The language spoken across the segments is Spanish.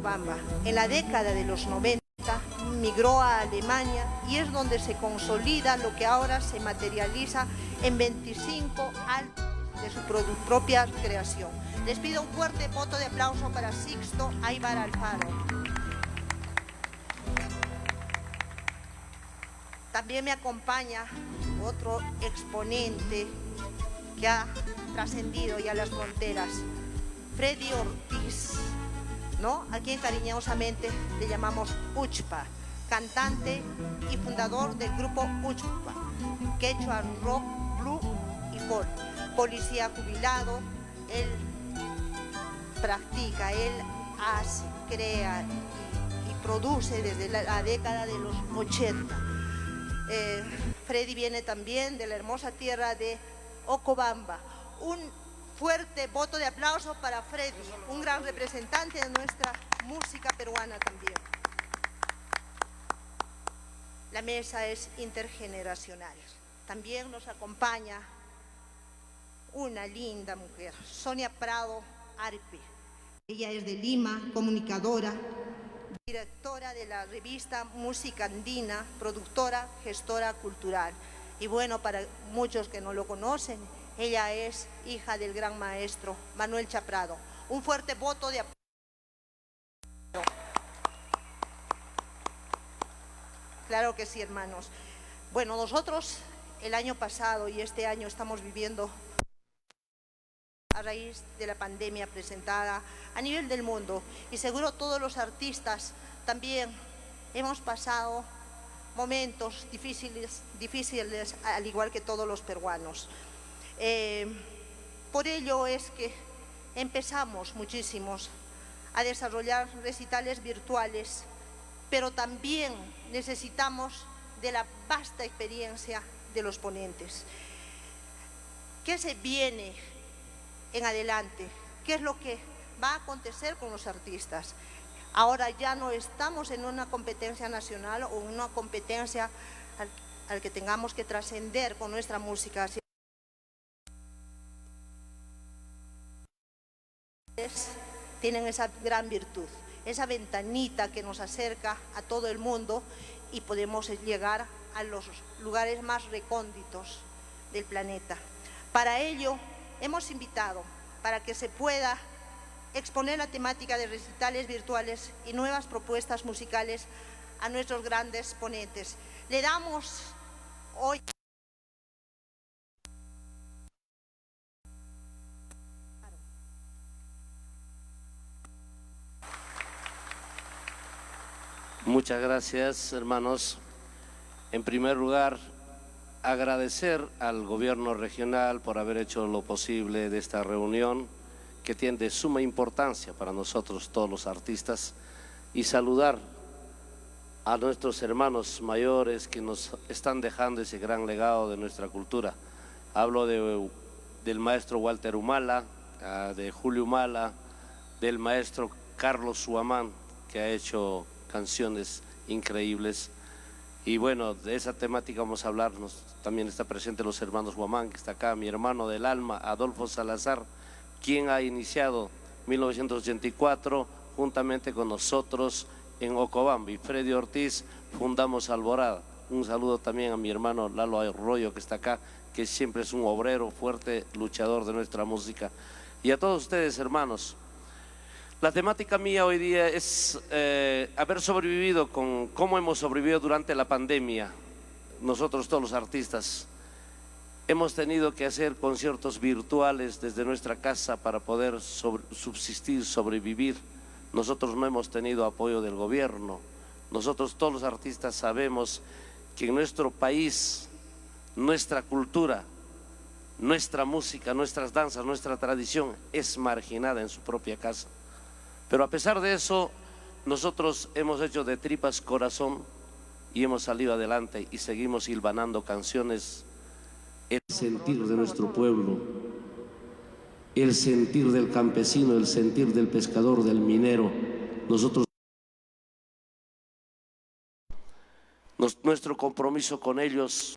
Bamba. En la década de los 90 migró a Alemania y es donde se consolida lo que ahora se materializa en 25 álbumes de su propia creación. Les pido un fuerte voto de aplauso para Sixto Aybar Alfaro. También me acompaña otro exponente que ha trascendido ya las fronteras, Freddy Ortiz, ¿no? A quien cariñosamente le llamamos Uchpa, cantante y fundador del grupo Uchpa, quechua, rock, blues y folk. Policía jubilado, él practica, él hace, crea y produce desde la década de los 80. Freddy viene también de la hermosa tierra de Ocobamba. Un fuerte voto de aplauso para Freddy, un gran representante de nuestra música peruana también. La mesa es intergeneracional. También nos acompaña una linda mujer, Sonia Prado Arpe. Ella es de Lima, comunicadora, directora de la revista Música Andina, productora, gestora cultural. Y bueno, para muchos que no lo conocen, ella es hija del gran maestro Manuel Chaprado. Un fuerte voto de aplauso. Claro que sí, hermanos. Bueno, nosotros el año pasado y este año estamos viviendo a raíz de la pandemia presentada a nivel del mundo, y seguro todos los artistas también hemos pasado momentos difíciles al igual que todos los peruanos. Por ello es que empezamos muchísimos a desarrollar recitales virtuales, pero también necesitamos de la vasta experiencia de los ponentes. ¿Qué se viene en adelante? ¿Qué es lo que va a acontecer con los artistas? Ahora ya no estamos en una competencia nacional o una competencia al que tengamos que trascender con nuestra música. Tienen esa gran virtud, esa ventanita que nos acerca a todo el mundo y podemos llegar a los lugares más recónditos del planeta. Para ello hemos invitado para que se pueda exponer la temática de recitales virtuales y nuevas propuestas musicales a nuestros grandes ponentes. Le damos hoy Muchas gracias, hermanos. En primer lugar, agradecer al gobierno regional por haber hecho lo posible de esta reunión, que tiene de suma importancia para nosotros todos los artistas, y saludar a nuestros hermanos mayores que nos están dejando ese gran legado de nuestra cultura. Hablo del maestro Walter Humala, de Julio Humala, del maestro Carlos Suamán, que ha hecho canciones increíbles. Y bueno, de esa temática vamos a hablar. También está presente los hermanos Huamán, que está acá, mi hermano del alma, Adolfo Salazar, quien ha iniciado 1984 juntamente con nosotros en Ocobamba, y Freddy Ortiz fundamos Alborada. Un saludo también a mi hermano Lalo Arroyo, que está acá, que siempre es un obrero fuerte, luchador de nuestra música. Y a todos ustedes, hermanos, la temática mía hoy día es haber sobrevivido, con cómo hemos sobrevivido durante la pandemia. Nosotros todos los artistas hemos tenido que hacer conciertos virtuales desde nuestra casa para poder subsistir, sobrevivir. Nosotros no hemos tenido apoyo del gobierno. Nosotros todos los artistas sabemos que en nuestro país, nuestra cultura, nuestra música, nuestras danzas, nuestra tradición es marginada en su propia casa. Pero a pesar de eso, nosotros hemos hecho de tripas corazón y hemos salido adelante y seguimos hilvanando canciones. El sentir de nuestro pueblo, el sentir del campesino, el sentir del pescador, del minero. Nuestro compromiso con ellos.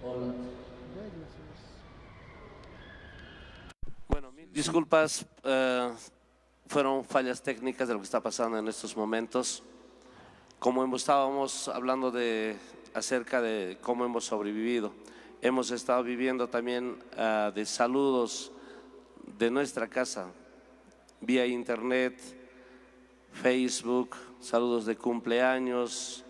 Hola. Bueno, mil disculpas, fueron fallas técnicas de lo que está pasando en estos momentos. Como estábamos hablando acerca de cómo hemos sobrevivido, hemos estado viviendo también de saludos de nuestra casa, vía internet, Facebook, saludos de cumpleaños,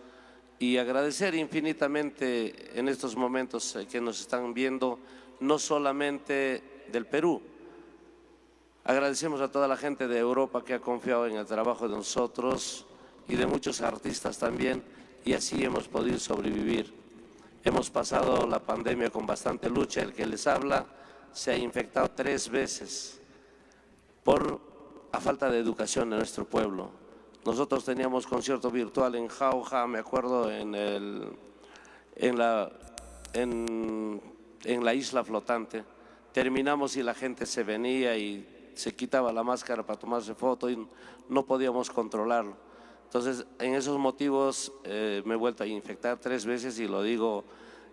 y agradecer infinitamente en estos momentos que nos están viendo, no solamente del Perú. Agradecemos a toda la gente de Europa que ha confiado en el trabajo de nosotros y de muchos artistas también, y así hemos podido sobrevivir. Hemos pasado la pandemia con bastante lucha. El que les habla se ha infectado 3 veces por la falta de educación en nuestro pueblo. Nosotros teníamos concierto virtual en Jauja, me acuerdo, en la isla flotante. Terminamos y la gente se venía y se quitaba la máscara para tomarse foto y no podíamos controlarlo. Entonces, en esos motivos me he vuelto a infectar 3 veces, y lo digo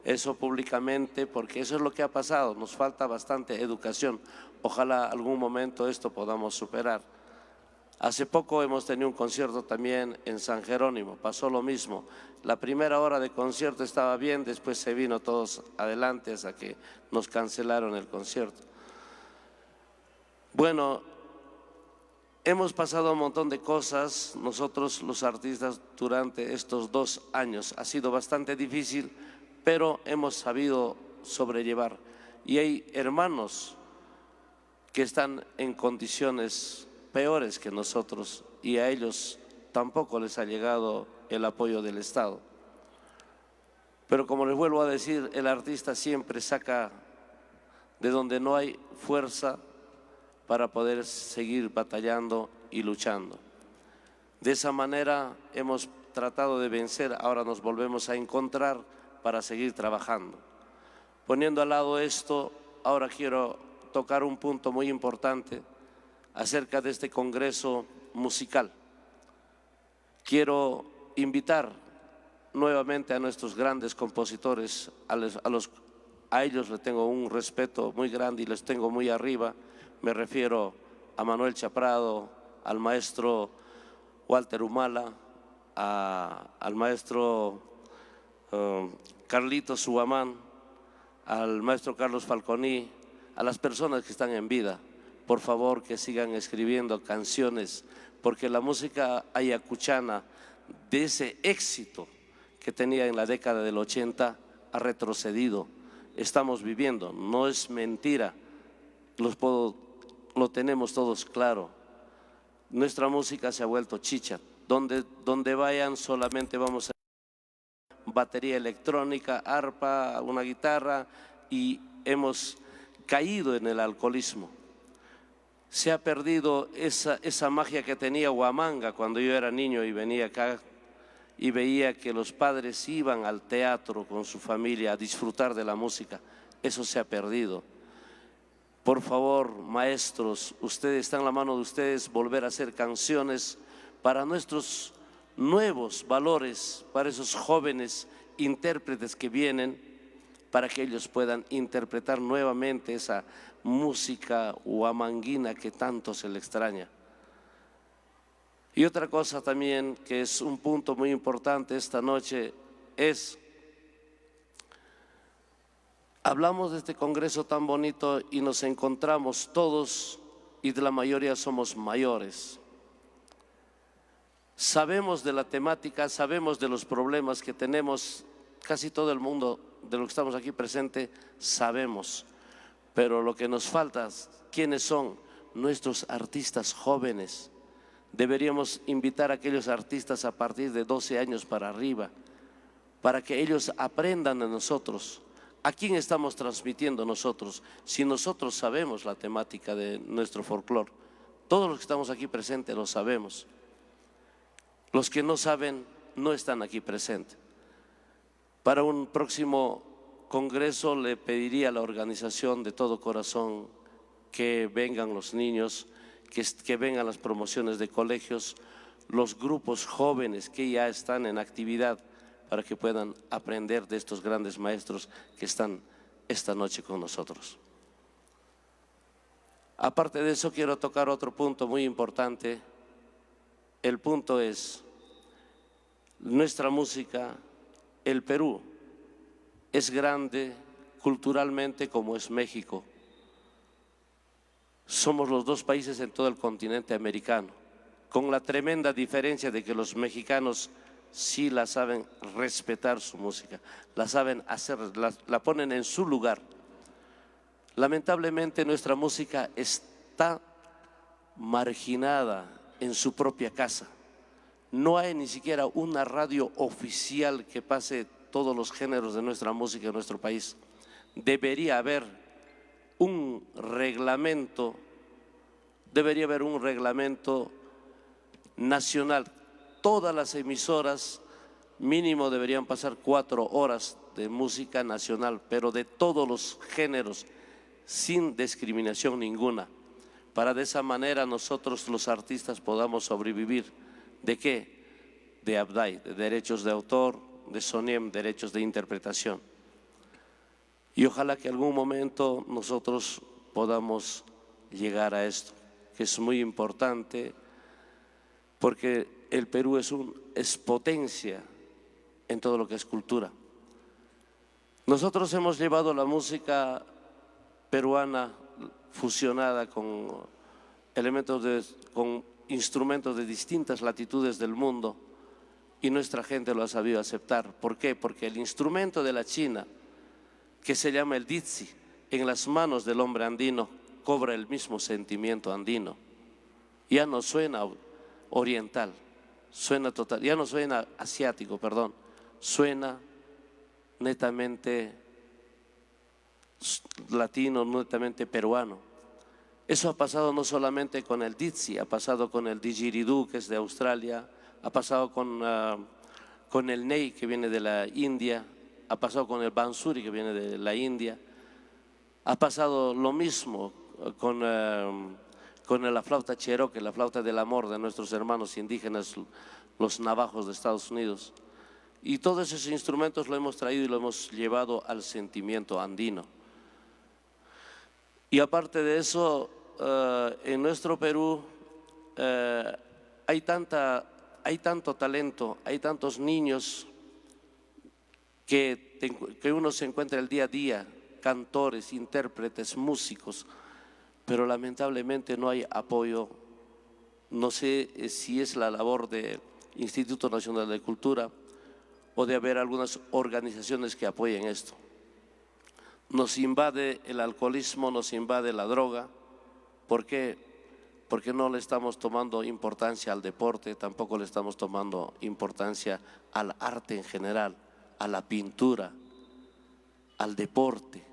eso públicamente porque eso es lo que ha pasado. Nos falta bastante educación. Ojalá algún momento esto podamos superar. Hace poco hemos tenido un concierto también en San Jerónimo, pasó lo mismo. La primera hora de concierto estaba bien, después se vino todos adelante hasta que nos cancelaron el concierto. Bueno, hemos pasado un montón de cosas nosotros los artistas durante estos 2 años. Ha sido bastante difícil, pero hemos sabido sobrellevar. Y hay hermanos que están en condiciones peores que nosotros, y a ellos tampoco les ha llegado el apoyo del Estado. Pero como les vuelvo a decir, el artista siempre saca de donde no hay fuerza para poder seguir batallando y luchando. De esa manera hemos tratado de vencer. Ahora nos volvemos a encontrar para seguir trabajando. Poniendo al lado esto, ahora quiero tocar un punto muy importante acerca de este congreso musical. Quiero invitar nuevamente a nuestros grandes compositores, a ellos les tengo un respeto muy grande y les tengo muy arriba. Me refiero a Manuel Chaprado, al maestro Walter Humala, al maestro Carlitos Huamán, al maestro Carlos Falconi, a las personas que están en vida. Por favor, que sigan escribiendo canciones, porque la música ayacuchana, de ese éxito que tenía en la década del 80, ha retrocedido. Estamos viviendo, no es mentira, lo tenemos todos claro. Nuestra música se ha vuelto chicha. Donde vayan solamente vamos a batería electrónica, arpa, una guitarra, y hemos caído en el alcoholismo. Se ha perdido esa magia que tenía Huamanga cuando yo era niño y venía acá y veía que los padres iban al teatro con su familia a disfrutar de la música. Eso se ha perdido. Por favor, maestros, ustedes, está en la mano de ustedes volver a hacer canciones para nuestros nuevos valores, para esos jóvenes intérpretes que vienen, para que ellos puedan interpretar nuevamente esa música huamanguina que tanto se le extraña. Y otra cosa también que es un punto muy importante esta noche es, hablamos de este congreso tan bonito y nos encontramos todos, y de la mayoría somos mayores. Sabemos de la temática, sabemos de los problemas que tenemos, casi todo el mundo de lo que estamos aquí presente sabemos, pero lo que nos falta, ¿quiénes son? Nuestros artistas jóvenes. Deberíamos invitar a aquellos artistas a partir de 12 años para arriba, para que ellos aprendan de nosotros. ¿A quién estamos transmitiendo nosotros? Si nosotros sabemos la temática de nuestro folclore, todos los que estamos aquí presentes lo sabemos. Los que no saben no están aquí presentes. Para un próximo congreso le pediría a la organización de todo corazón que vengan los niños, que vengan las promociones de colegios, los grupos jóvenes que ya están en actividad, para que puedan aprender de estos grandes maestros que están esta noche con nosotros. Aparte de eso, quiero tocar otro punto muy importante. El punto es, nuestra música, el Perú es grande culturalmente como es México. Somos los dos países en todo el continente americano, con la tremenda diferencia de que los mexicanos sí la saben respetar su música, la saben hacer, la ponen en su lugar. Lamentablemente nuestra música está marginada en su propia casa. No hay ni siquiera una radio oficial que pase todos los géneros de nuestra música en nuestro país. Debería haber un reglamento nacional. Todas las emisoras mínimo deberían pasar 4 horas de música nacional, pero de todos los géneros, sin discriminación ninguna, para de esa manera nosotros los artistas podamos sobrevivir. ¿De qué? De ABDAI, de derechos de autor, de SONIEM, derechos de interpretación. Y ojalá que algún momento nosotros podamos llegar a esto, que es muy importante, porque el Perú es potencia en todo lo que es cultura. Nosotros hemos llevado la música peruana fusionada con con instrumentos de distintas latitudes del mundo, y nuestra gente lo ha sabido aceptar. ¿Por qué? Porque el instrumento de la China, que se llama el ditsi, en las manos del hombre andino cobra el mismo sentimiento andino. Ya no suena oriental, ya no suena asiático, perdón, suena netamente latino, netamente peruano. Eso ha pasado no solamente con el ditsi, ha pasado con el didgeridoo, que es de Australia, ha pasado con el ney, que viene de la India, ha pasado con el bansuri que viene de la India, ha pasado lo mismo con la flauta cherokee, la flauta del amor de nuestros hermanos indígenas, los navajos de Estados Unidos. Y todos esos instrumentos lo hemos traído y lo hemos llevado al sentimiento andino. Y aparte de eso, en nuestro Perú hay tanto talento, hay tantos niños que uno se encuentra el día a día, cantores, intérpretes, músicos, pero lamentablemente no hay apoyo. No sé si es la labor del Instituto Nacional de Cultura o de haber algunas organizaciones que apoyen esto. Nos invade el alcoholismo, nos invade la droga. ¿Por qué? Porque no le estamos tomando importancia al deporte, tampoco le estamos tomando importancia al arte en general, a la pintura, al deporte,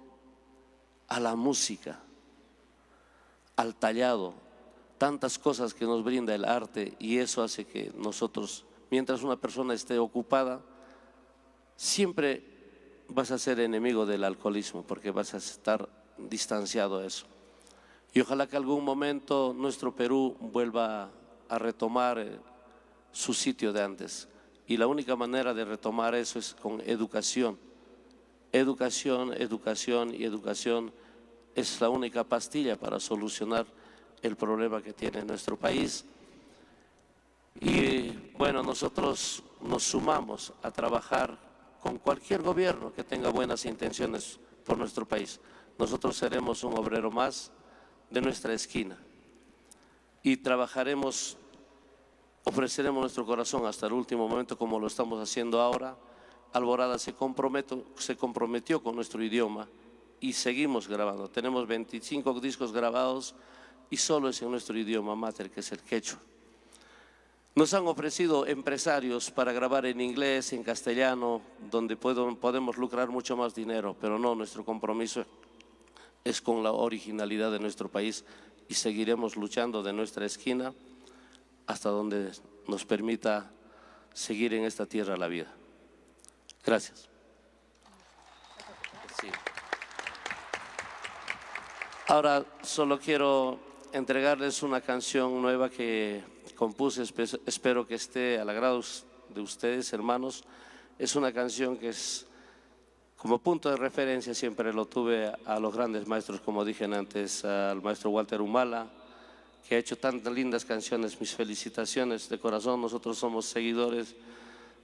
a la música, al tallado, tantas cosas que nos brinda el arte, y eso hace que nosotros, mientras una persona esté ocupada, siempre vas a ser enemigo del alcoholismo porque vas a estar distanciado de eso. Y ojalá que algún momento nuestro Perú vuelva a retomar su sitio de antes. Y la única manera de retomar eso es con educación. Educación, educación y educación es la única pastilla para solucionar el problema que tiene nuestro país. Y bueno, nosotros nos sumamos a trabajar con cualquier gobierno que tenga buenas intenciones por nuestro país. Nosotros seremos un obrero más de nuestra esquina y trabajaremos, ofreceremos nuestro corazón hasta el último momento, como lo estamos haciendo ahora. Alborada se comprometió con nuestro idioma y seguimos grabando. Tenemos 25 discos grabados y solo es en nuestro idioma mater, que es el quechua. Nos han ofrecido empresarios para grabar en inglés, en castellano, donde podemos lucrar mucho más dinero, pero no, nuestro compromiso es con la originalidad de nuestro país y seguiremos luchando de nuestra esquina hasta donde nos permita seguir en esta tierra la vida. Gracias. Sí. Ahora solo quiero entregarles una canción nueva que compuse, espero que esté al agrado de ustedes, hermanos. Es una canción que es como punto de referencia, siempre lo tuve a los grandes maestros, como dije antes, al maestro Walter Humala, que ha hecho tantas lindas canciones. Mis felicitaciones de corazón, nosotros somos seguidores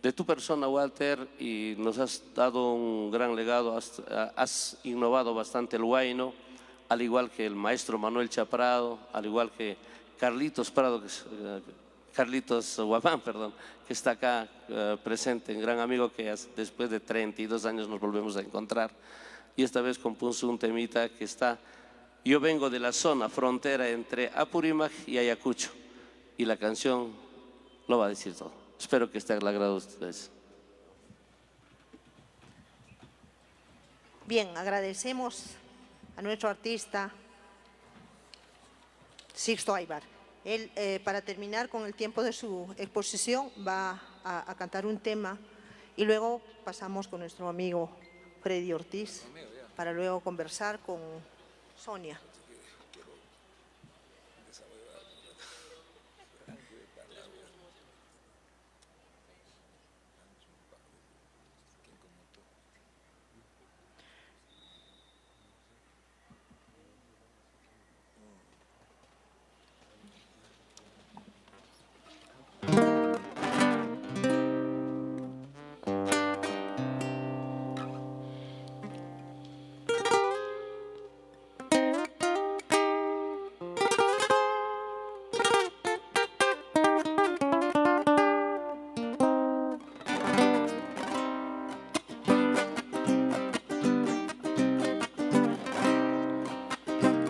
de tu persona, Walter, y nos has dado un gran legado, has innovado bastante el huayno, al igual que el maestro Manuel Chaprado, al igual que Carlitos Prado, Carlitos Guamán, perdón, que está acá presente, un gran amigo que después de 32 años nos volvemos a encontrar, y esta vez compuso un temita que está, yo vengo de la zona frontera entre Apurímac y Ayacucho, y la canción lo va a decir todo. Espero que esté al agrado de ustedes. Bien, agradecemos a nuestro artista Sixto Aybar. Él, para terminar con el tiempo de su exposición, va a cantar un tema y luego pasamos con nuestro amigo Freddy Ortiz para luego conversar con Sonia.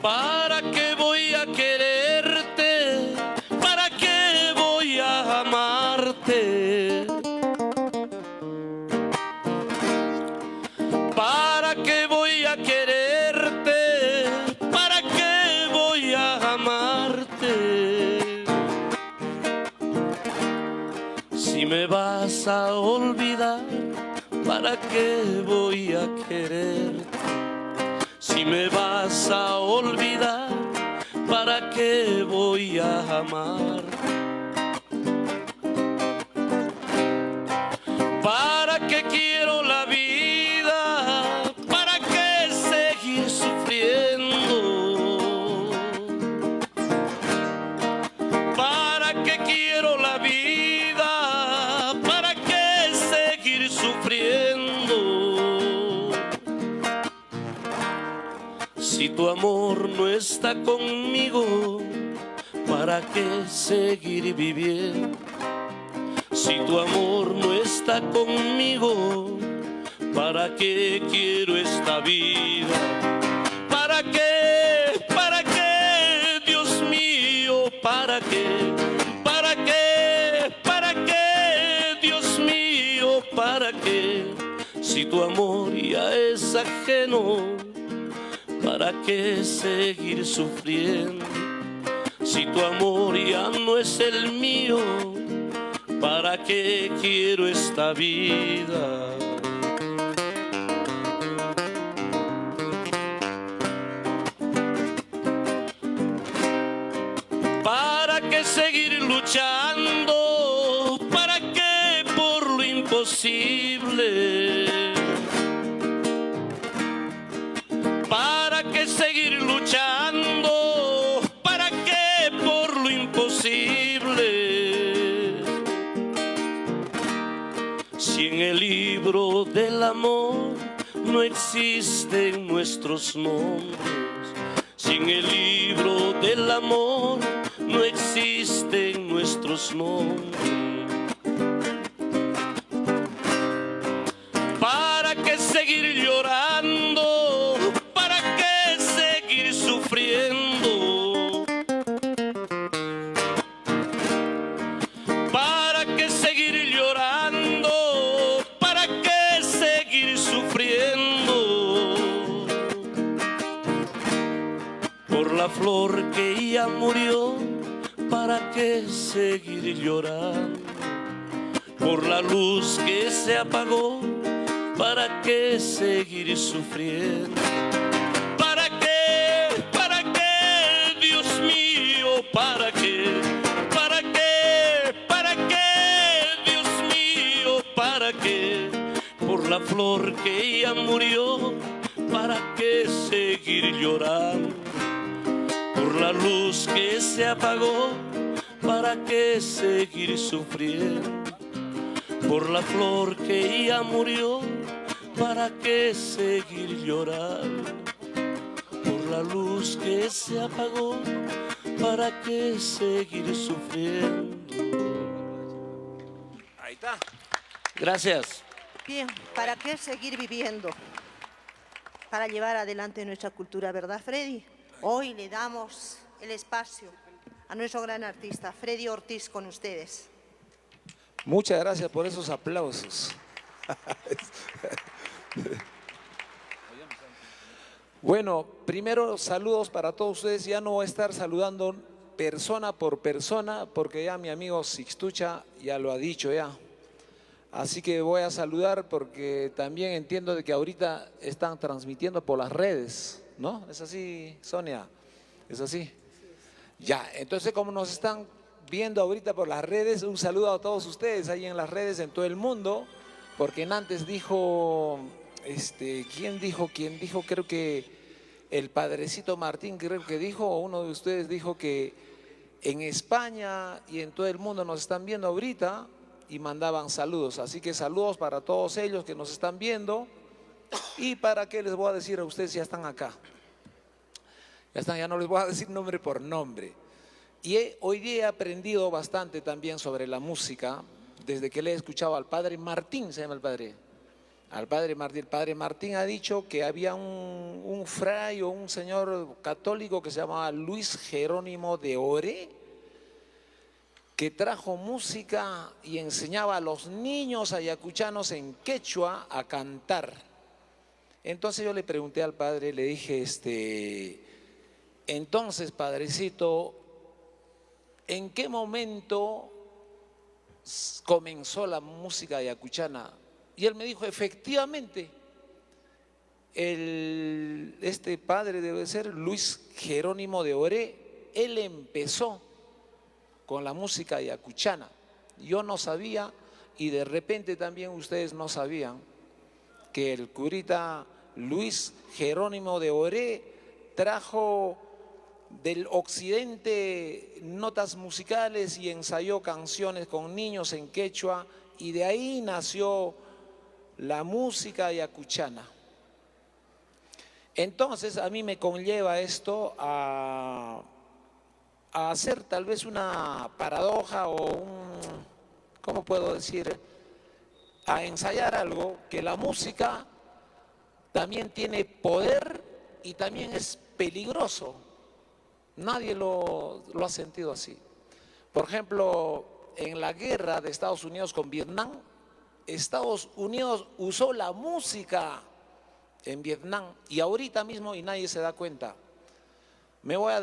¿Para qué voy a quererte? ¿Para qué voy a amarte? ¿Para qué voy a quererte? ¿Para qué voy a amarte? Si me vas a olvidar, ¿para qué voy a quererte? Si me vas a olvidar, ¿para qué voy a amar? ¿Para qué quiero la vida? ¿Para qué seguir sufriendo? ¿Para qué quiero la vida? ¿Para qué seguir sufriendo? Si tu amor no está conmigo, ¿para qué seguir viviendo? Si tu amor no está conmigo, ¿para qué quiero esta vida? ¿Para qué? ¿Para qué? Dios mío, ¿para qué? ¿Para qué? ¿Para qué? Dios mío, ¿para qué? Si tu amor ya es ajeno, ¿para qué seguir sufriendo? Si tu amor ya no es el mío, ¿para qué quiero esta vida? ¿Para qué seguir luchando? ¿Para qué por lo imposible? ¿Para qué seguir luchando? ¿Para qué por lo imposible? Si en el libro del amor no existen nuestros nombres, si en el libro del amor no existen nuestros nombres, ¿para qué seguir llorando? ¿Para qué seguir sufriendo? ¿Para qué seguir llorando? ¿Para qué seguir sufriendo? Por la flor que ya murió, ¿para qué seguir llorando? Por la luz que se apagó, ¿para qué seguir sufriendo? ¿Para qué? ¿Para qué? Dios mío, ¿para qué? ¿Para qué? ¿Para qué? Dios mío, ¿para qué? Por la flor que ya murió, ¿para qué seguir llorando? Por la luz que se apagó, ¿para qué seguir sufriendo? Por la flor que ya murió, ¿para qué seguir llorando? Por la luz que se apagó, ¿para qué seguir sufriendo? Ahí está. Gracias. Bien, ¿para qué seguir viviendo? Para llevar adelante nuestra cultura, ¿verdad, Freddy? Hoy le damos el espacio a nuestro gran artista, Freddy Ortiz, con ustedes. Muchas gracias por esos aplausos. Bueno, primero saludos para todos ustedes. Ya no voy a estar saludando persona por persona porque ya mi amigo Sixtucha ya lo ha dicho ya. Así que voy a saludar porque también entiendo de que ahorita están transmitiendo por las redes, ¿no? ¿Es así, Sonia? ¿Es así? Ya, entonces como nos están viendo ahorita por las redes, un saludo a todos ustedes ahí en las redes en todo el mundo, porque antes dijo, ¿quién dijo? Creo que el Padrecito Martín, creo que dijo, o uno de ustedes dijo que en España y en todo el mundo nos están viendo ahorita y mandaban saludos. Así que saludos para todos ellos que nos están viendo. Y para qué les voy a decir a ustedes, ya están acá. Ya están, ya no les voy a decir nombre por nombre. Y hoy día he aprendido bastante también sobre la música, desde que le he escuchado al padre Martín, se llama el padre. Al padre Martín. El padre Martín ha dicho que había un fray o un señor católico que se llamaba Luis Jerónimo de Oré, que trajo música y enseñaba a los niños ayacuchanos en quechua a cantar. Entonces yo le pregunté al padre, le dije, entonces, padrecito, ¿en qué momento comenzó la música ayacuchana? Y él me dijo, efectivamente, este padre debe ser Luis Jerónimo de Oré. Él empezó con la música ayacuchana. Yo no sabía, y de repente también ustedes no sabían, que el curita Luis Jerónimo de Oré trajo del occidente notas musicales y ensayó canciones con niños en quechua, y de ahí nació la música ayacuchana. Entonces a mí me conlleva esto a hacer tal vez una paradoja o ¿cómo puedo decir? A ensayar algo, que la música también tiene poder y también es peligroso. Nadie lo ha sentido así. Por ejemplo, en la guerra de Estados Unidos con Vietnam, Estados Unidos usó la música en Vietnam, y ahorita mismo, y nadie se da cuenta. Me voy a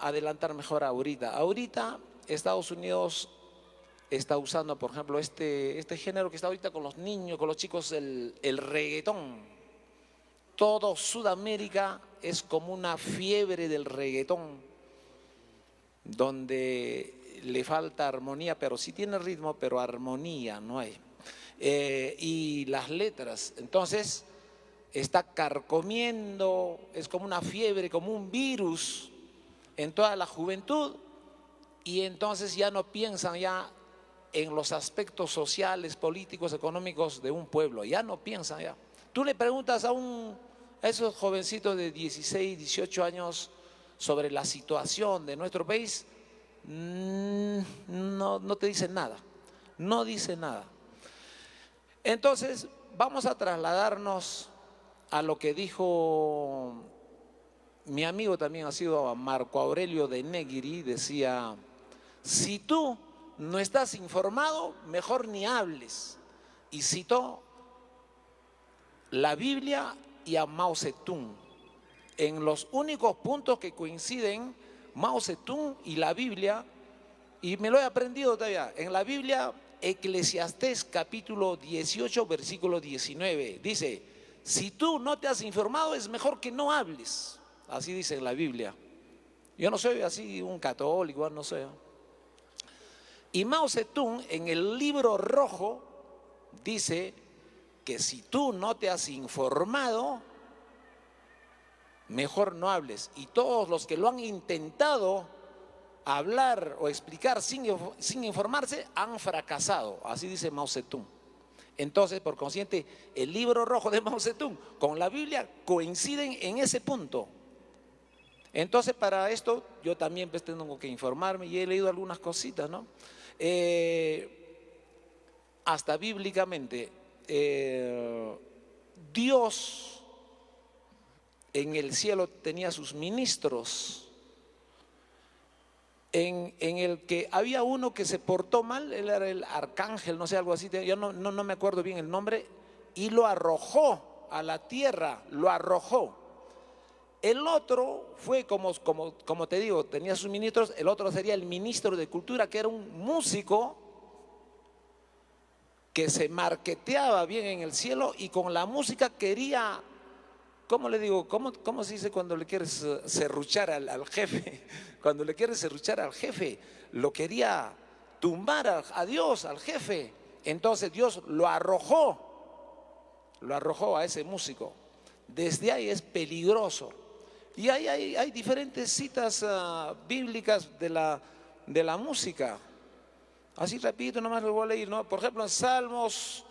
adelantar mejor ahorita. Ahorita Estados Unidos está usando, por ejemplo, este género que está ahorita con los niños, con los chicos, el reggaetón. Todo Sudamérica es como una fiebre del reggaetón, donde le falta armonía, pero sí tiene ritmo, pero armonía no hay. Y las letras, entonces, está carcomiendo, es como una fiebre, como un virus en toda la juventud, y entonces ya no piensan ya en los aspectos sociales, políticos, económicos de un pueblo, ya no piensan ya. Tú le preguntas a esos jovencitos de 16, 18 años sobre la situación de nuestro país, no te dicen nada, no dicen nada. Entonces vamos a trasladarnos a lo que dijo mi amigo también ha sido Marco Aurelio de Negri. Decía, si tú no estás informado, mejor ni hables. Y citó la Biblia y a Mao Zedong. En los únicos puntos que coinciden Mao Zedong y la Biblia, y me lo he aprendido todavía, en la Biblia, Eclesiastés capítulo 18, versículo 19, dice, si tú no te has informado, es mejor que no hables. Así dice en la Biblia. Yo no soy así un católico, no sé. Y Mao Zedong en el libro rojo dice que si tú no te has informado, mejor no hables. Y todos los que lo han intentado hablar o explicar sin informarse han fracasado. Así dice Mao Zedong. Entonces, por consiguiente, el libro rojo de Mao Zedong con la Biblia coinciden en ese punto. Entonces, para esto yo también pues tengo que informarme y he leído algunas cositas, ¿no? Hasta bíblicamente, Dios en el cielo tenía sus ministros, en el que había uno que se portó mal, él era el arcángel, no sé, algo así, yo no me acuerdo bien el nombre, y lo arrojó a la tierra, lo arrojó. El otro fue como te digo, tenía sus ministros. El otro sería el ministro de Cultura, que era un músico que se marketeaba bien en el cielo y con la música quería, ¿cómo le digo? ¿Cómo se dice cuando le quieres serruchar al jefe? Cuando le quieres serruchar al jefe, lo quería tumbar a Dios, al jefe. Entonces Dios lo arrojó a ese músico. Desde ahí es peligroso. Y hay diferentes citas bíblicas de la música. Así repito, nomás lo voy a leer, ¿no? Por ejemplo, en Salmos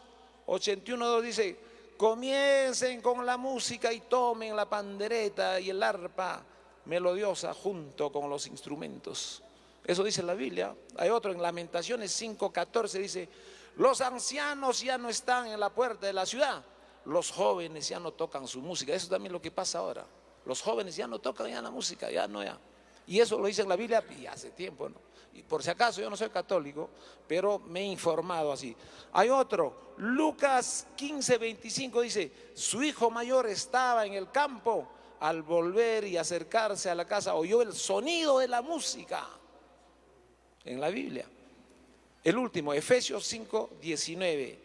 81:2 dice, comiencen con la música y tomen la pandereta y el arpa melodiosa junto con los instrumentos. Eso dice la Biblia. Hay otro en Lamentaciones 5:14, dice, los ancianos ya no están en la puerta de la ciudad, los jóvenes ya no tocan su música. Eso también es lo que pasa ahora. Los jóvenes ya no tocan ya la música, ya. Y eso lo dice en la Biblia y hace tiempo, ¿no? Y por si acaso yo no soy católico, pero me he informado así. Hay otro, Lucas 15:25 dice, su hijo mayor estaba en el campo, al volver y acercarse a la casa oyó el sonido de la música. En la Biblia. El último, Efesios 5:19.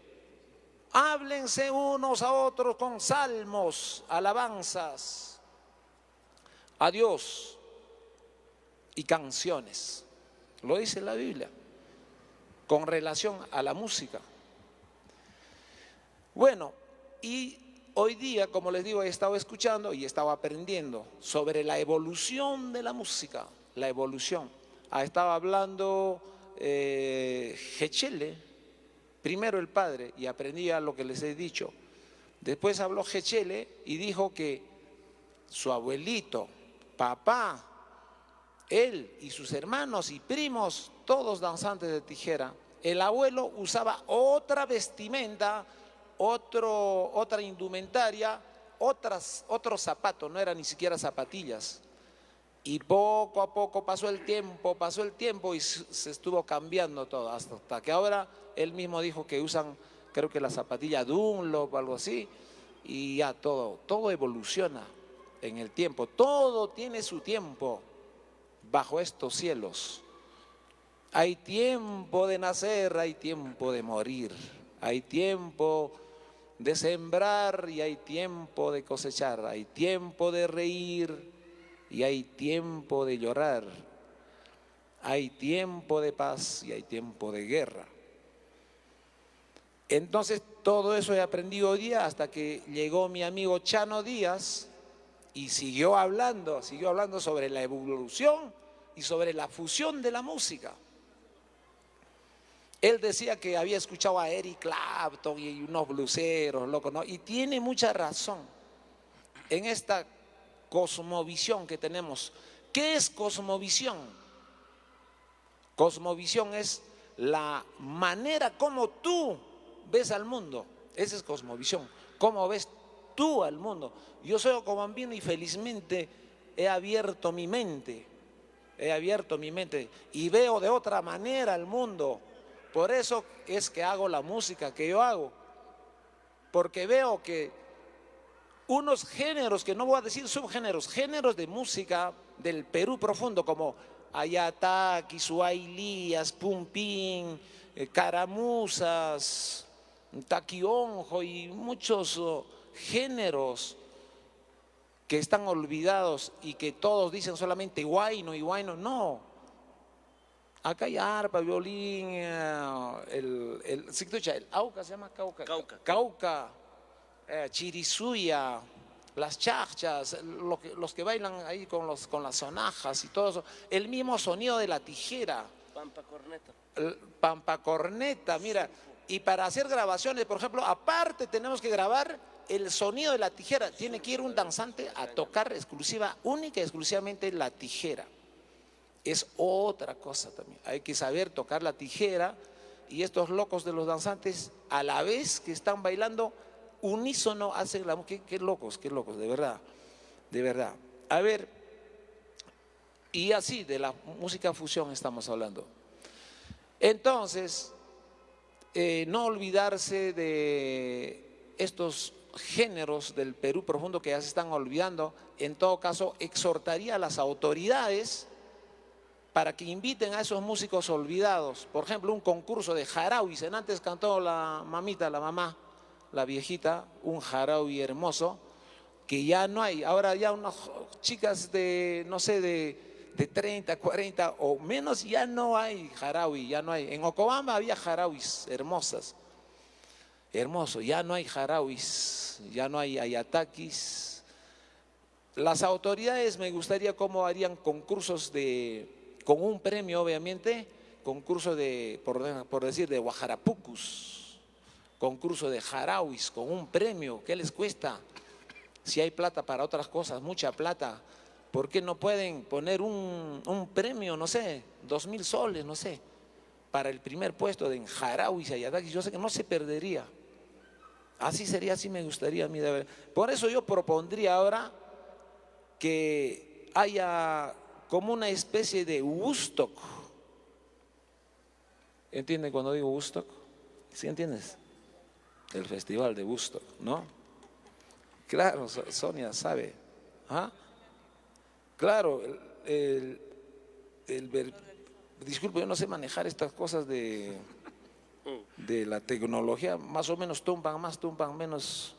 Háblense unos a otros con salmos, alabanzas a Dios y canciones. Lo dice la Biblia con relación a la música. Bueno, y hoy día, como les digo, he estado escuchando y he estado aprendiendo sobre la evolución de la música, la evolución. Estaba hablando Gechele, primero el padre, y aprendía lo que les he dicho. Después habló Gechele y dijo que su abuelito, papá, él y sus hermanos y primos, todos danzantes de tijera. El abuelo usaba otra vestimenta, otra indumentaria, otros zapatos, no eran ni siquiera zapatillas. Y poco a poco pasó el tiempo y se estuvo cambiando todo, hasta que ahora él mismo dijo que usan, creo que la zapatilla Dunlop o algo así, y ya todo evoluciona en el tiempo, todo tiene su tiempo bajo estos cielos. Hay tiempo de nacer, hay tiempo de morir, hay tiempo de sembrar y hay tiempo de cosechar, hay tiempo de reír y hay tiempo de llorar, hay tiempo de paz y hay tiempo de guerra. Entonces todo eso he aprendido hoy día hasta que llegó mi amigo Chano Díaz y siguió hablando sobre la evolución y sobre la fusión de la música. Él decía que había escuchado a Eric Clapton y unos bluseros, locos, ¿no? Y tiene mucha razón en esta cosmovisión que tenemos. ¿Qué es cosmovisión? Cosmovisión es la manera como tú ves al mundo. Esa es cosmovisión. ¿Cómo ves tú al mundo? Yo soy colombino y felizmente he abierto mi mente y veo de otra manera el mundo. Por eso es que hago la música que yo hago, porque veo que unos géneros, que no voy a decir subgéneros, géneros de música del Perú profundo, como ayataki, suailías, pumpín, caramuzas, taquionjo y muchos géneros que están olvidados y que todos dicen solamente huayno y huayno. No, acá hay arpa, violín, el auca se llama cauca, chirisuya, las chachas, los que bailan ahí con las sonajas y todo eso, el mismo sonido de la tijera. Pampa corneta, mira. Y para hacer grabaciones, por ejemplo, aparte tenemos que grabar el sonido de la tijera. Tiene que ir un danzante a tocar única y exclusivamente la tijera. Es otra cosa también. Hay que saber tocar la tijera y estos locos de los danzantes, a la vez que están bailando, unísono hacen la música. Qué locos, de verdad, de verdad. A ver, y así de la música fusión estamos hablando. Entonces, no olvidarse de estos géneros del Perú profundo que ya se están olvidando. En todo caso, exhortaría a las autoridades para que inviten a esos músicos olvidados. Por ejemplo, un concurso de jarauis. Antes cantó la mamita, la mamá, la viejita, un jaraui hermoso, que ya no hay. Ahora ya unas chicas de, no sé, de 30, 40 o menos, ya no hay jaraui, ya no hay. En Ocobamba había jarauis hermosas, hermoso, ya no hay jarauis, ya no hay ayatakis. Las autoridades me gustaría cómo harían concursos con un premio, obviamente, concurso por decir, de guajarapucus, concurso de jarauis con un premio. ¿Qué les cuesta? Si hay plata para otras cosas, mucha plata, ¿por qué no pueden poner un premio, no sé, 2.000 soles, no sé, para el primer puesto de jarauis y ayatakis? Yo sé que no se perdería. Así sería, así me gustaría a mí de ver. Por eso yo propondría ahora que haya como una especie de Woodstock. ¿Entienden cuando digo Woodstock? ¿Sí entiendes? El festival de Woodstock, ¿no? Claro, Sonia sabe. ¿Ah? Claro, disculpe, yo no sé manejar estas cosas de de la tecnología, más o menos tumpan más, tumpan menos,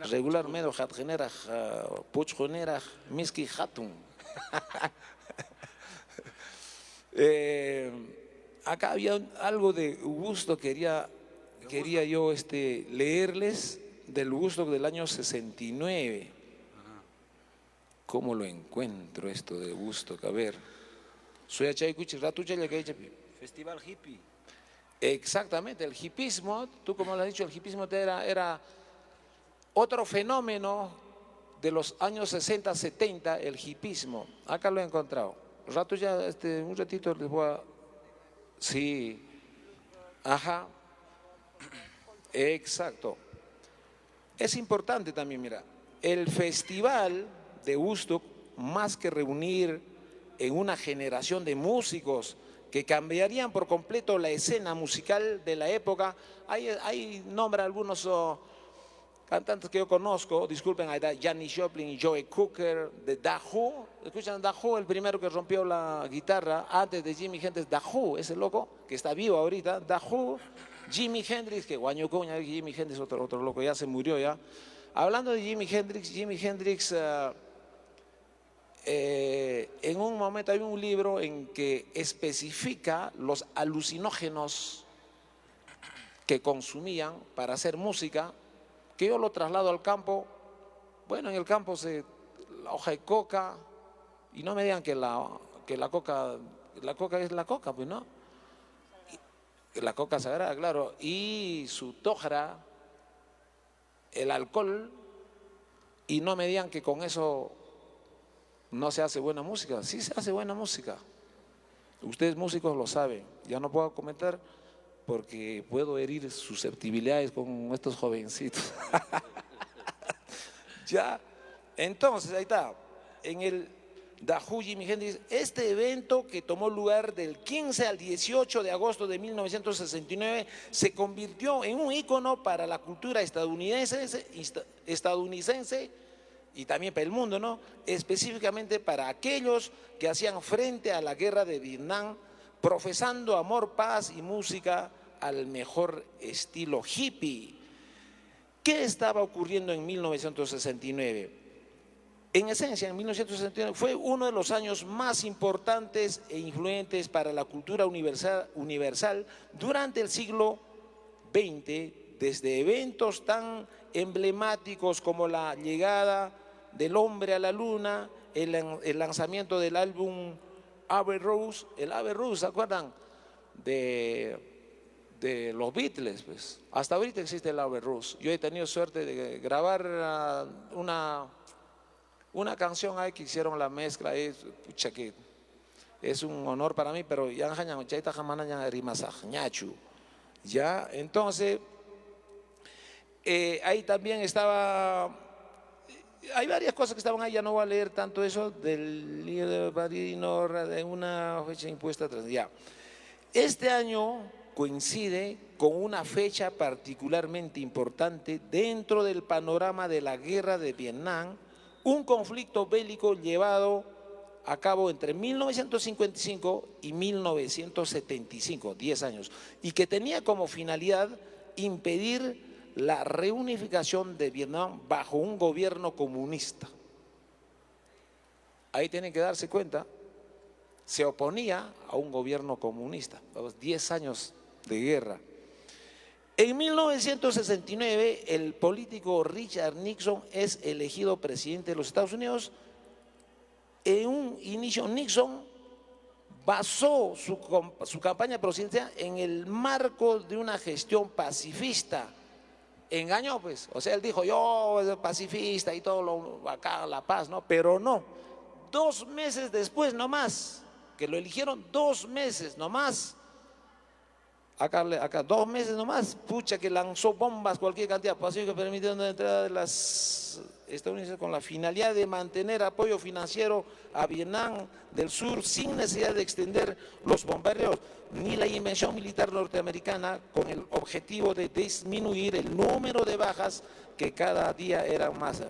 regular menos, hat genera, puch genera, miski hatun. Acá había algo de gusto, quería yo leerles del gusto del año 69. ¿Cómo lo encuentro esto de gusto? A ver, soy Festival hippie. exactamente, el hipismo, tú como lo has dicho, el hipismo era otro fenómeno de los años 60, 70, el hipismo. Acá lo he encontrado. Un ratito les voy a... Sí, ajá, exacto. Es importante también, mira, el festival de Woodstock, más que reunir en una generación de músicos que cambiarían por completo la escena musical de la época, hay nombra algunos cantantes que yo conozco, disculpen, ahí está Janis Joplin y Joe Cooker, de The Who. ¿Escuchan The Who? El primero que rompió la guitarra antes de Jimi Hendrix, The Who, ese loco que está vivo ahorita, The Who. Jimi Hendrix, que guañocoña, Jimi Hendrix, otro loco, ya se murió ya. Hablando de Jimi Hendrix, en un momento hay un libro en que especifica los alucinógenos que consumían para hacer música, que yo lo traslado al campo. Bueno, en el campo la hoja de coca, y no me digan que la coca es la coca, pues no. La coca sagrada, claro, y su tojra, el alcohol, y no me digan que con eso no se hace buena música. Sí se hace buena música. Ustedes músicos lo saben. Ya no puedo comentar porque puedo herir susceptibilidades con estos jovencitos. Ya, entonces ahí está, en el The Who, Jimi Hendrix, este evento que tomó lugar del 15 al 18 de agosto de 1969 se convirtió en un ícono para la cultura estadounidense y también para el mundo, ¿no? Específicamente para aquellos que hacían frente a la guerra de Vietnam, profesando amor, paz y música al mejor estilo hippie. ¿Qué estaba ocurriendo en 1969? En esencia, en 1969 fue uno de los años más importantes e influyentes para la cultura universal durante el siglo XX, desde eventos tan emblemáticos como la llegada del hombre a la luna, el lanzamiento del álbum Abbey Road. El Abbey Road, ¿se acuerdan? De los Beatles, pues. Hasta ahorita existe el Abbey Road. Yo he tenido suerte de grabar una canción ahí que hicieron la mezcla, pucha, que es un honor para mí, pero ya entonces ahí también estaba, hay varias cosas que estaban ahí, ya no voy a leer tanto eso del líder padrino de una fecha impuesta atrás. Ya, este año coincide con una fecha particularmente importante dentro del panorama de la guerra de Vietnam, un conflicto bélico llevado a cabo entre 1955 y 1975, 10 años, y que tenía como finalidad impedir la reunificación de Vietnam bajo un gobierno comunista. Ahí tienen que darse cuenta, se oponía a un gobierno comunista, 10 años de guerra. En 1969, el político Richard Nixon es elegido presidente de los Estados Unidos. En un inicio, Nixon basó su campaña presidencial en el marco de una gestión pacifista. Engañó, pues, o sea, él dijo, yo soy pacifista y todo lo acá, la paz, ¿no? Pero no, 2 meses después nomás, que lo eligieron 2 meses nomás, acá 2 meses nomás, pucha, que lanzó bombas, cualquier cantidad pacífica, permitiendo la entrada de las estadounidenses con la finalidad de mantener apoyo financiero a Vietnam del Sur sin necesidad de extender los bombardeos ni la invención militar norteamericana, con el objetivo de disminuir el número de bajas que cada día eran más.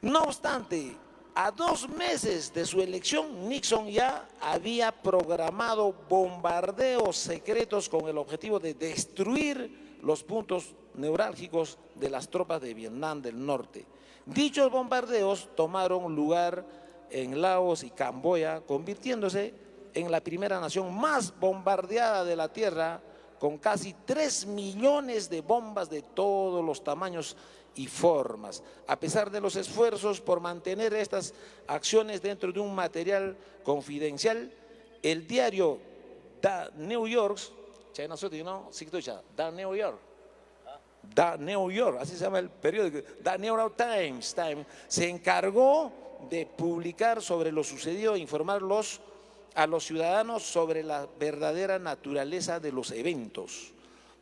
No obstante, A 2 meses de su elección, Nixon ya había programado bombardeos secretos con el objetivo de destruir los puntos neurálgicos de las tropas de Vietnam del Norte. Dichos bombardeos tomaron lugar en Laos y Camboya, convirtiéndose en la primera nación más bombardeada de la Tierra, con casi 3 millones de bombas de todos los tamaños y formas. A pesar de los esfuerzos por mantener estas acciones dentro de un material confidencial, el diario The New York, The New York, así se llama el periódico, The New York Times, se encargó de publicar sobre lo sucedido e informarlos a los ciudadanos sobre la verdadera naturaleza de los eventos.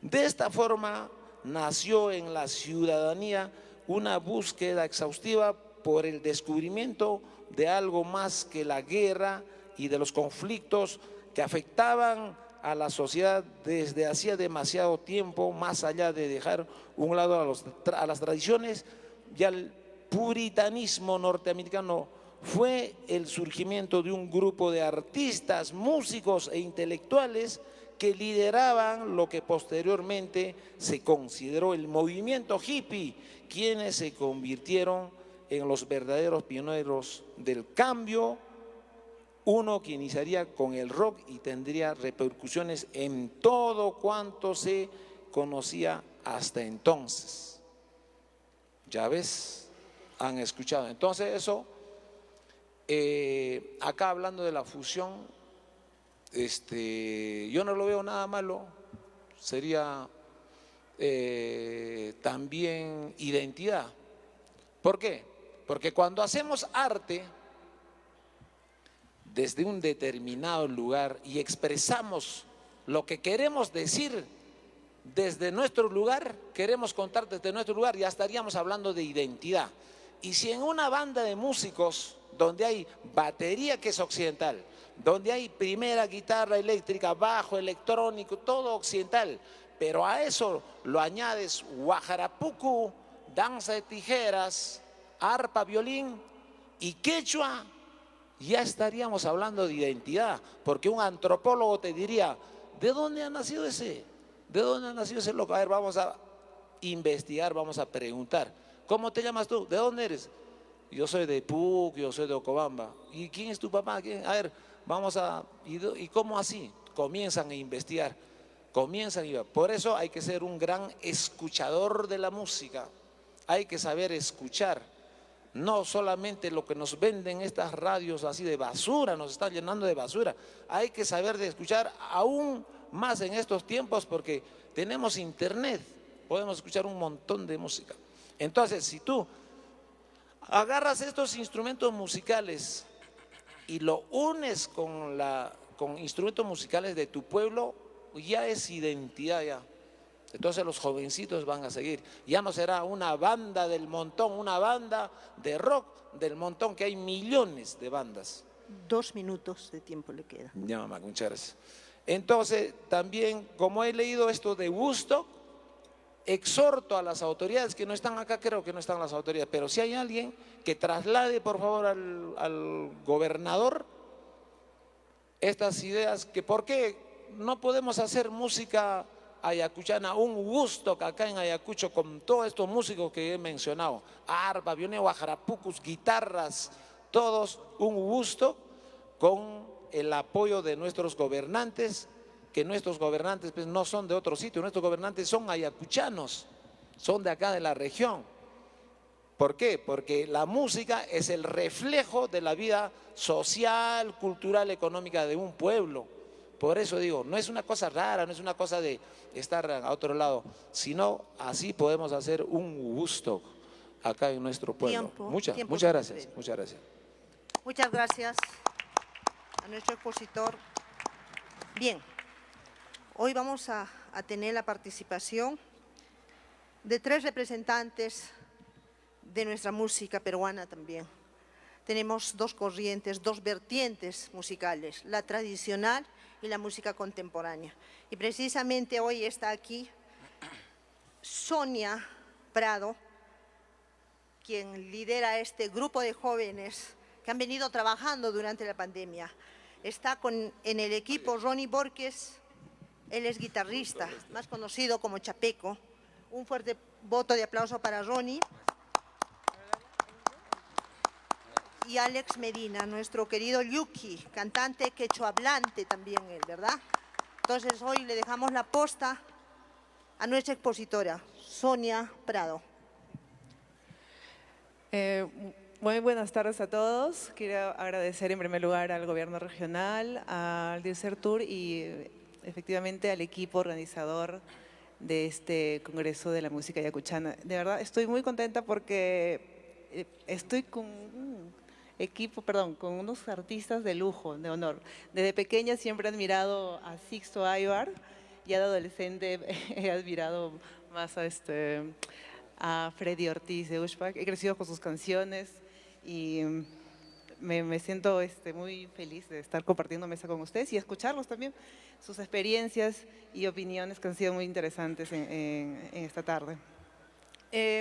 De esta forma nació en la ciudadanía una búsqueda exhaustiva por el descubrimiento de algo más que la guerra y de los conflictos que afectaban a la sociedad desde hacía demasiado tiempo, más allá de dejar un lado a las tradiciones y al puritanismo norteamericano. Fue el surgimiento de un grupo de artistas, músicos e intelectuales que lideraban lo que posteriormente se consideró el movimiento hippie, quienes se convirtieron en los verdaderos pioneros del cambio, uno que iniciaría con el rock y tendría repercusiones en todo cuanto se conocía hasta entonces. Ya ves, han escuchado. Entonces eso, acá hablando de la fusión, yo no lo veo nada malo, sería también identidad. ¿Por qué? Porque cuando hacemos arte desde un determinado lugar y expresamos lo que queremos decir desde nuestro lugar, queremos contar desde nuestro lugar, ya estaríamos hablando de identidad. Y si en una banda de músicos donde hay batería, que es occidental, donde hay primera guitarra eléctrica, bajo electrónico, todo occidental, pero a eso lo añades guajarapucu, danza de tijeras, arpa, violín y quechua, ya estaríamos hablando de identidad, porque un antropólogo te diría, ¿de dónde ha nacido ese? ¿De dónde ha nacido ese loco? A ver, vamos a investigar, vamos a preguntar. ¿Cómo te llamas tú? ¿De dónde eres? Yo soy de Puc, yo soy de Ocobamba. ¿Y quién es tu papá? ¿Quién? A ver, vamos a... ¿Y cómo así? Comienzan a investigar, comienzan a... Por eso hay que ser un gran escuchador de la música, hay que saber escuchar. No solamente lo que nos venden estas radios así de basura, nos están llenando de basura. Hay que saber de escuchar aún más en estos tiempos porque tenemos internet, podemos escuchar un montón de música. Entonces, si tú agarras estos instrumentos musicales y lo unes con instrumentos musicales de tu pueblo, ya es identidad ya. Entonces los jovencitos van a seguir. Ya no será una banda del montón, una banda de rock del montón, que hay millones de bandas. 2 minutos de tiempo le queda. Ya, mamá, muchas gracias. Entonces, también, como he leído esto de Woodstock, exhorto a las autoridades que no están acá, creo que no están las autoridades, pero si hay alguien que traslade, por favor, al gobernador estas ideas, que por qué no podemos hacer música ayacuchana, un Woodstock acá en Ayacucho con todos estos músicos que he mencionado, arpa, violín, guajarapucus, guitarras, todos un Woodstock con el apoyo de nuestros gobernantes, que nuestros gobernantes pues, no son de otro sitio, nuestros gobernantes son ayacuchanos, son de acá de la región. ¿Por qué? Porque la música es el reflejo de la vida social, cultural, económica de un pueblo. Por eso digo, no es una cosa rara, no es una cosa de estar a otro lado, sino así podemos hacer un gusto acá en nuestro pueblo. Muchas gracias. Muchas gracias. Muchas gracias a nuestro expositor. Bien, hoy vamos a tener la participación de 3 representantes de nuestra música peruana también. Tenemos 2 corrientes, 2 vertientes musicales, la tradicional y la música contemporánea. Y precisamente hoy está aquí Sonia Prado, quien lidera este grupo de jóvenes que han venido trabajando durante la pandemia. Está en el equipo Ronnie Borges, él es guitarrista, más conocido como Chapeco. Un fuerte voto de aplauso para Ronnie. Y Alex Medina, nuestro querido Yuki, cantante quechohablante también él, ¿verdad? Entonces hoy le dejamos la posta a nuestra expositora, Sonia Prado. Muy buenas tardes a todos. Quiero agradecer en primer lugar al gobierno regional, al Disertur y efectivamente al equipo organizador de este Congreso de la Música Yacuchana. De verdad, estoy muy contenta porque estoy con con unos artistas de lujo, de honor. Desde pequeña siempre he admirado a Sixto Aybar, ya de adolescente he admirado más a Freddy Ortiz de Ushpak. He crecido con sus canciones y me siento muy feliz de estar compartiendo mesa con ustedes y escucharlos también, sus experiencias y opiniones que han sido muy interesantes en esta tarde.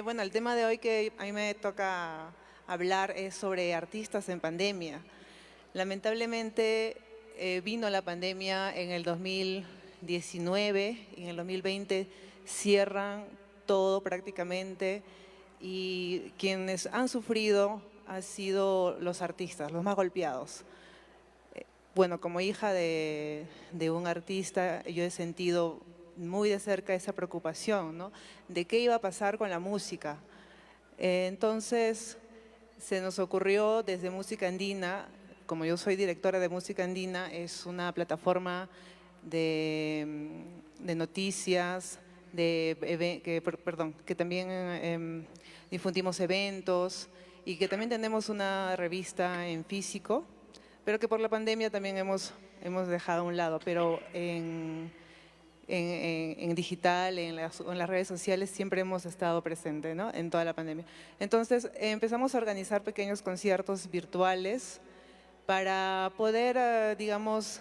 Bueno, el tema de hoy que a mí me toca hablar es sobre artistas en pandemia. Lamentablemente vino la pandemia en el 2019 y en el 2020 cierran todo prácticamente y quienes han sufrido han sido los artistas, los más golpeados. Bueno, como hija de un artista, yo he sentido muy de cerca esa preocupación, ¿no? De qué iba a pasar con la música. Entonces, se nos ocurrió desde Música Andina, como yo soy directora de Música Andina, es una plataforma de noticias, que también difundimos eventos y que también tenemos una revista en físico, pero que por la pandemia también hemos dejado a un lado, pero en digital, en las redes sociales, siempre hemos estado presentes, ¿no? En toda la pandemia. Entonces empezamos a organizar pequeños conciertos virtuales para poder, digamos,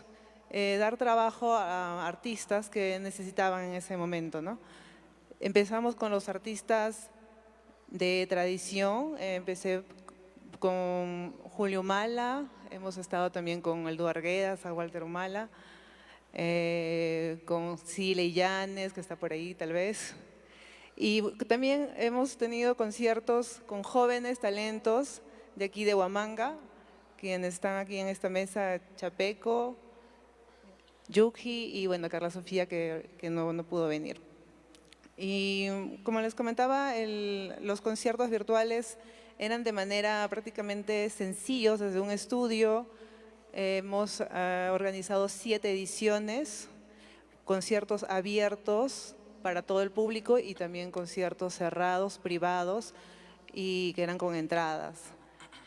dar trabajo a artistas que necesitaban en ese momento, ¿no? Empezamos con los artistas de tradición, empecé con Julio Humala, hemos estado también con Eldu Arguedas, a Walter Humala, con Cile Llanes, que está por ahí tal vez. Y también hemos tenido conciertos con jóvenes talentos de aquí de Huamanga, quienes están aquí en esta mesa, Chapeco, Yuki y bueno, Carla Sofía que no pudo venir. Y como les comentaba, los conciertos virtuales eran de manera prácticamente sencillos desde un estudio. Hemos organizado 7 ediciones, conciertos abiertos para todo el público y también conciertos cerrados, privados y que eran con entradas.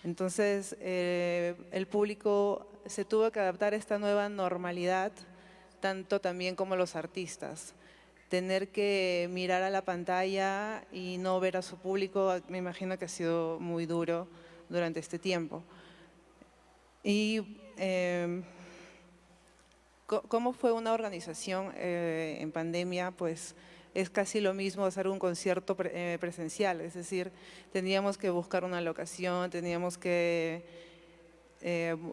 Entonces el público se tuvo que adaptar a esta nueva normalidad, tanto también como los artistas. Tener que mirar a la pantalla y no ver a su público, me imagino que ha sido muy duro durante este tiempo. Y ¿cómo fue una organización en pandemia? Pues es casi lo mismo hacer un concierto presencial, es decir, teníamos que buscar una locación, teníamos que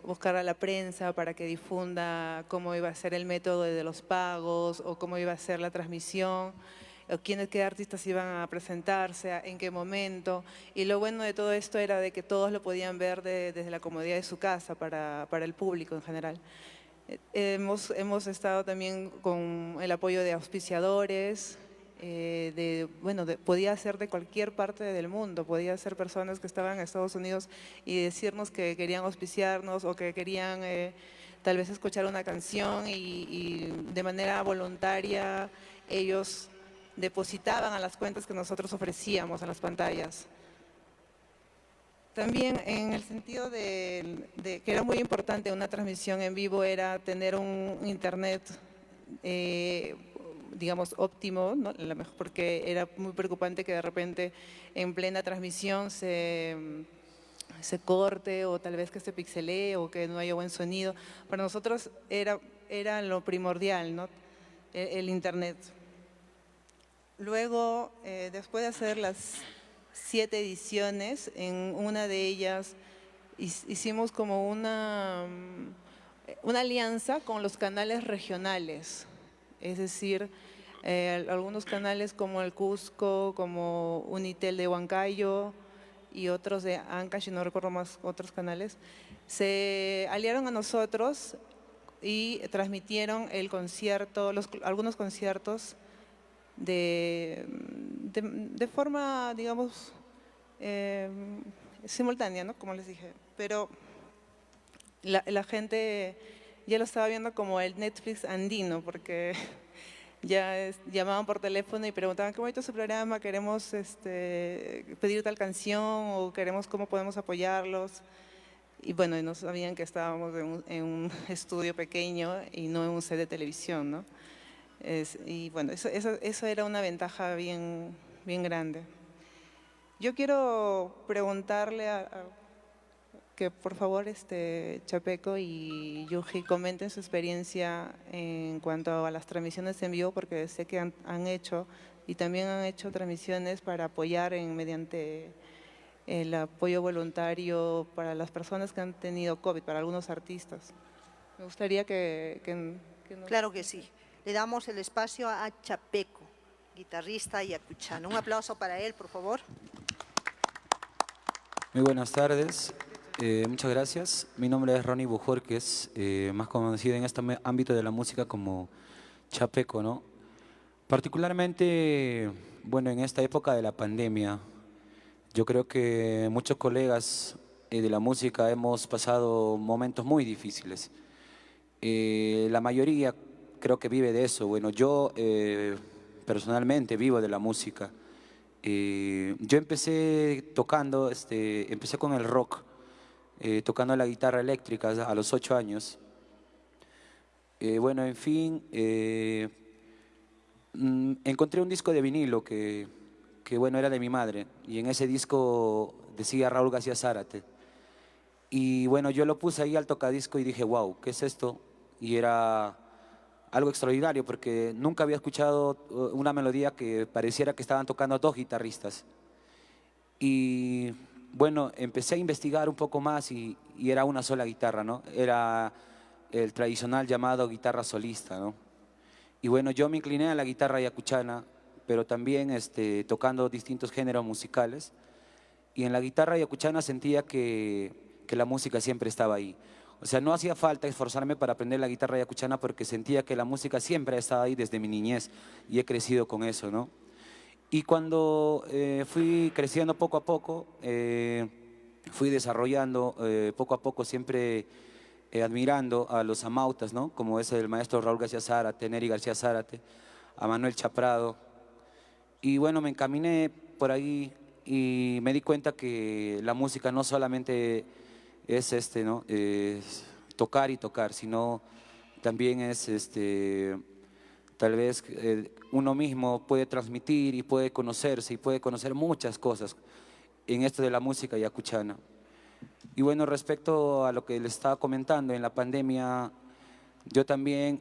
buscar a la prensa para que difunda cómo iba a ser el método de los pagos o cómo iba a ser la transmisión, o qué artistas iban a presentarse, en qué momento. Y lo bueno de todo esto era de que todos lo podían ver desde la comodidad de su casa para el público en general. Hemos estado también con el apoyo de auspiciadores, podía ser de cualquier parte del mundo, podía ser personas que estaban en Estados Unidos y decirnos que querían auspiciarnos o que querían tal vez escuchar una canción y de manera voluntaria ellos depositaban a las cuentas que nosotros ofrecíamos en las pantallas. También en el sentido de que era muy importante una transmisión en vivo era tener un internet digamos, óptimo, ¿no? Porque era muy preocupante que de repente en plena transmisión se corte o tal vez que se pixelee o que no haya buen sonido. Para nosotros era lo primordial, ¿no? El internet. Luego, después de hacer las 7 ediciones, en una de ellas hicimos como una alianza con los canales regionales, es decir, algunos canales como el Cusco, como Unitel de Huancayo y otros de Ancash, y no recuerdo más otros canales, se aliaron a nosotros y transmitieron el concierto, algunos conciertos de forma, digamos, simultánea, ¿no? Como les dije. Pero la gente ya lo estaba viendo como el Netflix andino, porque ya llamaban por teléfono y preguntaban, qué bonito su programa, queremos pedir tal canción o queremos cómo podemos apoyarlos. Y bueno, y no sabían que estábamos en un estudio pequeño y no en un set de televisión, ¿no? Y bueno, eso era una ventaja bien, bien grande. Yo quiero preguntarle que por favor Chapeco y Yuji comenten su experiencia en cuanto a las transmisiones en vivo, porque sé que han hecho y también han hecho transmisiones para apoyar mediante el apoyo voluntario para las personas que han tenido COVID, para algunos artistas. Me gustaría que nos... Claro que sí. Le damos el espacio a Chapeco, guitarrista ayacuchano. Un aplauso para él, por favor. Muy buenas tardes, muchas gracias. Mi nombre es Ronnie Bujorquez, más conocido en este ámbito de la música como Chapeco, ¿no? Particularmente, bueno, en esta época de la pandemia, yo creo que muchos colegas de la música hemos pasado momentos muy difíciles. La mayoría creo que vive de eso. Bueno, yo personalmente vivo de la música. Yo empecé tocando, empecé con el rock, tocando la guitarra eléctrica a los 8 años. Bueno, en fin, encontré un disco de vinilo que bueno, era de mi madre, y en ese disco decía Raúl García Zárate. Y bueno, yo lo puse ahí al tocadisco y dije, wow, ¿qué es esto? Y era algo extraordinario porque nunca había escuchado una melodía que pareciera que estaban tocando dos guitarristas. Y bueno, empecé a investigar un poco más y era una sola guitarra, ¿no? Era el tradicional llamado guitarra solista, ¿no? Y bueno, yo me incliné a la guitarra ayacuchana, pero también tocando distintos géneros musicales. Y en la guitarra ayacuchana sentía que la música siempre estaba ahí. O sea, no hacía falta esforzarme para aprender la guitarra ayacuchana porque sentía que la música siempre ha estado ahí desde mi niñez y he crecido con eso, ¿no? Y cuando fui creciendo poco a poco, fui desarrollando poco a poco, siempre admirando a los amautas, ¿no? Como es el maestro Raúl García Zárate, Neri García Zárate, a Manuel Chaprado. Y bueno, me encaminé por ahí y me di cuenta que la música no solamente es ¿no? Es tocar y tocar, sino también es tal vez uno mismo puede transmitir y puede conocerse y puede conocer muchas cosas en esto de la música ayacuchana. Y bueno, respecto a lo que les estaba comentando, en la pandemia yo también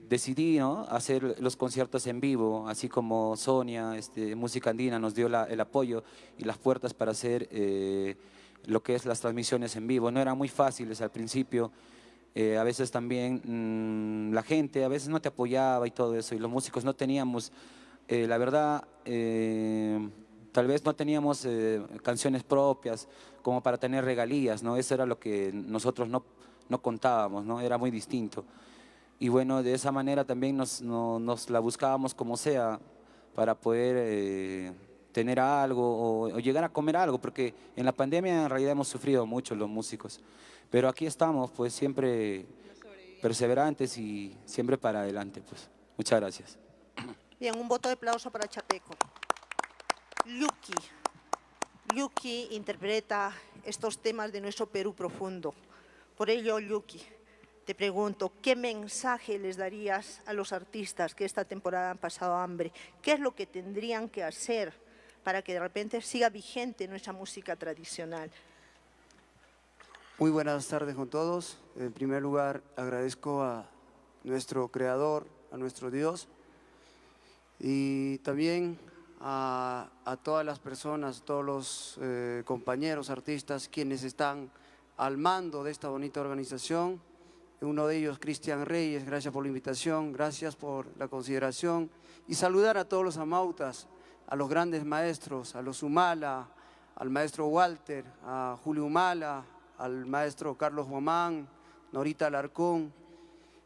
decidí, ¿no?, hacer los conciertos en vivo, así como Sonia, Música Andina, nos dio el apoyo y las puertas para hacer lo que es las transmisiones en vivo. No eran muy fáciles al principio, a veces también la gente a veces no te apoyaba y todo eso, y los músicos no teníamos, la verdad, tal vez no teníamos canciones propias como para tener regalías, ¿no? Eso era lo que nosotros no contábamos, ¿no? Era muy distinto. Y bueno, de esa manera también nos la buscábamos como sea para poder tener algo o llegar a comer algo, porque en la pandemia en realidad hemos sufrido mucho los músicos. Pero aquí estamos, pues siempre perseverantes y siempre para adelante, pues. Muchas gracias. Bien, un voto de aplauso para Chapeco. Yuki interpreta estos temas de nuestro Perú profundo. Por ello, Yuki, te pregunto, ¿qué mensaje les darías a los artistas que esta temporada han pasado hambre? ¿Qué es lo que tendrían que hacer para que de repente siga vigente nuestra música tradicional? Muy buenas tardes con todos. En primer lugar, agradezco a nuestro Creador, a nuestro Dios, y también a todas las personas, todos los compañeros artistas quienes están al mando de esta bonita organización. Uno de ellos, Cristian Reyes, gracias por la invitación, gracias por la consideración. Y saludar a todos los amautas, a los grandes maestros, a los Humala, al maestro Walter, a Julio Humala, al maestro Carlos Guamán, Norita Alarcón,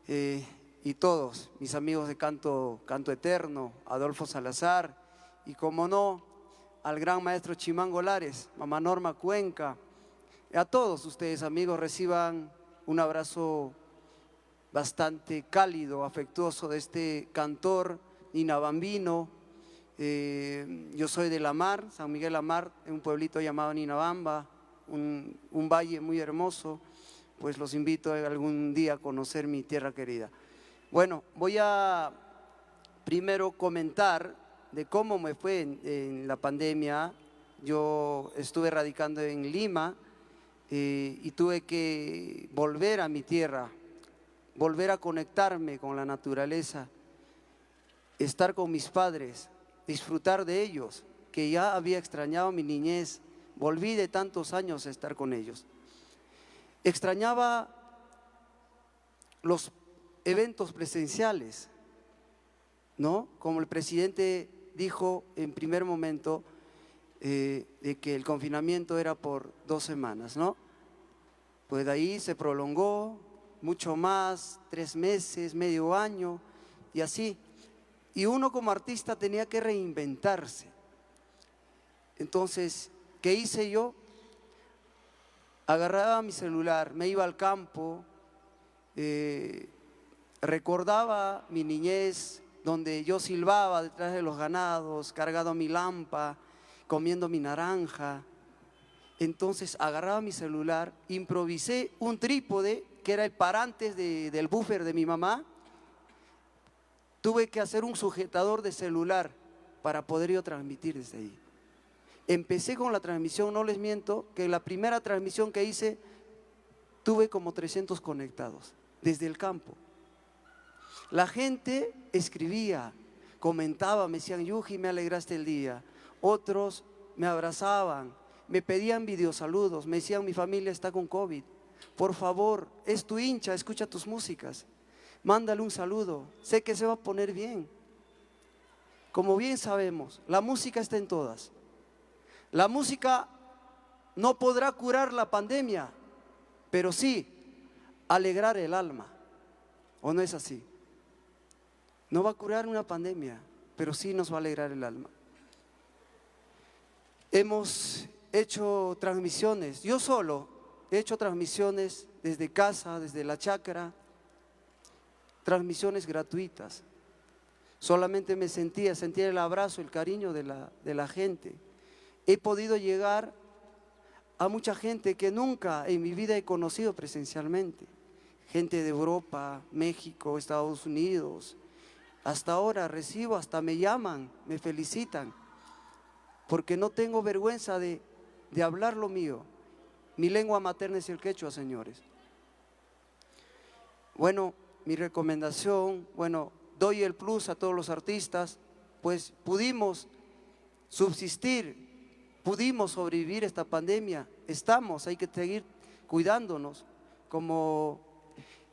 y todos, mis amigos de Canto Eterno, Adolfo Salazar, y como no, al gran maestro Chimán Golares, mamá Norma Cuenca. A todos ustedes, amigos, reciban un abrazo bastante cálido, afectuoso de este cantor ninabambino. Yo soy de La Mar, San Miguel La Mar, en un pueblito llamado Ninabamba, un valle muy hermoso. Pues los invito algún día a conocer mi tierra querida. Bueno, voy a primero comentar de cómo me fue en la pandemia. Yo estuve radicando en Lima y tuve que volver a mi tierra, volver a conectarme con la naturaleza, estar con mis padres, disfrutar de ellos, que ya había extrañado mi niñez. Volví de tantos años a estar con ellos. Extrañaba los eventos presenciales, ¿no? Como el presidente dijo en primer momento de que el confinamiento era por 2 semanas, ¿no? Pues de ahí se prolongó mucho más, 3 meses, medio año y así. Y uno como artista tenía que reinventarse. Entonces, ¿qué hice yo? Agarraba mi celular, me iba al campo, recordaba mi niñez, donde yo silbaba detrás de los ganados, cargado mi lampa, comiendo mi naranja. Entonces agarraba mi celular, improvisé un trípode que era el parantes del buffer de mi mamá. Tuve que hacer un sujetador de celular para poder yo transmitir desde ahí. Empecé con la transmisión, no les miento, que la primera transmisión que hice tuve como 300 conectados desde el campo. La gente escribía, comentaba, me decían, Yuji, me alegraste el día. Otros me abrazaban, me pedían videosaludos, me decían, mi familia está con COVID. Por favor, es tu hincha, escucha tus músicas. Mándale un saludo, sé que se va a poner bien. Como bien sabemos, la música está en todas. La música no podrá curar la pandemia, pero sí alegrar el alma. ¿O no es así? No va a curar una pandemia, pero sí nos va a alegrar el alma. Hemos hecho transmisiones, yo solo he hecho transmisiones desde casa, desde la chacra, transmisiones gratuitas. Solamente me sentía el abrazo, el cariño de la gente. He podido llegar a mucha gente que nunca en mi vida he conocido presencialmente. Gente de Europa, México, Estados Unidos. Hasta ahora recibo, hasta me llaman, me felicitan. Porque no tengo vergüenza de hablar lo mío. Mi lengua materna es el quechua, señores. Bueno, mi recomendación, doy el plus a todos los artistas, pues pudimos subsistir, pudimos sobrevivir esta pandemia, hay que seguir cuidándonos. Como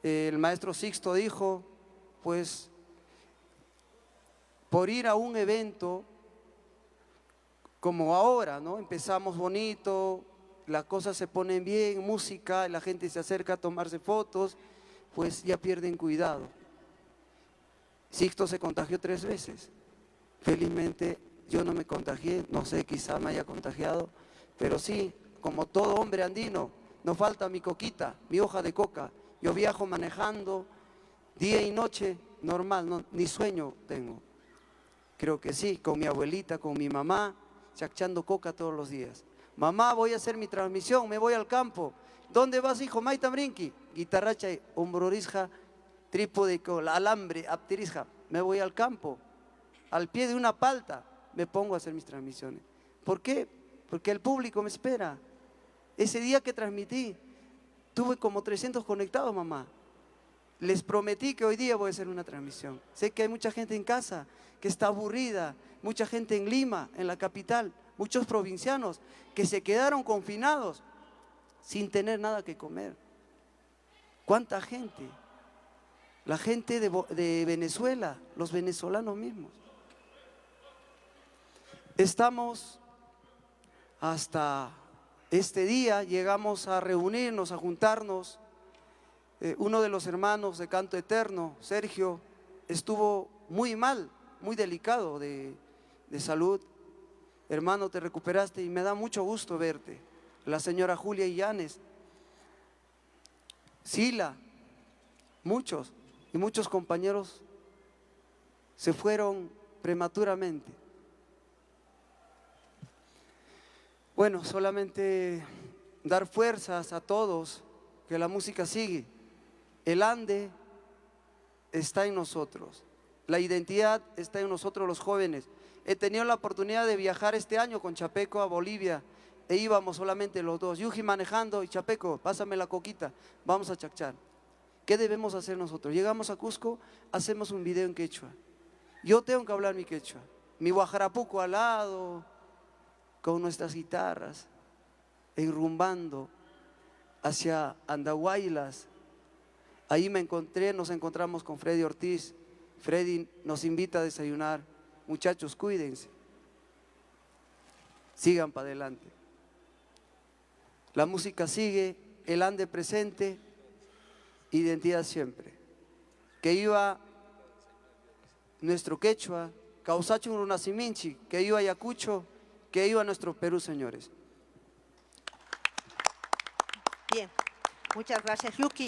el maestro Sixto dijo, pues por ir a un evento como ahora, ¿no? Empezamos bonito, las cosas se ponen bien, música, la gente se acerca a tomarse fotos, pues ya pierden cuidado. Sixto se contagió 3 veces. Felizmente yo no me contagié, no sé, quizá me haya contagiado, pero sí, como todo hombre andino, no falta mi coquita, mi hoja de coca. Yo viajo manejando día y noche, normal, no, ni sueño tengo. Creo que sí, con mi abuelita, con mi mamá, chachando coca todos los días. Mamá, voy a hacer mi transmisión, me voy al campo. ¿Dónde vas, hijo? Maita brinqui, guitarracha, hombrorisja, trípode, alambre, aptirisja. Me voy al campo, al pie de una palta, me pongo a hacer mis transmisiones. ¿Por qué? Porque el público me espera. Ese día que transmití, tuve como 300 conectados, mamá. Les prometí que hoy día voy a hacer una transmisión. Sé que hay mucha gente en casa que está aburrida, mucha gente en Lima, en la capital, muchos provincianos que se quedaron confinados sin tener nada que comer. ¿Cuánta gente? La gente de Venezuela, los venezolanos mismos. Estamos hasta este día, llegamos a reunirnos, a juntarnos. Uno de los hermanos de Canto Eterno, Sergio, estuvo muy mal, muy delicado de salud. Hermano, te recuperaste y me da mucho gusto verte. La señora Julia Illanes, Sila, muchos y muchos compañeros se fueron prematuramente. Bueno, solamente dar fuerzas a todos, que la música sigue. El ande está en nosotros, la identidad está en nosotros los jóvenes. He tenido la oportunidad de viajar este año con Chapeco a Bolivia e íbamos solamente los dos, Yuji manejando y Chapeco, pásame la coquita, vamos a Chacchar. ¿Qué debemos hacer nosotros? Llegamos a Cusco, hacemos un video en quechua. Yo tengo que hablar mi quechua, mi guajarapuco al lado, con nuestras guitarras, enrumbando hacia Andahuaylas. Ahí nos encontramos con Freddy Ortiz. Freddy nos invita a desayunar. Muchachos, cuídense. Sigan para adelante. La música sigue, el ande presente, identidad siempre. Que iba nuestro quechua, Causacho Runasiminchi, que iba Ayacucho, que iba nuestro Perú, señores. Bien, muchas gracias, Yuki.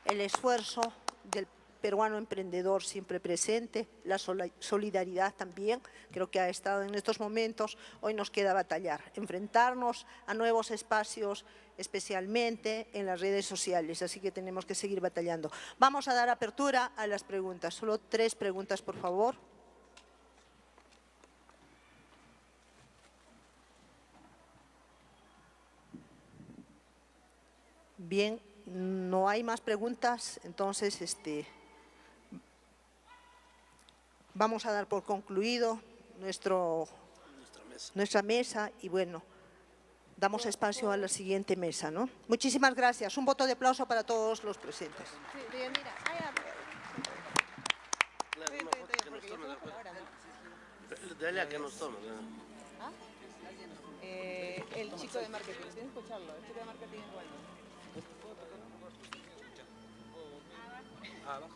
El esfuerzo del peruano emprendedor siempre presente, la solidaridad también, creo que ha estado en estos momentos. Hoy nos queda batallar, enfrentarnos a nuevos espacios, especialmente en las redes sociales, así que tenemos que seguir batallando. Vamos a dar apertura a las preguntas, solo 3 preguntas, por favor. Bien, no hay más preguntas, entonces vamos a dar por concluido nuestra mesa y bueno, damos espacio a la siguiente mesa, ¿no? Muchísimas gracias. Un voto de aplauso para todos los presentes. Dale a que nos tome. El chico de marketing, tienes que escucharlo. El chico de marketing es bueno. Abajo.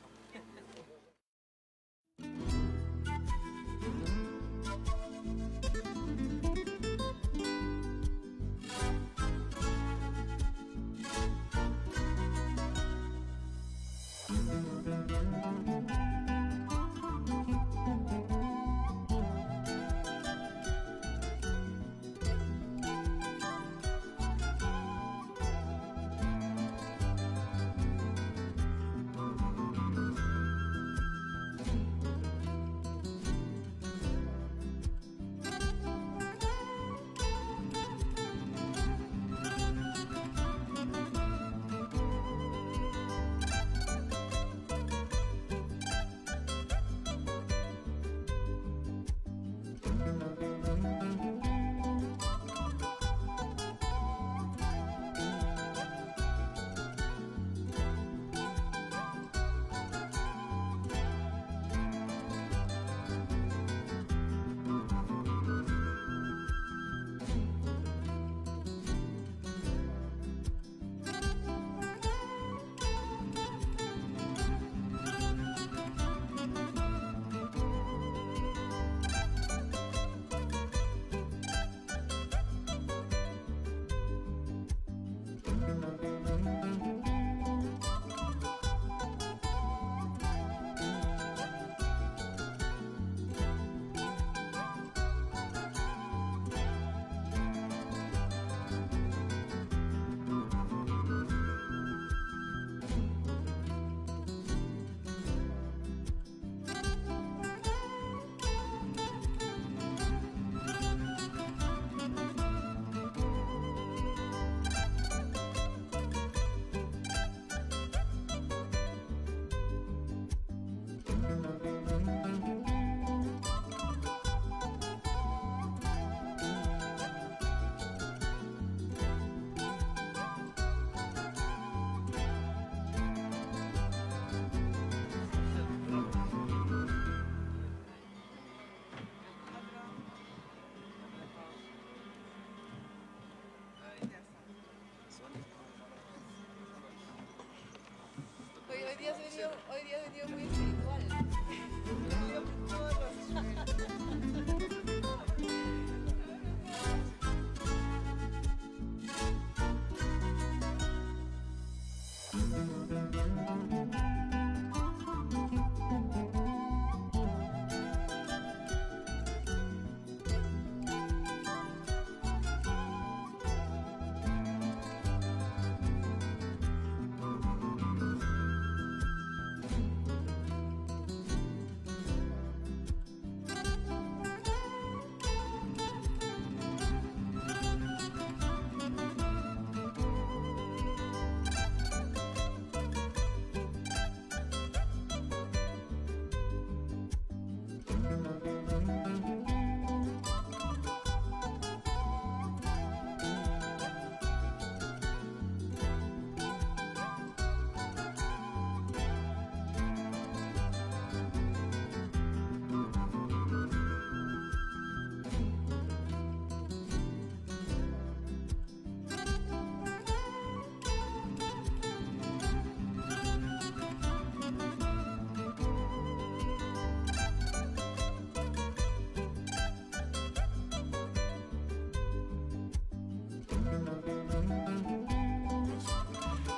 Hoy día he venido muy espiritual.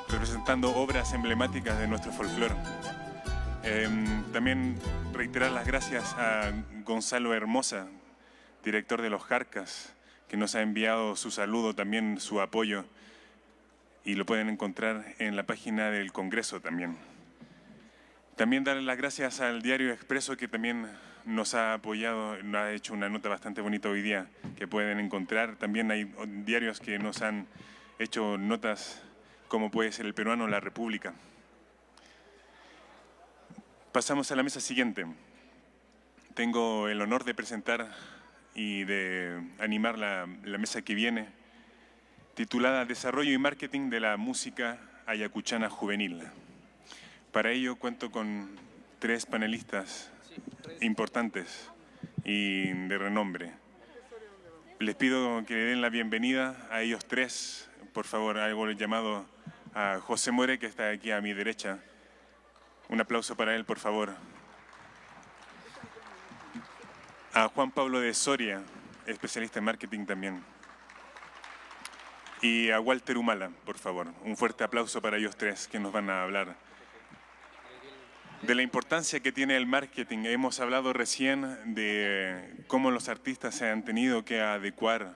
Representando obras emblemáticas de nuestro folclore. También reiterar las gracias a Gonzalo Hermosa, director de Los Jarcas, que nos ha enviado su saludo, también su apoyo, y lo pueden encontrar en la página del Congreso también. También darle las gracias al Diario Expreso, que también nos ha apoyado, nos ha hecho una nota bastante bonita hoy día, que pueden encontrar. También hay diarios que nos han hecho notas, como puede ser El Peruano, La República. Pasamos a la mesa siguiente. Tengo el honor de presentar y de animar la mesa que viene, titulada Desarrollo y Marketing de la Música Ayacuchana Juvenil. Para ello cuento con 3 panelistas importantes y de renombre. Les pido que le den la bienvenida a ellos 3. Por favor, hago el llamado a José More, que está aquí a mi derecha. Un aplauso para él, por favor. A Juan Pablo de Soria, especialista en marketing también. Y a Walter Humala, por favor. Un fuerte aplauso para ellos 3 que nos van a hablar de la importancia que tiene el marketing. Hemos hablado recién de cómo los artistas se han tenido que adecuar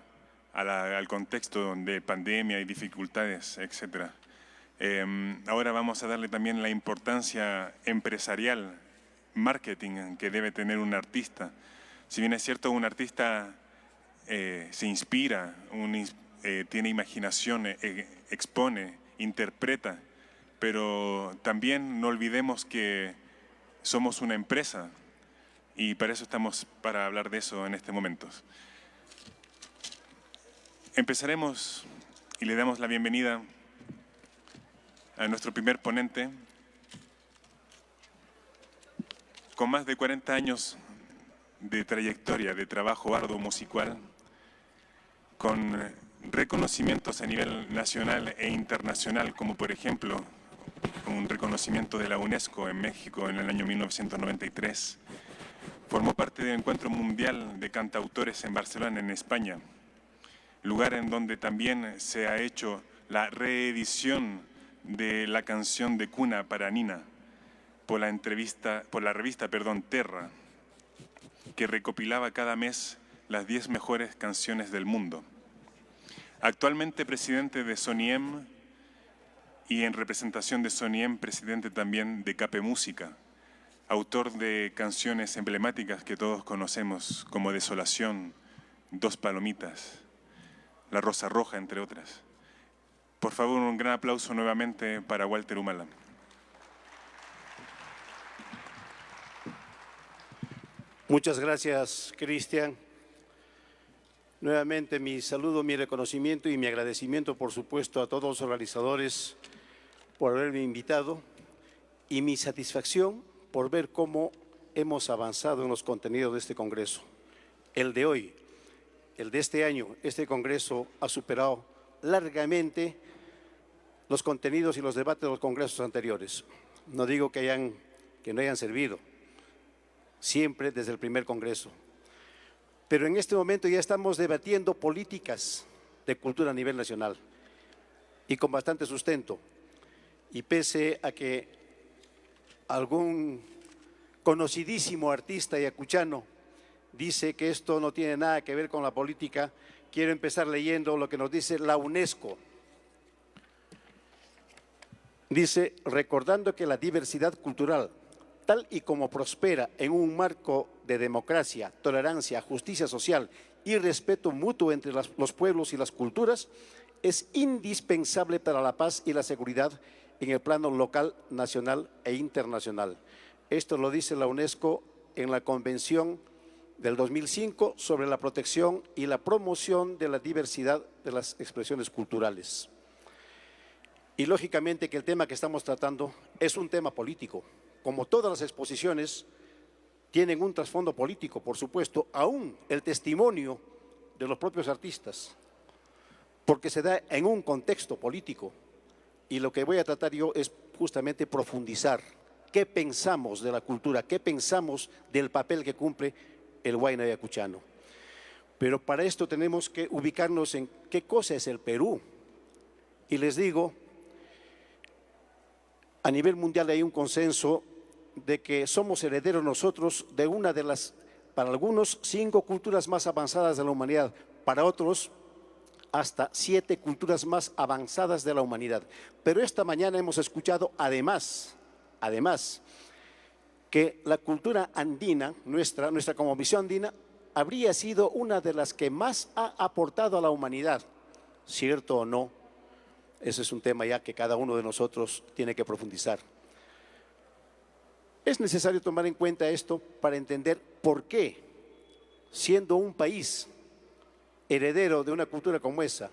al contexto de pandemia y dificultades, etc. Ahora vamos a darle también la importancia empresarial, marketing, que debe tener un artista. Si bien es cierto, un artista se inspira, tiene imaginación, expone, interpreta, pero también no olvidemos que somos una empresa y para eso estamos, para hablar de eso en este momento. Empezaremos y le damos la bienvenida a nuestro primer ponente, con más de 40 años de trayectoria, de trabajo arduo musical, con reconocimientos a nivel nacional e internacional, como por ejemplo un reconocimiento de la UNESCO en México en el año 1993. Formó parte del Encuentro Mundial de Cantautores en Barcelona, en España, lugar en donde también se ha hecho la reedición de la canción de cuna para Nina por la revista Terra, que recopilaba cada mes las 10 mejores canciones del mundo. Actualmente presidente de SONIEM y en representación de SONIEM, presidente también de Cape Música, autor de canciones emblemáticas que todos conocemos como Desolación, Dos Palomitas, La Rosa Roja, entre otras. Por favor, un gran aplauso nuevamente para Walter Humala. Muchas gracias, Cristian. Nuevamente mi saludo, mi reconocimiento y mi agradecimiento, por supuesto, a todos los organizadores por haberme invitado y mi satisfacción por ver cómo hemos avanzado en los contenidos de este Congreso. El de hoy, el de este año, este Congreso ha superado largamente los contenidos y los debates de los congresos anteriores. No digo que no hayan servido, siempre desde el primer Congreso. Pero en este momento ya estamos debatiendo políticas de cultura a nivel nacional y con bastante sustento. Y pese a que algún conocidísimo artista ayacuchano dice que esto no tiene nada que ver con la política, quiero empezar leyendo lo que nos dice la UNESCO. Dice, recordando que la diversidad cultural, tal y como prospera en un marco de democracia, tolerancia, justicia social y respeto mutuo entre los pueblos y las culturas, es indispensable para la paz y la seguridad en el plano local, nacional e internacional. Esto lo dice la UNESCO en la Convención del 2005 sobre la protección y la promoción de la diversidad de las expresiones culturales. Y lógicamente que el tema que estamos tratando es un tema político. Como todas las exposiciones tienen un trasfondo político, por supuesto, aún el testimonio de los propios artistas, porque se da en un contexto político. Y lo que voy a tratar yo es justamente profundizar qué pensamos de la cultura, qué pensamos del papel que cumple el Huayna ayacuchano. Pero para esto tenemos que ubicarnos en qué cosa es el Perú. Y les digo, a nivel mundial hay un consenso de que somos herederos nosotros de una de las, para algunos, 5 culturas más avanzadas de la humanidad, para otros, hasta 7 culturas más avanzadas de la humanidad. Pero esta mañana hemos escuchado además, que la cultura andina, nuestra como visión andina, habría sido una de las que más ha aportado a la humanidad. ¿Cierto o no? Ese es un tema ya que cada uno de nosotros tiene que profundizar. Es necesario tomar en cuenta esto para entender por qué, siendo un país heredero de una cultura como esa,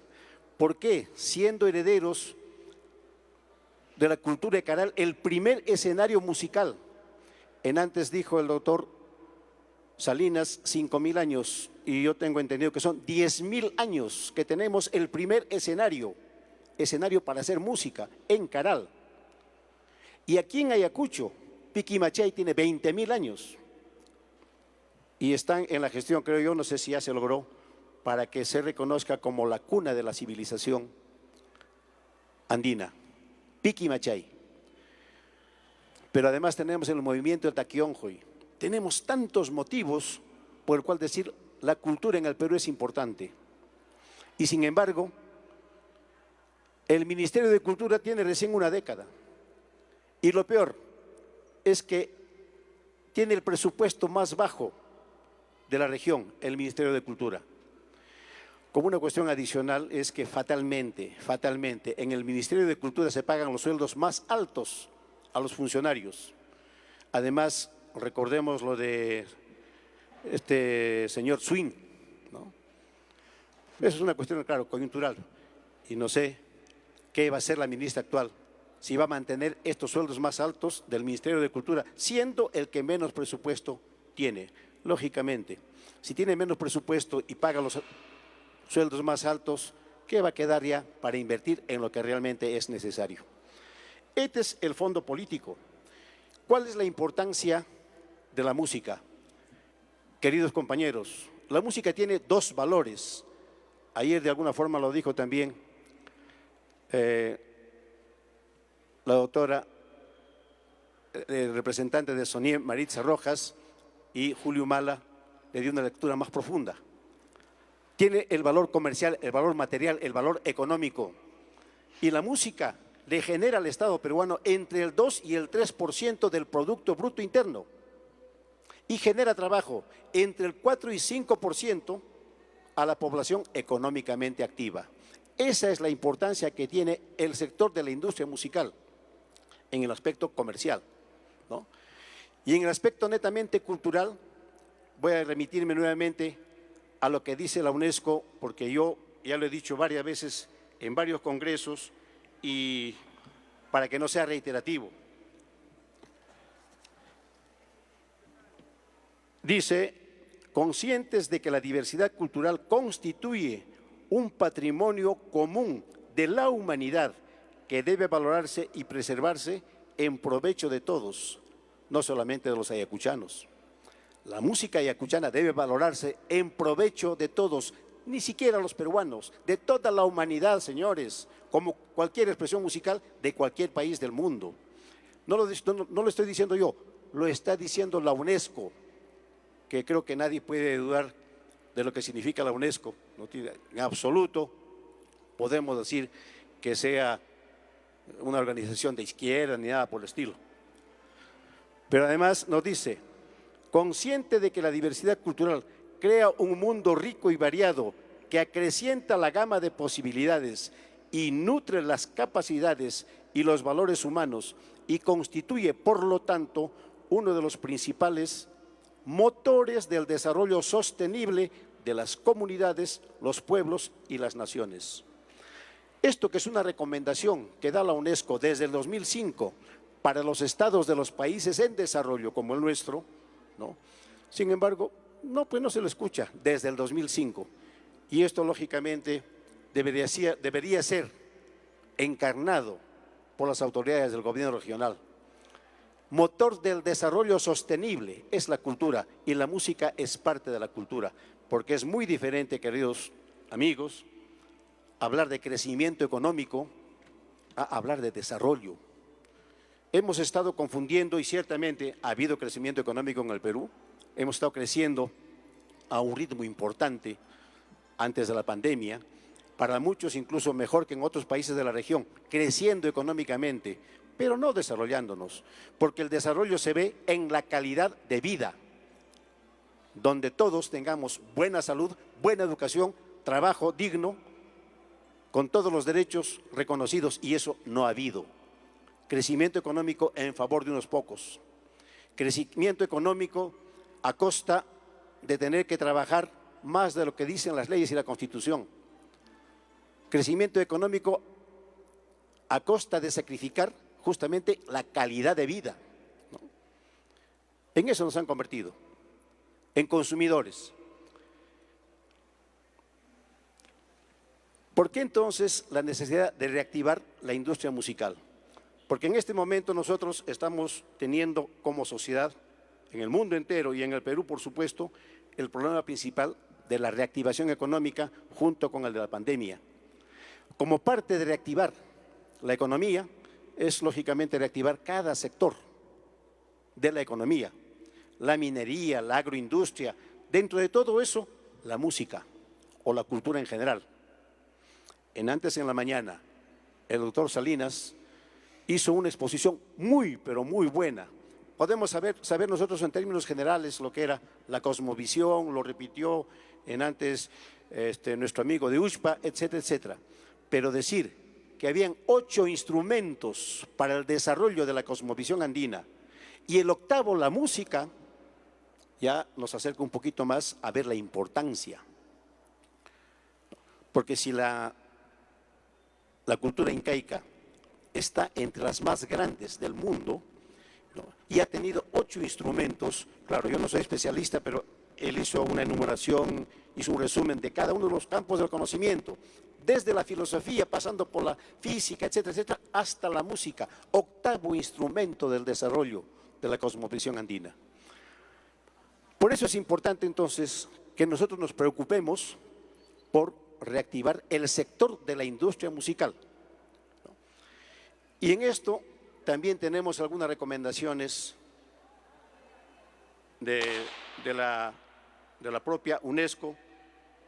por qué, siendo herederos de la cultura de Caral, el primer escenario musical, en antes dijo el doctor Salinas, 5.000 años, y yo tengo entendido que son 10.000 años que tenemos el primer escenario para hacer música en Caral. Y aquí en Ayacucho, Piquimachay tiene 20.000 años y están en la gestión, creo yo, no sé si ya se logró, para que se reconozca como la cuna de la civilización andina, Piquimachay. Pero además tenemos el movimiento del Taquionjoy. Tenemos tantos motivos por el cual decir la cultura en el Perú es importante. Y sin embargo, el Ministerio de Cultura tiene recién una década. Y lo peor es que tiene el presupuesto más bajo de la región, el Ministerio de Cultura. Como una cuestión adicional es que fatalmente, en el Ministerio de Cultura se pagan los sueldos más altos a los funcionarios. Además, recordemos lo de este señor Swing, ¿no? Eso es una cuestión, claro, coyuntural. Y no sé qué va a hacer la ministra actual, si va a mantener estos sueldos más altos del Ministerio de Cultura, siendo el que menos presupuesto tiene. Lógicamente, si tiene menos presupuesto y paga los sueldos más altos, ¿qué va a quedar ya para invertir en lo que realmente es necesario? Este es el fondo político. ¿Cuál es la importancia de la música? Queridos compañeros, la música tiene 2 valores. Ayer de alguna forma lo dijo también la doctora, representante de SONIE, Maritza Rojas, y Julio Mala le dio una lectura más profunda. Tiene el valor comercial, el valor material, el valor económico. Y la música le genera al Estado peruano entre el 2 y el 3% del Producto Bruto Interno. Y genera trabajo entre el 4 y 5% a la población económicamente activa. Esa es la importancia que tiene el sector de la industria musical en el aspecto comercial, ¿no? Y en el aspecto netamente cultural, voy a remitirme nuevamente a lo que dice la UNESCO, porque yo ya lo he dicho varias veces en varios congresos y para que no sea reiterativo. Dice, conscientes de que la diversidad cultural constituye un patrimonio común de la humanidad que debe valorarse y preservarse, en provecho de todos, no solamente de los ayacuchanos. La música ayacuchana debe valorarse en provecho de todos, ni siquiera los peruanos, de toda la humanidad, señores, como cualquier expresión musical de cualquier país del mundo. No lo estoy diciendo yo, lo está diciendo la UNESCO, que creo que nadie puede dudar de lo que significa la UNESCO. No tiene, en absoluto podemos decir que sea una organización de izquierda ni nada por el estilo. Pero además nos dice, consciente de que la diversidad cultural crea un mundo rico y variado que acrecienta la gama de posibilidades y nutre las capacidades y los valores humanos y constituye, por lo tanto, uno de los principales motores del desarrollo sostenible de las comunidades, los pueblos y las naciones. Esto, que es una recomendación que da la UNESCO desde el 2005 para los estados de los países en desarrollo como el nuestro, ¿no? Sin embargo, pues no se lo escucha desde el 2005. Y esto, lógicamente, debería ser encarnado por las autoridades del gobierno regional. Motor del desarrollo sostenible es la cultura, y la música es parte de la cultura, porque es muy diferente, queridos amigos, hablar de crecimiento económico a hablar de desarrollo. Hemos estado confundiendo, y ciertamente ha habido crecimiento económico en el Perú. Hemos estado creciendo a un ritmo importante antes de la pandemia, para muchos incluso mejor que en otros países de la región, creciendo económicamente, pero no desarrollándonos, porque el desarrollo se ve en la calidad de vida, donde todos tengamos buena salud, buena educación, trabajo digno, con todos los derechos reconocidos, y eso no ha habido. Crecimiento económico en favor de unos pocos. Crecimiento económico a costa de tener que trabajar más de lo que dicen las leyes y la Constitución. Crecimiento económico a costa de sacrificar justamente la calidad de vida, ¿no? En eso nos han convertido, en consumidores. ¿Por qué entonces la necesidad de reactivar la industria musical? Porque en este momento nosotros estamos teniendo como sociedad, en el mundo entero y en el Perú, por supuesto, el problema principal de la reactivación económica junto con el de la pandemia. Como parte de reactivar la economía, es lógicamente reactivar cada sector de la economía, la minería, la agroindustria, dentro de todo eso, la música o la cultura en general. Antes en la mañana, el doctor Salinas hizo una exposición pero muy buena. Podemos saber nosotros en términos generales lo que era la cosmovisión, lo repitió antes nuestro amigo de UXPA, etcétera, etcétera. Pero decir que habían 8 instrumentos para el desarrollo de la cosmovisión andina y el octavo, la música, ya nos acerca un poquito más a ver la importancia. Porque si la cultura incaica está entre las más grandes del mundo, ¿no? Y ha tenido 8 instrumentos. Claro, yo no soy especialista, pero él hizo una enumeración, hizo un resumen de cada uno de los campos del conocimiento, desde la filosofía, pasando por la física, etcétera, etcétera, hasta la música. 8º instrumento del desarrollo de la cosmovisión andina. Por eso es importante entonces que nosotros nos preocupemos por reactivar el sector de la industria musical. Y en esto también tenemos algunas recomendaciones de la propia UNESCO,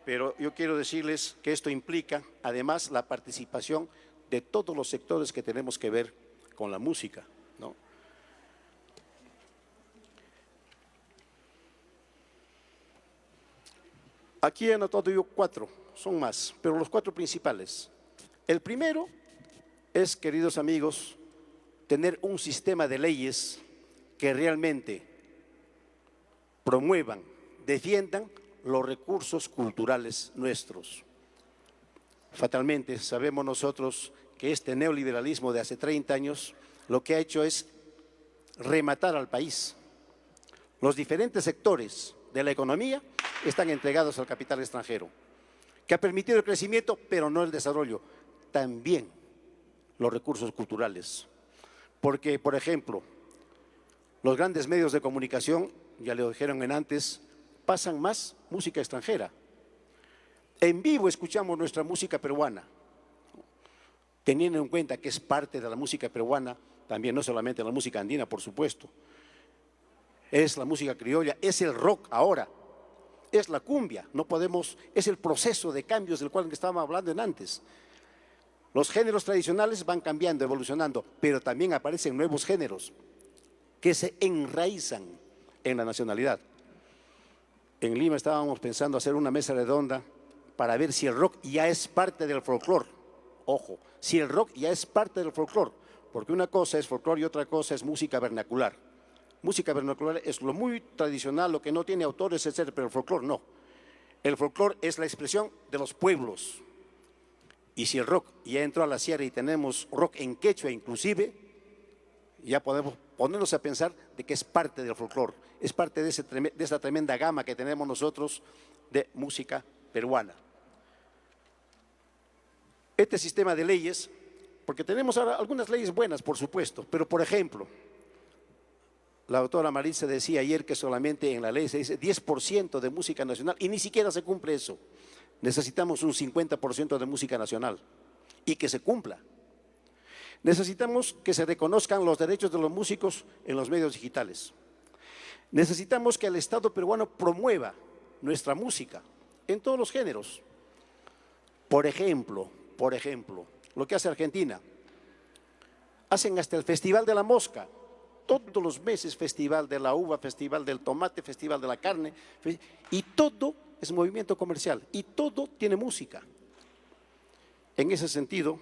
pero yo quiero decirles que esto implica además la participación de todos los sectores que tenemos que ver con la música, ¿no? Aquí he anotado yo 4, son más, pero los 4 principales. El primero es, queridos amigos, tener un sistema de leyes que realmente promuevan, defiendan los recursos culturales nuestros. Fatalmente sabemos nosotros que este neoliberalismo de hace 30 años lo que ha hecho es rematar al país. Los diferentes sectores de la economía están entregados al capital extranjero, que ha permitido el crecimiento, pero no el desarrollo. También los recursos culturales. Porque, por ejemplo, los grandes medios de comunicación, ya lo dijeron en antes, pasan más música extranjera. En vivo escuchamos nuestra música peruana, teniendo en cuenta que es parte de la música peruana, también no solamente la música andina, por supuesto. Es la música criolla, es el rock ahora, es la cumbia, no podemos, es el proceso de cambios del cual estábamos hablando en antes. Los géneros tradicionales van cambiando, evolucionando, pero también aparecen nuevos géneros que se enraizan en la nacionalidad. En Lima estábamos pensando hacer una mesa redonda para ver si el rock ya es parte del folclore. Ojo, si el rock ya es parte del folclore, porque una cosa es folclore y otra cosa es música vernacular. Música vernacular es lo muy tradicional, lo que no tiene autores, etc., pero el folclore no. El folclore es la expresión de los pueblos. Y si el rock ya entró a la sierra y tenemos rock en quechua inclusive, ya podemos ponernos a pensar de que es parte del folclore, es parte de esa tremenda gama que tenemos nosotros de música peruana. Este sistema de leyes, porque tenemos ahora algunas leyes buenas, por supuesto, pero por ejemplo, la doctora Maritza decía ayer que solamente en la ley se dice 10% de música nacional y ni siquiera se cumple eso. Necesitamos un 50% de música nacional y que se cumpla. Necesitamos que se reconozcan los derechos de los músicos en los medios digitales. Necesitamos que el Estado peruano promueva nuestra música en todos los géneros. Por ejemplo, lo que hace Argentina. Hacen hasta el Festival de la Mosca. Todos los meses festival de la uva, festival del tomate, festival de la carne. Y todo es movimiento comercial y todo tiene música. En ese sentido,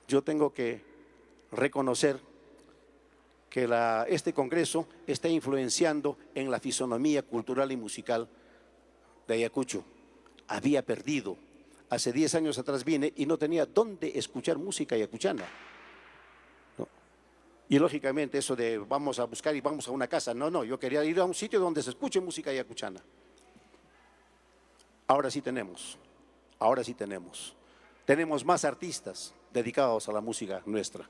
yo tengo que reconocer que este Congreso está influenciando en la fisonomía cultural y musical de Ayacucho. Había perdido. Hace 10 años atrás vine y no tenía dónde escuchar música ayacuchana. ¿No? Y lógicamente eso de vamos a buscar y vamos a una casa. No, yo quería ir a un sitio donde se escuche música ayacuchana. Ahora sí tenemos. Tenemos más artistas dedicados a la música nuestra.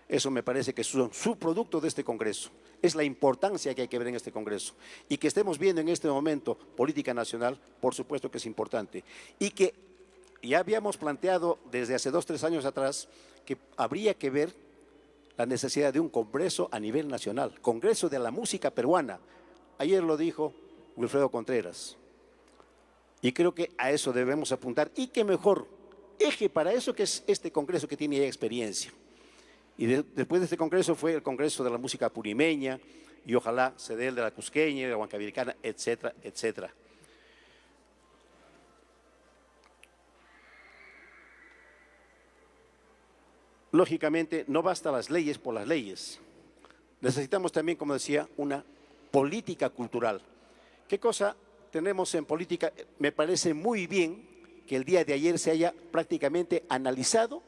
Eso me parece que es un subproducto de este Congreso. Es la importancia que hay que ver en este Congreso. Y que estemos viendo en este momento política nacional, por supuesto que es importante. Y que ya habíamos planteado desde hace 2 o 3 años atrás que habría que ver la necesidad de un Congreso a nivel nacional. Congreso de la música peruana. Ayer lo dijo Wilfredo Contreras. Y creo que a eso debemos apuntar. Y que mejor eje para eso que es este Congreso que tiene ya experiencia. Y después de este Congreso fue el Congreso de la Música Purimeña y ojalá se dé el de la Cusqueña, de la Huancaveliana, etcétera, etcétera. Lógicamente no basta las leyes por las leyes. Necesitamos también, como decía, una política cultural. ¿Qué cosa tenemos en política? Me parece muy bien que el día de ayer se haya prácticamente analizado,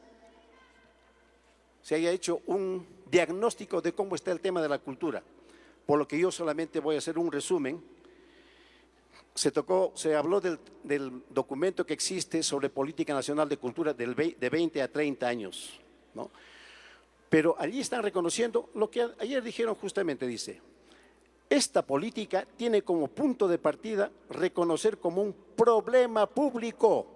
se haya hecho un diagnóstico de cómo está el tema de la cultura, por lo que yo solamente voy a hacer un resumen. Se habló del documento que existe sobre política nacional de cultura de 20 a 30 años, ¿no? Pero allí están reconociendo lo que ayer dijeron justamente, dice, esta política tiene como punto de partida reconocer como un problema público,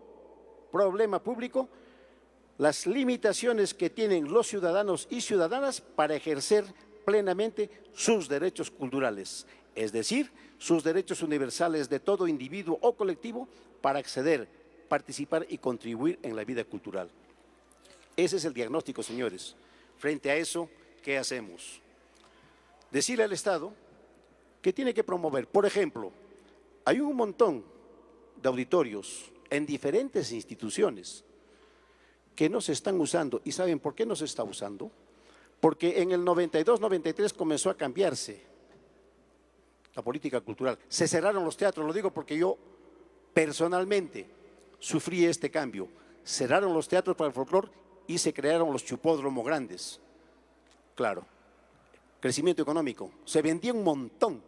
las limitaciones que tienen los ciudadanos y ciudadanas para ejercer plenamente sus derechos culturales, es decir, sus derechos universales de todo individuo o colectivo para acceder, participar y contribuir en la vida cultural. Ese es el diagnóstico, señores. Frente a eso, ¿qué hacemos? Decirle al Estado que tiene que promover, por ejemplo, hay un montón de auditorios en diferentes instituciones que no se están usando. ¿Y saben por qué no se está usando? Porque en el 92-93 comenzó a cambiarse la política cultural. Se cerraron los teatros, lo digo porque yo personalmente sufrí este cambio. Cerraron los teatros para el folclore y se crearon los chupódromos grandes. Claro, crecimiento económico. Se vendía un montón,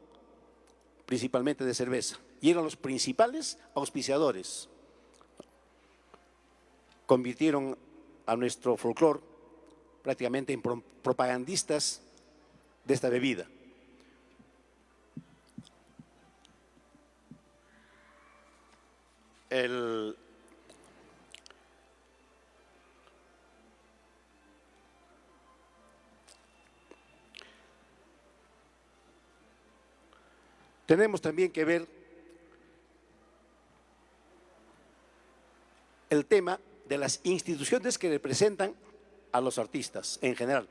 principalmente de cerveza, y eran los principales auspiciadores. Convirtieron a nuestro folclore prácticamente en propagandistas de esta bebida. Tenemos también que ver el tema de las instituciones que representan a los artistas en general,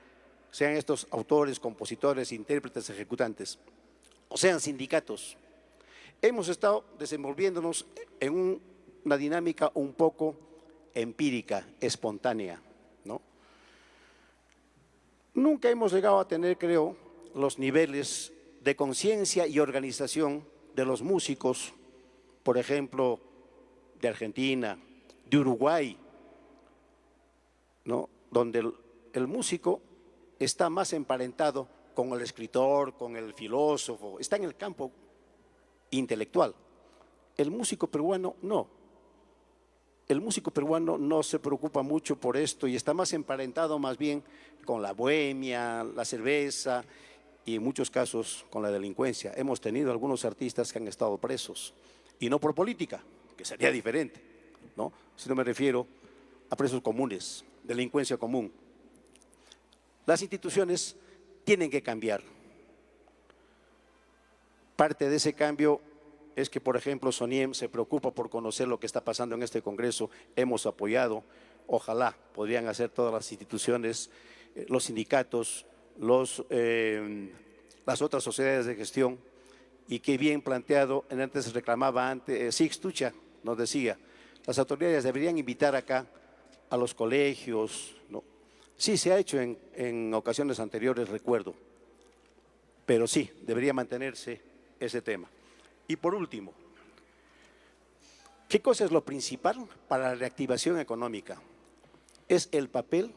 sean estos autores, compositores, intérpretes, ejecutantes, o sean sindicatos. Hemos estado desenvolviéndonos en una dinámica un poco empírica, espontánea, ¿no? Nunca hemos llegado a tener, creo, los niveles de conciencia y organización de los músicos, por ejemplo, de Argentina, de Uruguay, ¿no? Donde el músico está más emparentado con el escritor, con el filósofo, está en el campo intelectual. El músico peruano no. El músico peruano no se preocupa mucho por esto y está más emparentado más bien con la bohemia, la cerveza y en muchos casos con la delincuencia. Hemos tenido algunos artistas que han estado presos y no por política, que sería diferente, ¿no? Si no me refiero a presos comunes, delincuencia común. Las instituciones tienen que cambiar. Parte de ese cambio es que, por ejemplo, SONIEM se preocupa por conocer lo que está pasando en este Congreso. Hemos apoyado, ojalá podrían hacer todas las instituciones, los sindicatos, las otras sociedades de gestión, y qué bien planteado, antes reclamaba Sixtucha, nos decía, las autoridades deberían invitar acá a los colegios, ¿no? Sí, se ha hecho en ocasiones anteriores, recuerdo, pero sí, debería mantenerse ese tema. Y por último, ¿qué cosa es lo principal para la reactivación económica? Es el papel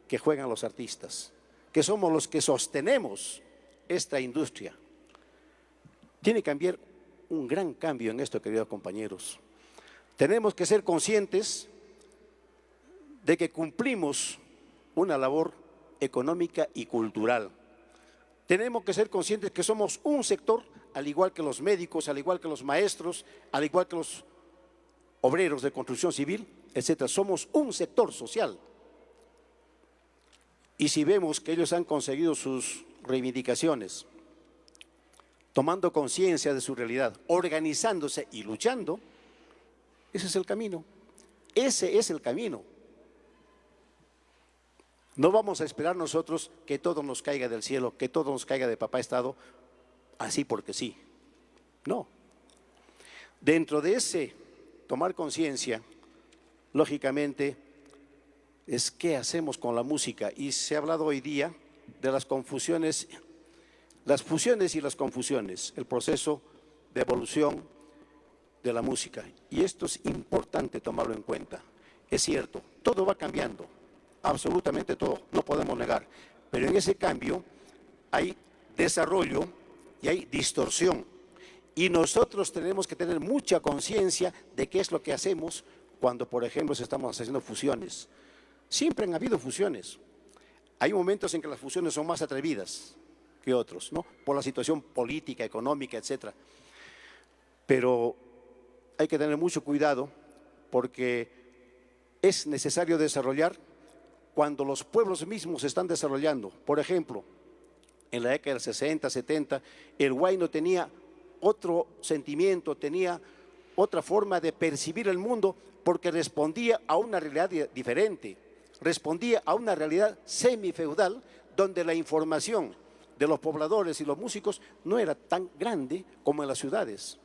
que juegan los artistas, que somos los que sostenemos esta industria. Tiene que cambiar un gran cambio en esto, queridos compañeros. Tenemos que ser conscientes de que cumplimos una labor económica y cultural. Tenemos que ser conscientes que somos un sector, al igual que los médicos, al igual que los maestros, al igual que los obreros de construcción civil, etcétera. Somos un sector social. Y si vemos que ellos han conseguido sus reivindicaciones, tomando conciencia de su realidad, organizándose y luchando, ese es el camino. Ese es el camino. No vamos a esperar nosotros que todo nos caiga del cielo, que todo nos caiga de papá Estado, así porque sí. No. Dentro de ese tomar conciencia, lógicamente, es qué hacemos con la música. Y se ha hablado hoy día de las confusiones, las fusiones y las confusiones, el proceso de evolución de la música. Y esto es importante tomarlo en cuenta. Es cierto, todo va cambiando. Absolutamente todo, no podemos negar, pero en ese cambio hay desarrollo y hay distorsión, y nosotros tenemos que tener mucha conciencia de qué es lo que hacemos cuando, por ejemplo, estamos haciendo fusiones. Siempre han habido fusiones, hay momentos en que las fusiones son más atrevidas que otros, ¿no? Por la situación política, económica, etcétera, pero hay que tener mucho cuidado porque es necesario desarrollar cuando los pueblos mismos se están desarrollando. Por ejemplo, en la década del 60, 70, el huayno tenía otro sentimiento, tenía otra forma de percibir el mundo porque respondía a una realidad diferente, respondía a una realidad semifeudal donde la información de los pobladores y los músicos no era tan grande como en las ciudades.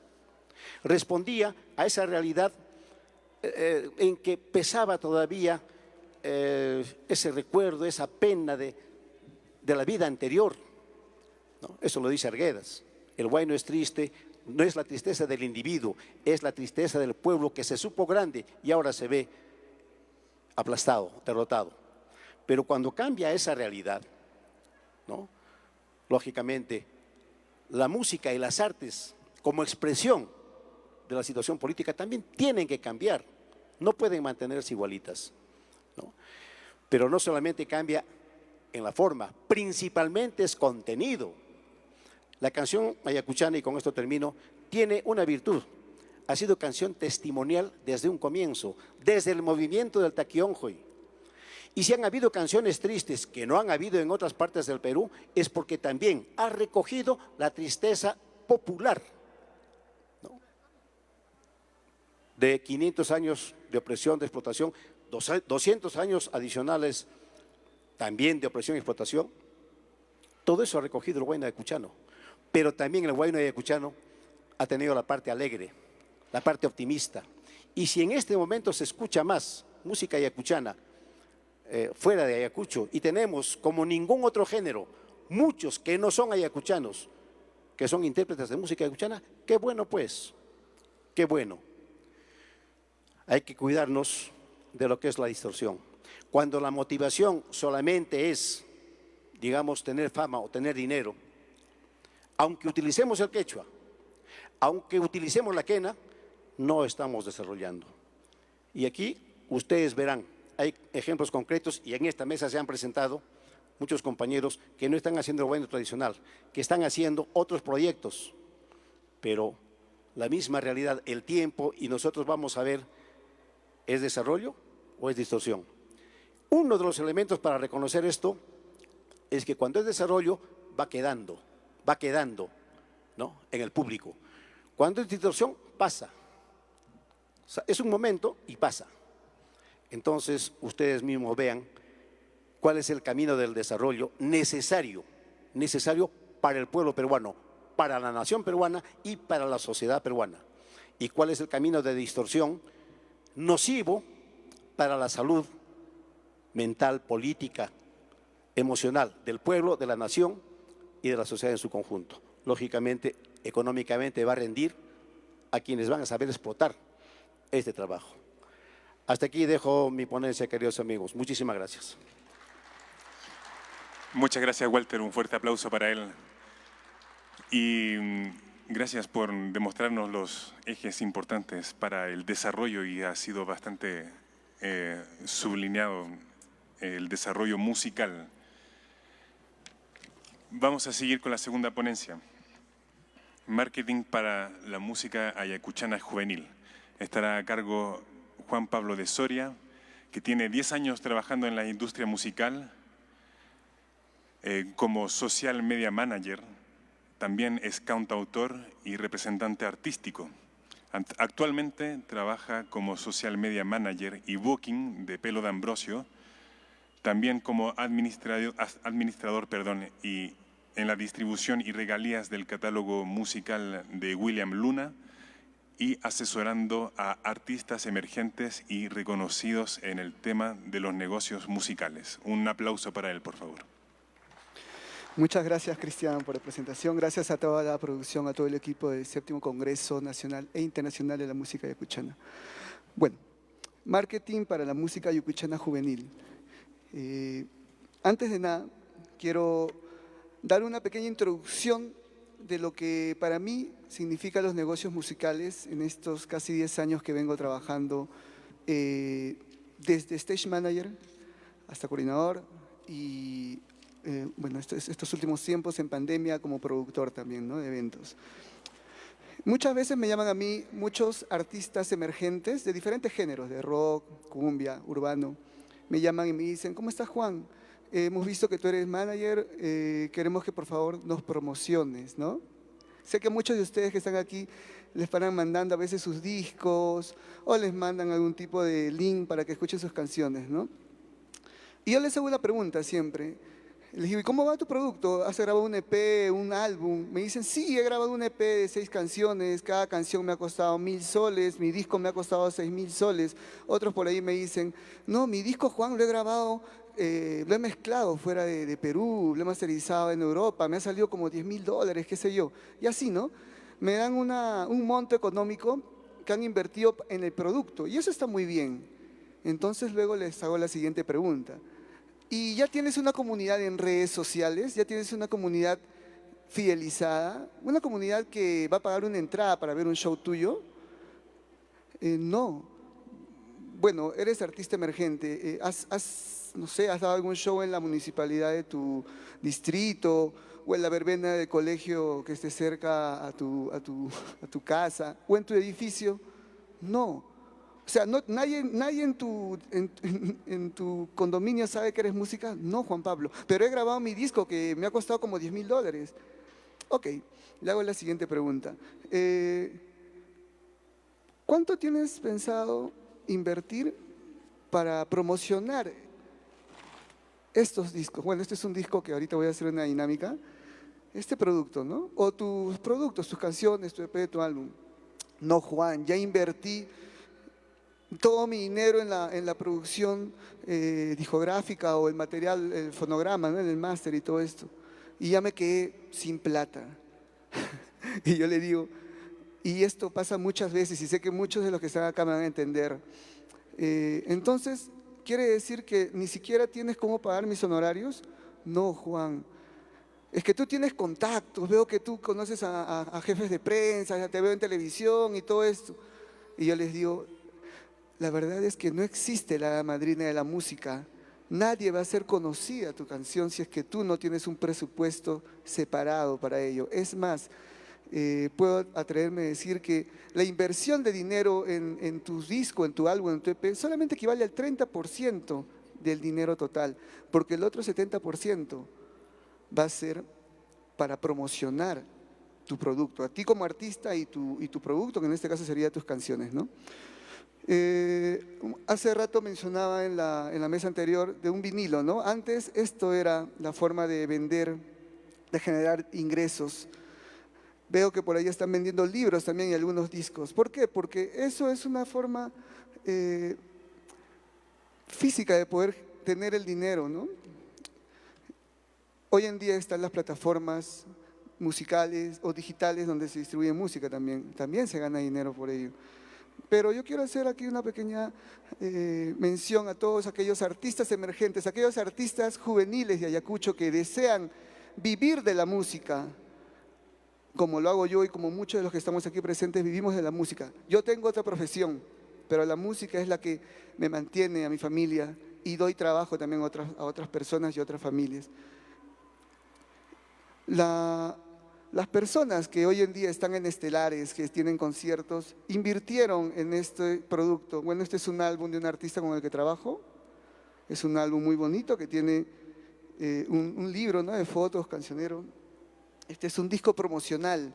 Respondía a esa realidad en que pesaba todavía ese recuerdo, esa pena de la vida anterior, ¿no? Eso lo dice Arguedas. El huayno es triste, no es la tristeza del individuo, es la tristeza del pueblo que se supo grande y ahora se ve aplastado, derrotado. Pero cuando cambia esa realidad, ¿no? Lógicamente, la música y las artes como expresión de la situación política también tienen que cambiar, no pueden mantenerse igualitas, ¿no? Pero no solamente cambia en la forma, principalmente es contenido. La canción ayacuchana, y con esto termino, tiene una virtud. Ha sido canción testimonial desde un comienzo, desde el movimiento del Taquionjoy. Y si han habido canciones tristes que no han habido en otras partes del Perú, es porque también ha recogido la tristeza popular, ¿no? De 500 años de opresión, de explotación, 200 años adicionales también de opresión y explotación. Todo eso ha recogido el huayno ayacuchano. Pero también el huayno ayacuchano ha tenido la parte alegre, la parte optimista. Y si en este momento se escucha más música ayacuchana fuera de Ayacucho, y tenemos como ningún otro género muchos que no son ayacuchanos, que son intérpretes de música ayacuchana, qué bueno pues, qué bueno. Hay que cuidarnos de lo que es la distorsión. Cuando la motivación solamente es, digamos, tener fama o tener dinero, aunque utilicemos el quechua, aunque utilicemos la quena, no estamos desarrollando. Y aquí ustedes verán, hay ejemplos concretos y en esta mesa se han presentado muchos compañeros que no están haciendo el huayno tradicional, que están haciendo otros proyectos, pero la misma realidad, el tiempo, y nosotros vamos a ver, ¿es desarrollo o es distorsión? Uno de los elementos para reconocer esto es que cuando es desarrollo va quedando, ¿no?, en el público. Cuando es distorsión, pasa. O sea, es un momento y pasa. Entonces, ustedes mismos vean cuál es el camino del desarrollo necesario para el pueblo peruano, para la nación peruana y para la sociedad peruana. Y cuál es el camino de distorsión nocivo para la salud mental, política, emocional del pueblo, de la nación y de la sociedad en su conjunto. Lógicamente, económicamente va a rendir a quienes van a saber explotar este trabajo. Hasta aquí dejo mi ponencia, queridos amigos. Muchísimas gracias. Muchas gracias, Walter. Un fuerte aplauso para él. Y gracias por demostrarnos los ejes importantes para el desarrollo, y ha sido bastante sublineado el desarrollo musical. Vamos a seguir con la segunda ponencia. Marketing para la música ayacuchana juvenil. Estará a cargo Juan Pablo de Soria, que tiene 10 años trabajando en la industria musical como social media manager. También es cantautor y representante artístico. Actualmente trabaja como social media manager y booking de Pelo de Ambrosio, también como administrador, y en la distribución y regalías del catálogo musical de William Luna, y asesorando a artistas emergentes y reconocidos en el tema de los negocios musicales. Un aplauso para él, por favor. Muchas gracias, Cristian, por la presentación. Gracias a toda la producción, a todo el equipo del 7º Congreso Nacional e Internacional de la Música Ayacuchana. Bueno, marketing para la música ayacuchana juvenil. Antes de nada, quiero dar una pequeña introducción de lo que para mí significan los negocios musicales en estos casi 10 años que vengo trabajando desde Stage Manager hasta coordinador y bueno, estos últimos tiempos en pandemia como productor también, ¿no?, de eventos. Muchas veces me llaman a mí muchos artistas emergentes de diferentes géneros, de rock, cumbia, urbano. Me llaman y me dicen, ¿cómo estás, Juan? Hemos visto que tú eres manager, queremos que por favor nos promociones, ¿no? Sé que muchos de ustedes que están aquí les paran mandando a veces sus discos o les mandan algún tipo de link para que escuchen sus canciones, ¿no? Y yo les hago una pregunta siempre. Les digo, ¿y cómo va tu producto? ¿Has grabado un EP, un álbum? Me dicen, sí, he grabado un EP de 6 canciones, cada canción me ha costado 1000 soles, mi disco me ha costado 6000 soles. Otros por ahí me dicen, no, mi disco, Juan, lo he grabado, lo he mezclado fuera de Perú, lo he masterizado en Europa, me ha salido como $10,000, qué sé yo. Y así, ¿no? Me dan un monto económico que han invertido en el producto y eso está muy bien. Entonces luego les hago la siguiente pregunta. Y ya tienes una comunidad en redes sociales, ya tienes una comunidad fidelizada, una comunidad que va a pagar una entrada para ver un show tuyo. No, bueno, eres artista emergente, no sé, has dado algún show en la municipalidad de tu distrito o en la verbena del colegio que esté cerca a tu casa o en tu edificio? No. O sea, nadie en tu condominio sabe que eres música. No, Juan Pablo. Pero he grabado mi disco que me ha costado como $10.000. Ok, le hago la siguiente pregunta. ¿Cuánto tienes pensado invertir para promocionar estos discos? Bueno, este es un disco que ahorita voy a hacer una dinámica. Este producto, ¿no? O tus productos, tus canciones, tu EP, tu álbum. No, Juan, ya invertí todo mi dinero en la producción discográfica o el material, el fonograma, ¿no? En el máster y todo esto. Y ya me quedé sin plata. Y yo le digo, y esto pasa muchas veces y sé que muchos de los que están acá me van a entender. Entonces, ¿quiere decir que ni siquiera tienes cómo pagar mis honorarios? No, Juan. Es que tú tienes contactos, veo que tú conoces a jefes de prensa, te veo en televisión y todo esto. Y yo les digo, la verdad es que no existe la madrina de la música. Nadie va a hacer conocida tu canción si es que tú no tienes un presupuesto separado para ello. Es más, puedo atreverme a decir que la inversión de dinero en tu disco, en tu álbum, en tu EP, solamente equivale al 30% del dinero total, porque el otro 70% va a ser para promocionar tu producto, a ti como artista y tu producto, que en este caso serían tus canciones, ¿no? Hace rato mencionaba en la mesa anterior de un vinilo, ¿no? Antes esto era la forma de vender, de generar ingresos. Veo que por ahí están vendiendo libros también y algunos discos. ¿Por qué? Porque eso es una forma física de poder tener el dinero, ¿no? Hoy en día están las plataformas musicales o digitales donde se distribuye música también. También se gana dinero por ello. Pero yo quiero hacer aquí una pequeña mención a todos aquellos artistas emergentes, aquellos artistas juveniles de Ayacucho que desean vivir de la música, como lo hago yo y como muchos de los que estamos aquí presentes vivimos de la música. Yo tengo otra profesión, pero la música es la que me mantiene a mi familia y doy trabajo también a otras personas y otras familias. Las personas que hoy en día están en estelares, que tienen conciertos, invirtieron en este producto. Bueno, este es un álbum de un artista con el que trabajo. Es un álbum muy bonito que tiene un libro, ¿no?, de fotos, cancionero. Este es un disco promocional.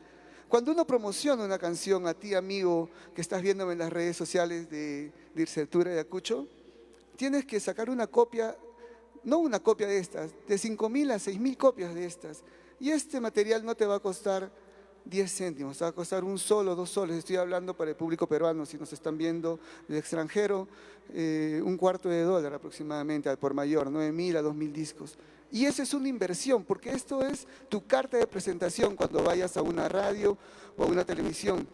Cuando uno promociona una canción, a ti, amigo, que estás viéndome en las redes sociales de Ircertura de Ayacucho, tienes que sacar una copia, no una copia de estas, de 5.000 a 6.000 copias de estas. Y este material no te va a costar 10 céntimos, te va a costar $1 o $2. Estoy hablando para el público peruano, si nos están viendo del extranjero, $0.25 aproximadamente al por mayor, 9.000 a 2.000 discos. Y eso es una inversión, porque esto es tu carta de presentación cuando vayas a una radio o a una televisión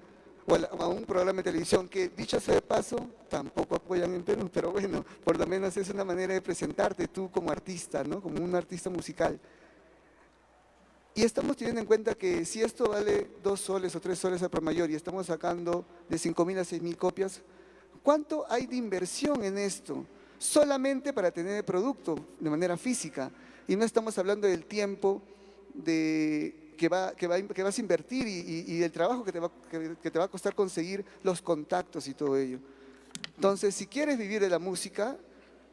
o a un programa de televisión que, dicho sea de paso, tampoco apoyan en Perú, pero bueno, por lo menos es una manera de presentarte tú como artista, ¿no?, como un artista musical. Y estamos teniendo en cuenta que si esto vale $2 o $3 al por mayor y estamos sacando de 5.000 a 6.000 copias, ¿cuánto hay de inversión en esto? Solamente para tener el producto de manera física. Y no estamos hablando del tiempo que vas a invertir y del trabajo que te va a costar conseguir los contactos y todo ello. Entonces, si quieres vivir de la música,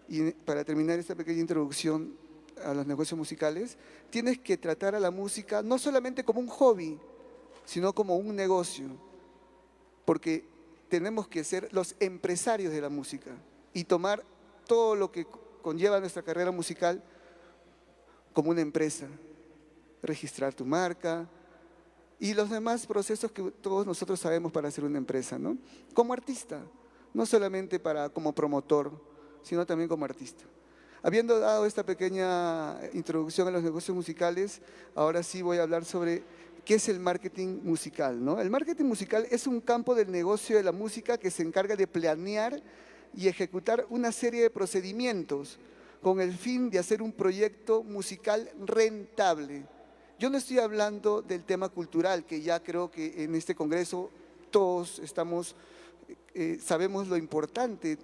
y para terminar esta pequeña introducción a los negocios musicales, tienes que tratar a la música no solamente como un hobby, sino como un negocio, porque tenemos que ser los empresarios de la música y tomar todo lo que conlleva nuestra carrera musical como una empresa, registrar tu marca y los demás procesos que todos nosotros sabemos para hacer una empresa, ¿no? Como artista, no solamente como promotor, sino también como artista. Habiendo dado esta pequeña introducción a los negocios musicales, ahora sí voy a hablar sobre qué es el marketing musical, ¿no? El marketing musical es un campo del negocio de la música que se encarga de planear y ejecutar una serie de procedimientos con el fin de hacer un proyecto musical rentable. Yo no estoy hablando del tema cultural, que ya creo que en este congreso todos sabemos lo importante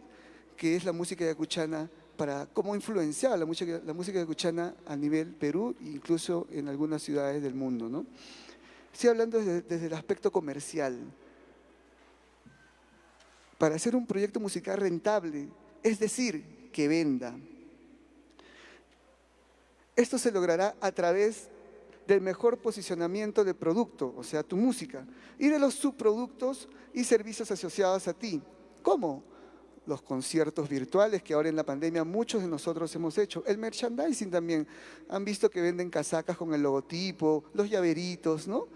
que es la música yacuchana, para cómo influenciaba la música yacuchana a nivel Perú e incluso en algunas ciudades del mundo, ¿no? Estoy hablando desde el aspecto comercial. Para hacer un proyecto musical rentable, es decir, que venda. Esto se logrará a través del mejor posicionamiento del producto, o sea, tu música, y de los subproductos y servicios asociados a ti. ¿Cómo? Los conciertos virtuales que ahora en la pandemia muchos de nosotros hemos hecho. El merchandising también. Han visto que venden casacas con el logotipo, los llaveritos, ¿no?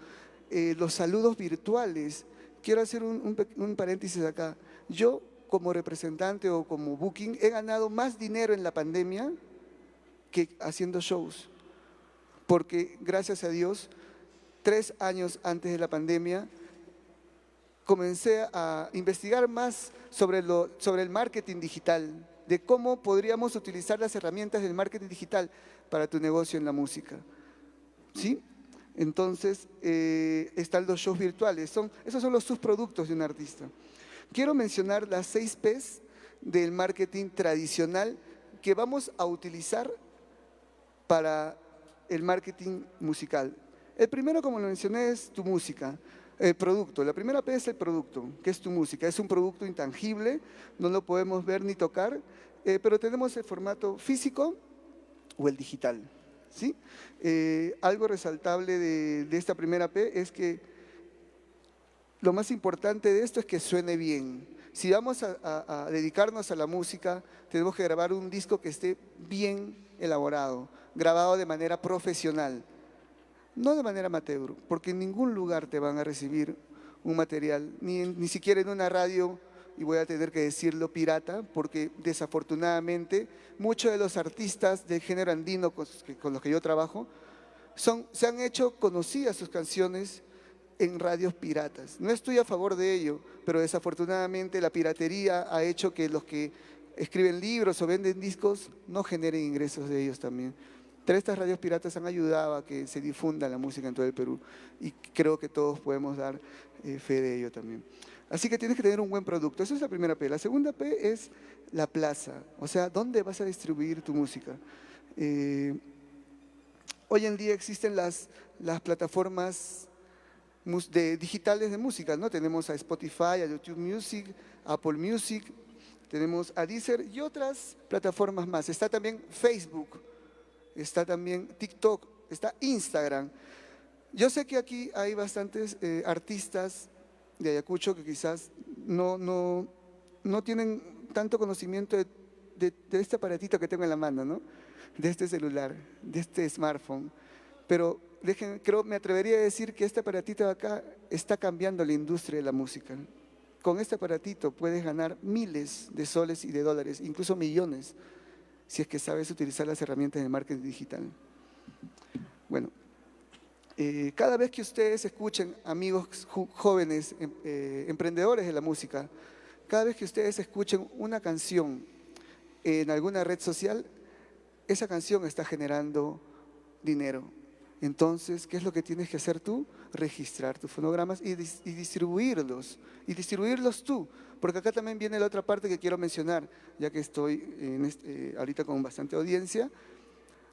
Los saludos virtuales. Quiero hacer un paréntesis acá. Yo, como representante o como booking, he ganado más dinero en la pandemia que haciendo shows. Porque, gracias a Dios, 3 años antes de la pandemia, comencé a investigar más sobre el marketing digital, de cómo podríamos utilizar las herramientas del marketing digital para tu negocio en la música. ¿Sí? Entonces, están los shows virtuales. Esos son los subproductos de un artista. Quiero mencionar las 6 P's del marketing tradicional que vamos a utilizar para el marketing musical. El primero, como lo mencioné, es tu música. El producto. La primera P es el producto, que es tu música. Es un producto intangible, no lo podemos ver ni tocar, pero tenemos el formato físico o el digital. ¿Sí? Algo resaltable de esta primera P es que lo más importante de esto es que suene bien. Si vamos a dedicarnos a la música, tenemos que grabar un disco que esté bien elaborado, grabado de manera profesional. No de manera amateur, porque en ningún lugar te van a recibir un material, ni siquiera en una radio, y voy a tener que decirlo, pirata, porque desafortunadamente muchos de los artistas del género andino con los que yo trabajo se han hecho conocidas sus canciones en radios piratas. No estoy a favor de ello, pero desafortunadamente la piratería ha hecho que los que escriben libros o venden discos no generen ingresos de ellos también. Pero estas radios piratas han ayudado a que se difunda la música en todo el Perú y creo que todos podemos dar fe de ello también. Así que tienes que tener un buen producto. Esa es la primera P. La segunda P es la plaza, o sea, ¿dónde vas a distribuir tu música? Hoy en día existen las plataformas digitales de música, ¿no? Tenemos a Spotify, a YouTube Music, Apple Music, tenemos a Deezer y otras plataformas más. Está también Facebook. Está también TikTok, está Instagram. Yo sé que aquí hay bastantes artistas de Ayacucho que quizás no tienen tanto conocimiento de este aparatito que tengo en la mano, ¿no? De este celular, de este smartphone. Pero me atrevería a decir que este aparatito de acá está cambiando la industria de la música. Con este aparatito puedes ganar miles de soles y de dólares, incluso millones, si es que sabes utilizar las herramientas de marketing digital. Bueno, cada vez que ustedes escuchen, amigos jóvenes, emprendedores de la música, cada vez que ustedes escuchen una canción en alguna red social, esa canción está generando dinero. Entonces, ¿qué es lo que tienes que hacer tú? Registrar tus fonogramas y distribuirlos tú. Porque acá también viene la otra parte que quiero mencionar, ya que estoy ahorita con bastante audiencia.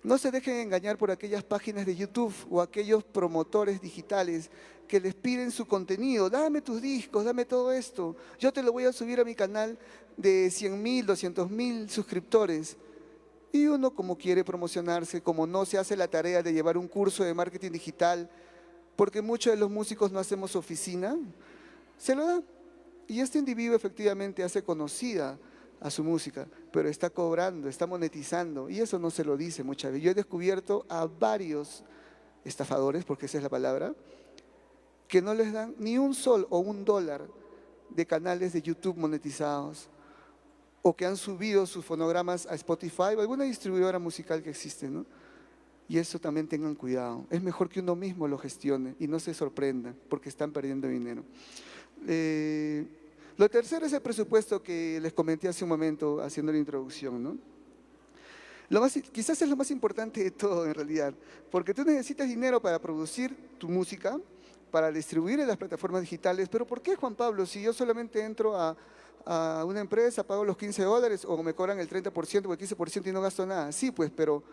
No se dejen engañar por aquellas páginas de YouTube o aquellos promotores digitales que les piden su contenido. Dame tus discos, dame todo esto. Yo te lo voy a subir a mi canal de 100.000, 200.000 suscriptores. Y uno, como quiere promocionarse, como no se hace la tarea de llevar un curso de marketing digital, porque muchos de los músicos no hacemos oficina, se lo da. Y este individuo efectivamente hace conocida a su música, pero está cobrando, está monetizando, y eso no se lo dice muchas veces. Yo he descubierto a varios estafadores, porque esa es la palabra, que no les dan ni un sol o un dólar de canales de YouTube monetizados, o que han subido sus fonogramas a Spotify o alguna distribuidora musical que existe, ¿no? Y eso también tengan cuidado. Es mejor que uno mismo lo gestione y no se sorprenda porque están perdiendo dinero. Lo tercero es el presupuesto que les comenté hace un momento haciendo la introducción, ¿no? Quizás es lo más importante de todo en realidad, porque tú necesitas dinero para producir tu música, para distribuir en las plataformas digitales. Pero ¿por qué, Juan Pablo? Si yo solamente entro a a una empresa, pago los $15 o me cobran el 30% o el 15% y no gasto nada. Sí, pues, pero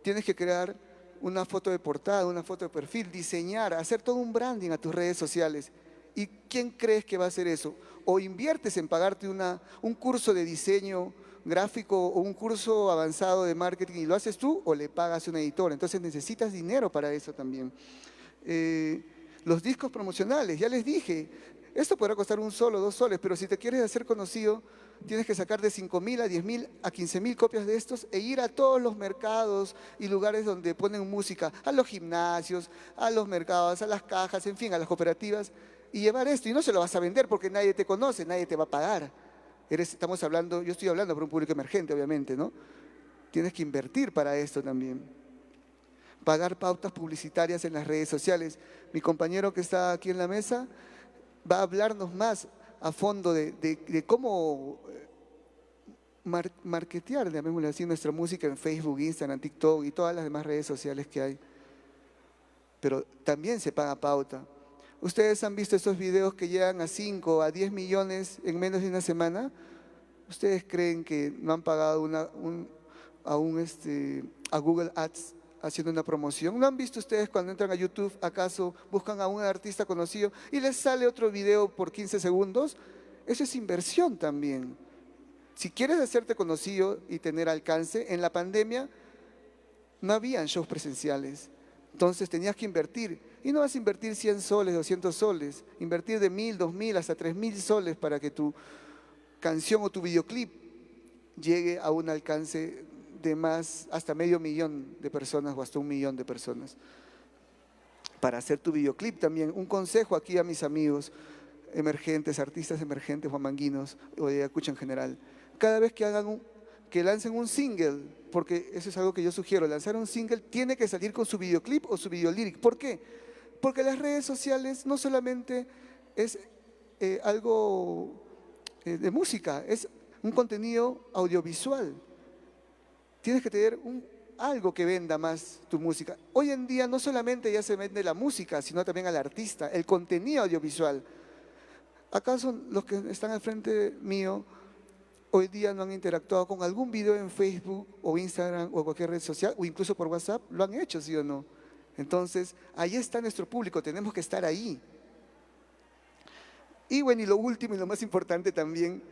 tienes que crear una foto de portada, una foto de perfil, diseñar, hacer todo un branding a tus redes sociales. ¿Y quién crees que va a hacer eso? O inviertes en pagarte un curso de diseño gráfico o un curso avanzado de marketing y lo haces tú, o le pagas a un editor. Entonces necesitas dinero para eso también. Los discos promocionales, ya les dije, esto podrá costar $1, $2, pero si te quieres hacer conocido, tienes que sacar de 5.000 a 10.000 a 15.000 copias de estos e ir a todos los mercados y lugares donde ponen música, a los gimnasios, a los mercados, a las cajas, en fin, a las cooperativas, y llevar esto. Y no se lo vas a vender porque nadie te conoce, nadie te va a pagar. Yo estoy hablando para un público emergente, obviamente, ¿no? Tienes que invertir para esto también. Pagar pautas publicitarias en las redes sociales. Mi compañero que está aquí en la mesa va a hablarnos más a fondo de cómo marketear, llamémosle así, nuestra música en Facebook, Instagram, TikTok y todas las demás redes sociales que hay. Pero también se paga pauta. ¿Ustedes han visto esos videos que llegan a 5, a 10 millones en menos de una semana? ¿Ustedes creen que no han pagado a Google Ads haciendo una promoción? ¿No han visto ustedes cuando entran a YouTube, acaso buscan a un artista conocido y les sale otro video por 15 segundos? Eso es inversión también. Si quieres hacerte conocido y tener alcance, en la pandemia no habían shows presenciales. Entonces tenías que invertir. Y no vas a invertir 100 soles, 200 soles. Invertir de 1.000, 2.000 hasta 3.000 soles para que tu canción o tu videoclip llegue a un alcance de más, hasta 500.000 de personas o hasta 1 millón de personas. Para hacer tu videoclip también, un consejo aquí a mis amigos emergentes, artistas emergentes, huamanguinos o de Ayacucho en general. Cada vez que lancen un single, porque eso es algo que yo sugiero, lanzar un single tiene que salir con su videoclip o su videolyric. ¿Por qué? Porque las redes sociales no solamente es algo de música, es un contenido audiovisual. Tienes que tener algo que venda más tu música. Hoy en día no solamente ya se vende la música, sino también al artista, el contenido audiovisual. ¿Acaso los que están al frente mío hoy día no han interactuado con algún video en Facebook o Instagram o cualquier red social o incluso por WhatsApp? ¿Lo han hecho, sí o no? Entonces, ahí está nuestro público, tenemos que estar ahí. Y bueno, y lo último y lo más importante también,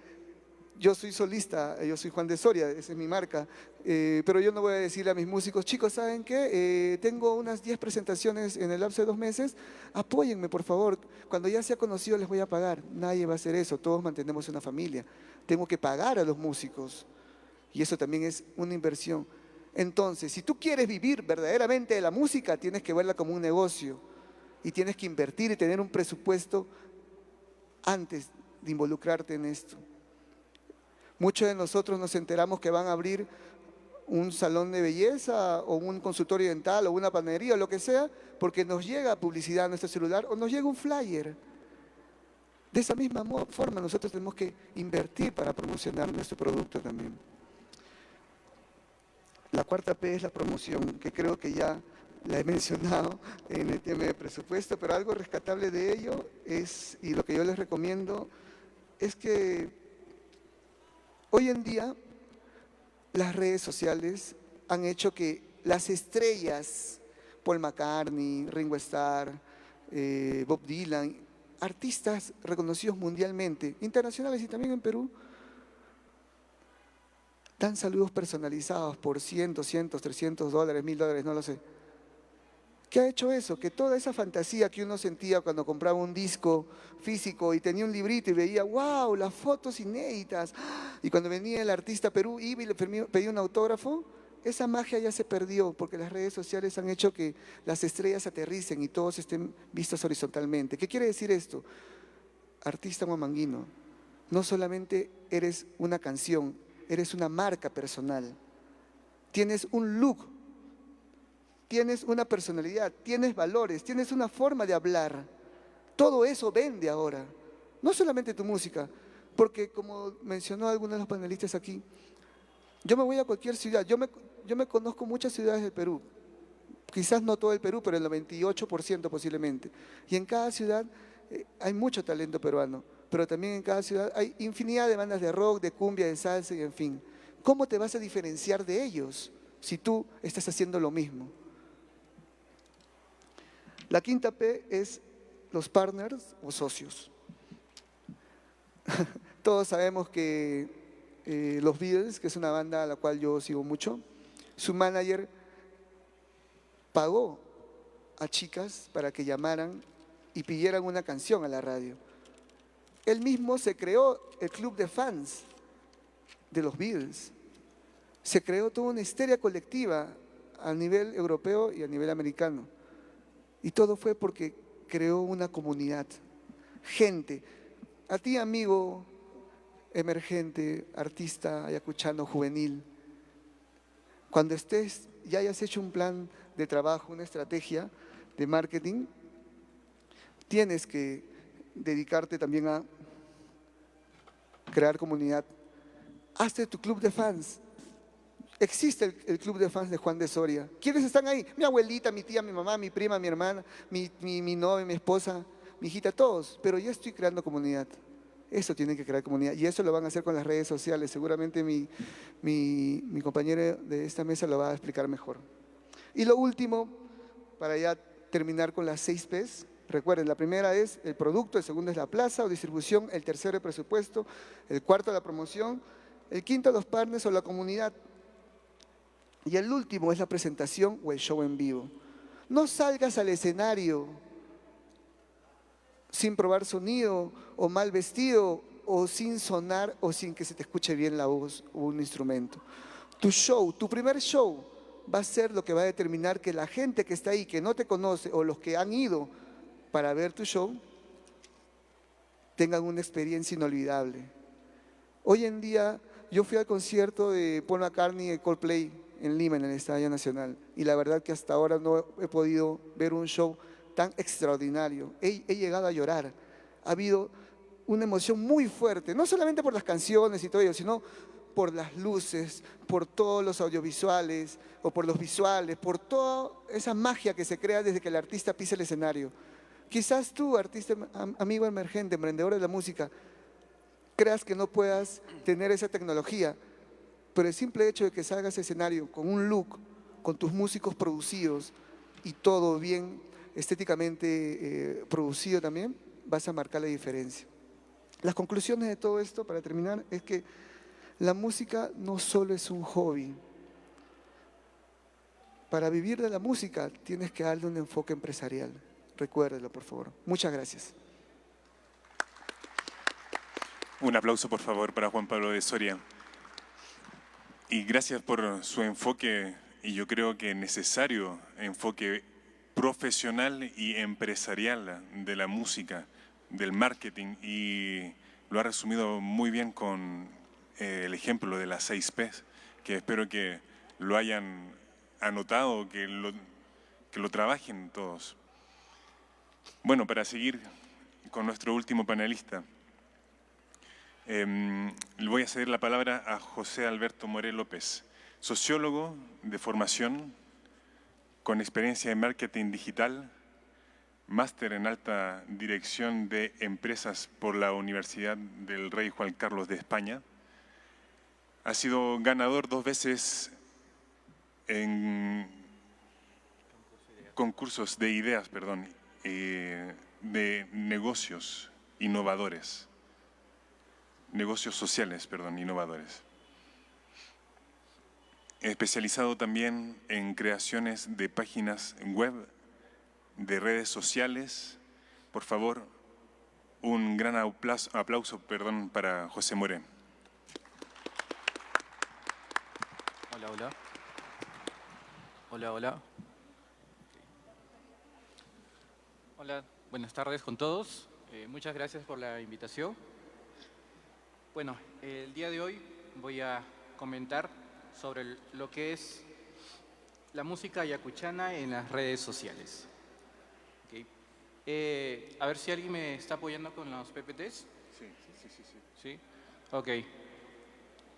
yo soy solista, yo soy Juan de Soria, esa es mi marca, pero yo no voy a decirle a mis músicos, chicos, ¿saben qué? Tengo unas 10 presentaciones en el lapso de 2 meses, apóyenme por favor, cuando ya sea conocido les voy a pagar. Nadie va a hacer eso, todos mantenemos una familia, tengo que pagar a los músicos y eso también es una inversión. Entonces, si tú quieres vivir verdaderamente de la música, tienes que verla como un negocio y tienes que invertir y tener un presupuesto antes de involucrarte en esto. Muchos de nosotros nos enteramos que van a abrir un salón de belleza o un consultorio dental o una panadería o lo que sea, porque nos llega publicidad a nuestro celular o nos llega un flyer. De esa misma forma nosotros tenemos que invertir para promocionar nuestro producto también. La cuarta P es la promoción, que creo que ya la he mencionado en el tema de presupuesto, pero algo rescatable de ello es, y lo que yo les recomiendo, es que hoy en día las redes sociales han hecho que las estrellas, Paul McCartney, Ringo Starr, Bob Dylan, artistas reconocidos mundialmente, internacionales y también en Perú, dan saludos personalizados por 100, 200, 300 dólares, $1000, no lo sé. ¿Qué ha hecho eso? Que toda esa fantasía que uno sentía cuando compraba un disco físico y tenía un librito y veía, wow, las fotos inéditas, y cuando venía el artista a Perú, iba y le pedía un autógrafo, esa magia ya se perdió porque las redes sociales han hecho que las estrellas aterricen y todos estén vistos horizontalmente. ¿Qué quiere decir esto? Artista huamanguino, no solamente eres una canción, eres una marca personal, tienes un look, tienes una personalidad, tienes valores, tienes una forma de hablar. Todo eso vende ahora, no solamente tu música, porque como mencionó alguno de los panelistas aquí, yo me voy a cualquier ciudad, yo me conozco muchas ciudades del Perú, quizás no todo el Perú, pero el 98% posiblemente, y en cada ciudad hay mucho talento peruano, pero también en cada ciudad hay infinidad de bandas de rock, de cumbia, de salsa y en fin. ¿Cómo te vas a diferenciar de ellos si tú estás haciendo lo mismo? La quinta P es los partners o socios. Todos sabemos que los Beatles, que es una banda a la cual yo sigo mucho, su manager pagó a chicas para que llamaran y pidieran una canción a la radio. Él mismo se creó el club de fans de los Beatles. Se creó toda una histeria colectiva a nivel europeo y a nivel americano. Y todo fue porque creó una comunidad. Gente, a ti amigo emergente, artista ayacuchano juvenil, cuando estés y hayas hecho un plan de trabajo, una estrategia de marketing, tienes que dedicarte también a crear comunidad. Hazte tu club de fans. Existe el club de fans de Juan de Soria. ¿Quiénes están ahí? Mi abuelita, mi tía, mi mamá, mi prima, mi hermana, mi novia, mi esposa, mi hijita, todos. Pero yo estoy creando comunidad. Eso tiene que crear comunidad. Y eso lo van a hacer con las redes sociales. Seguramente mi compañero de esta mesa lo va a explicar mejor. Y lo último, para ya terminar con las 6 P's. Recuerden, la primera es el producto, el segundo es la plaza o distribución, el tercero el presupuesto, el cuarto la promoción, el quinto los partners o la comunidad. Y el último es la presentación o el show en vivo. No salgas al escenario sin probar sonido o mal vestido o sin sonar o sin que se te escuche bien la voz o un instrumento. Tu show, tu primer show va a ser lo que va a determinar que la gente que está ahí, que no te conoce o los que han ido para ver tu show, tengan una experiencia inolvidable. Hoy en día, yo fui al concierto de Paul McCartney y Coldplay en Lima, en el Estadio Nacional, y la verdad que hasta ahora no he podido ver un show tan extraordinario. He llegado a llorar. Ha habido una emoción muy fuerte, no solamente por las canciones y todo ello, sino por las luces, por todos los audiovisuales, o por los visuales, por toda esa magia que se crea desde que el artista pisa el escenario. Quizás tú, artista, amigo emergente, emprendedor de la música, creas que no puedas tener esa tecnología, pero el simple hecho de que salgas al escenario con un look, con tus músicos producidos y todo bien estéticamente producido también, vas a marcar la diferencia. Las conclusiones de todo esto, para terminar, es que la música no solo es un hobby. Para vivir de la música tienes que darle un enfoque empresarial. Recuérdelo, por favor. Muchas gracias. Un aplauso, por favor, para Juan Pablo de Soria. Y gracias por su enfoque, y yo creo que necesario enfoque profesional y empresarial de la música, del marketing, y lo ha resumido muy bien con el ejemplo de las 6 P's, que espero que lo hayan anotado, que lo trabajen todos. Bueno, para seguir con nuestro último panelista, le voy a ceder la palabra a José Alberto Moré López, sociólogo de formación, con experiencia en marketing digital, máster en alta dirección de empresas por la Universidad del Rey Juan Carlos de España. Ha sido ganador 2 veces en concursos de ideas, de negocios innovadores. Negocios sociales, innovadores. Especializado también en creaciones de páginas web, de redes sociales. Por favor, un gran aplauso para José Moré. Hola, hola. Hola, hola. Hola, buenas tardes con todos. Muchas gracias por la invitación. Bueno, el día de hoy voy a comentar sobre lo que es la música ayacuchana en las redes sociales. Okay. A ver si alguien me está apoyando con los PPTs. Sí. ¿Sí? Ok.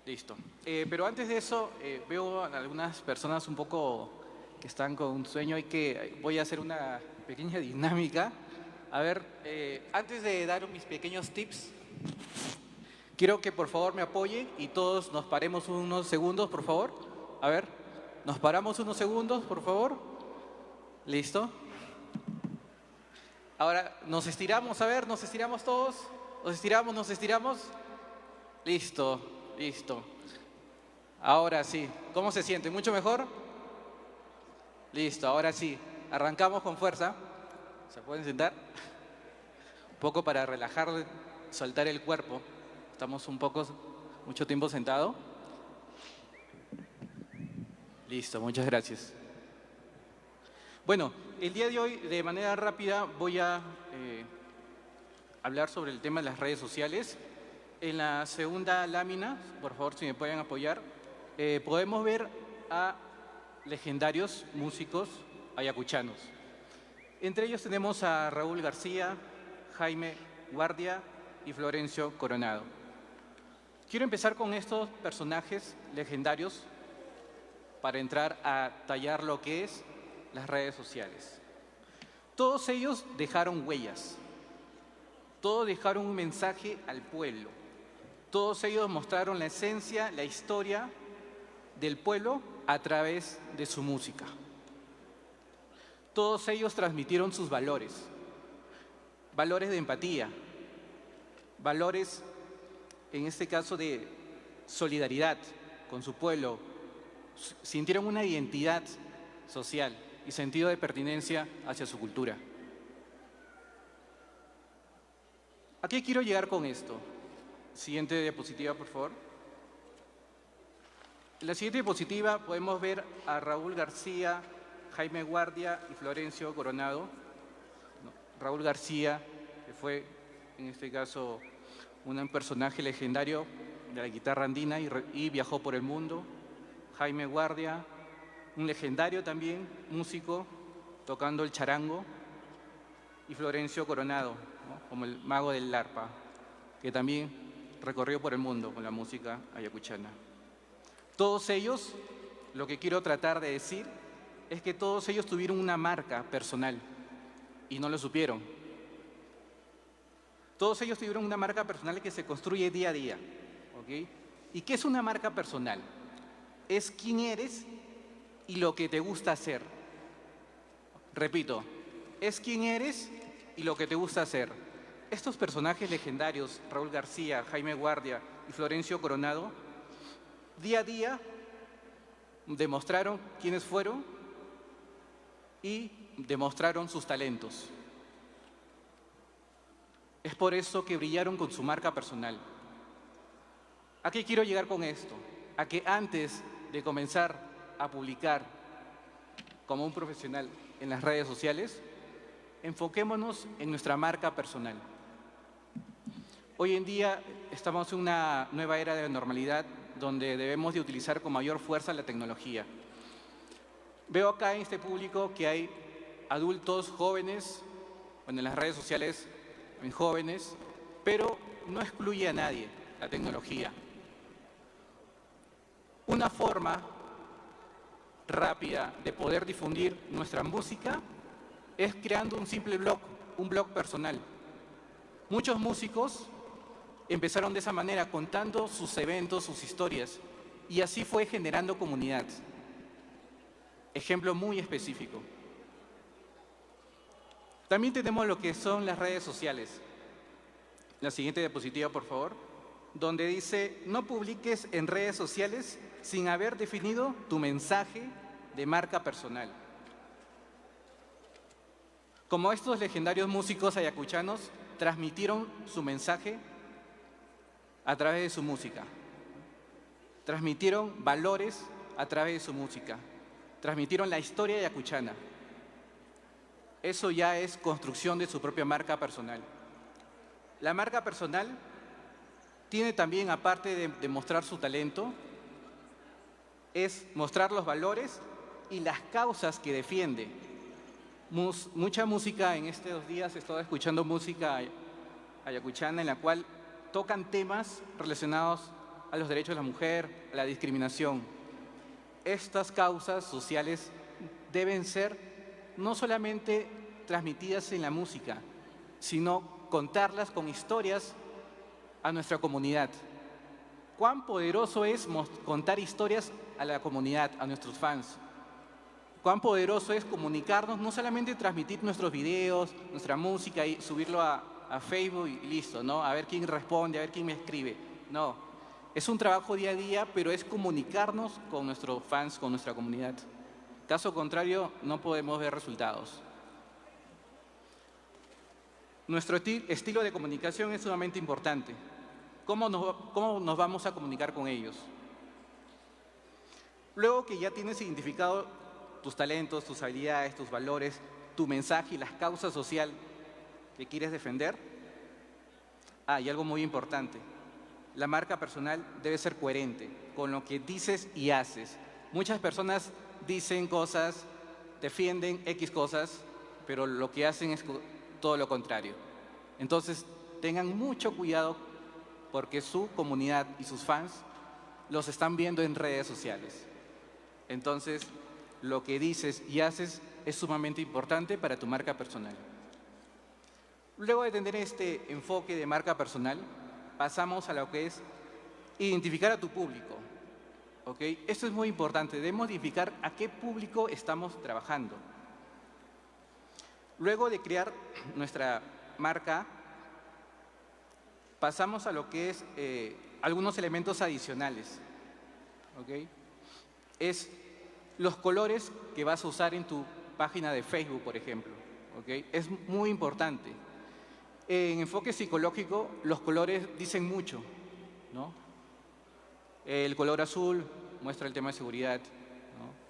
Listo. Pero antes de eso, veo a algunas personas un poco que están con un sueño y que voy a hacer una pequeña dinámica. A ver, antes de dar mis pequeños tips, Quiero que por favor me apoyen y todos nos paremos unos segundos, por favor. A ver, nos paramos unos segundos, por favor. ¿Listo? Ahora nos estiramos, a ver, nos estiramos todos. Nos estiramos, nos estiramos. Listo, listo. Ahora sí. ¿Cómo se siente? ¿Mucho mejor? Listo, ahora sí. Arrancamos con fuerza. ¿Se pueden sentar? Un poco para relajar, soltar el cuerpo. Estamos mucho tiempo sentados. Listo, muchas gracias. Bueno, el día de hoy, de manera rápida, voy a hablar sobre el tema de las redes sociales. En la segunda lámina, por favor, si me pueden apoyar, podemos ver a legendarios músicos ayacuchanos. Entre ellos tenemos a Raúl García, Jaime Guardia y Florencio Coronado. Quiero empezar con estos personajes legendarios para entrar a tallar lo que es las redes sociales. Todos ellos dejaron huellas, todos dejaron un mensaje al pueblo, todos ellos mostraron la esencia, la historia del pueblo a través de su música. Todos ellos transmitieron sus valores, valores de empatía, valores, en este caso, de solidaridad con su pueblo. Sintieron una identidad social y sentido de pertenencia hacia su cultura. ¿A qué quiero llegar con esto? Siguiente diapositiva, por favor. En la siguiente diapositiva podemos ver a Raúl García, Jaime Guardia y Florencio Coronado. Raúl García, que fue, en este caso, un personaje legendario de la guitarra andina y viajó por el mundo. Jaime Guardia, un legendario también, músico, tocando el charango. Y Florencio Coronado, ¿no?, como el mago del arpa, que también recorrió por el mundo con la música ayacuchana. Todos ellos, lo que quiero tratar de decir, es que todos ellos tuvieron una marca personal y no lo supieron. Todos ellos tuvieron una marca personal que se construye día a día. ¿Okay? ¿Y qué es una marca personal? Es quién eres y lo que te gusta hacer. Repito, es quién eres y lo que te gusta hacer. Estos personajes legendarios, Raúl García, Jaime Guardia y Florencio Coronado, día a día demostraron quiénes fueron y demostraron sus talentos. Es por eso que brillaron con su marca personal. ¿A qué quiero llegar con esto? A que antes de comenzar a publicar como un profesional en las redes sociales, enfoquémonos en nuestra marca personal. Hoy en día estamos en una nueva era de normalidad donde debemos de utilizar con mayor fuerza la tecnología. Veo acá en este público que hay adultos jóvenes, bueno, en las redes sociales, en jóvenes, pero no excluye a nadie la tecnología. Una forma rápida de poder difundir nuestra música es creando un simple blog, un blog personal. Muchos músicos empezaron de esa manera, contando sus eventos, sus historias, y así fue generando comunidad. Ejemplo muy específico. También tenemos lo que son las redes sociales. La siguiente diapositiva, por favor, donde dice: no publiques en redes sociales sin haber definido tu mensaje de marca personal. Como estos legendarios músicos ayacuchanos transmitieron su mensaje a través de su música. Transmitieron valores a través de su música. Transmitieron la historia ayacuchana. Eso ya es construcción de su propia marca personal. La marca personal tiene también, aparte de mostrar su talento, es mostrar los valores y las causas que defiende. Mucha música en estos días, he estado escuchando música ayacuchana en la cual tocan temas relacionados a los derechos de la mujer, a la discriminación. Estas causas sociales deben ser no solamente transmitidas en la música, sino contarlas con historias a nuestra comunidad. Cuán poderoso es contar historias a la comunidad, a nuestros fans. Cuán poderoso es comunicarnos, no solamente transmitir nuestros videos, nuestra música y subirlo a Facebook y listo, ¿no? A ver quién responde, a ver quién me escribe. No, es un trabajo día a día, pero es comunicarnos con nuestros fans, con nuestra comunidad. Caso contrario, no podemos ver resultados. Nuestro estilo de comunicación es sumamente importante. ¿Cómo nos vamos a comunicar con ellos? Luego que ya tienes identificado tus talentos, tus habilidades, tus valores, tu mensaje y las causas sociales que quieres defender. Y algo muy importante. La marca personal debe ser coherente con lo que dices y haces. Muchas personas dicen cosas, defienden X cosas, pero lo que hacen es todo lo contrario. Entonces, tengan mucho cuidado porque su comunidad y sus fans los están viendo en redes sociales. Entonces, lo que dices y haces es sumamente importante para tu marca personal. Luego de tener este enfoque de marca personal, pasamos a lo que es identificar a tu público. ¿Ok? Esto es muy importante, debemos identificar a qué público estamos trabajando. Luego de crear nuestra marca, pasamos a lo que es algunos elementos adicionales. ¿Ok? Es los colores que vas a usar en tu página de Facebook, por ejemplo. ¿Ok? Es muy importante. En enfoque psicológico, los colores dicen mucho, ¿no? El color azul muestra el tema de seguridad, ¿no?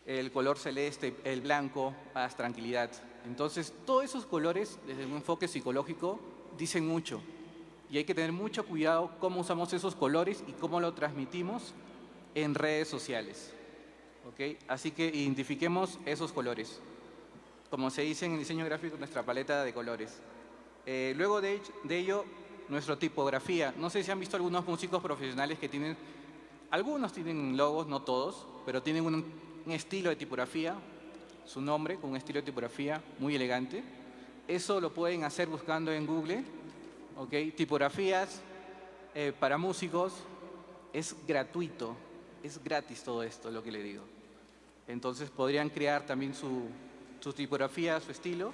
El color celeste, el blanco, paz, tranquilidad. Entonces, todos esos colores, desde un enfoque psicológico, dicen mucho. Y hay que tener mucho cuidado cómo usamos esos colores y cómo lo transmitimos en redes sociales. ¿Ok? Así que identifiquemos esos colores. Como se dice en el diseño gráfico, nuestra paleta de colores. Luego de ello, nuestra tipografía. No sé si han visto algunos músicos profesionales que tienen, algunos tienen logos, no todos, pero tienen un estilo de tipografía, su nombre con un estilo de tipografía muy elegante. Eso lo pueden hacer buscando en Google, ¿ok? Tipografías para músicos, es gratuito, es gratis todo esto, lo que le digo. Entonces podrían crear también su tipografía, su estilo,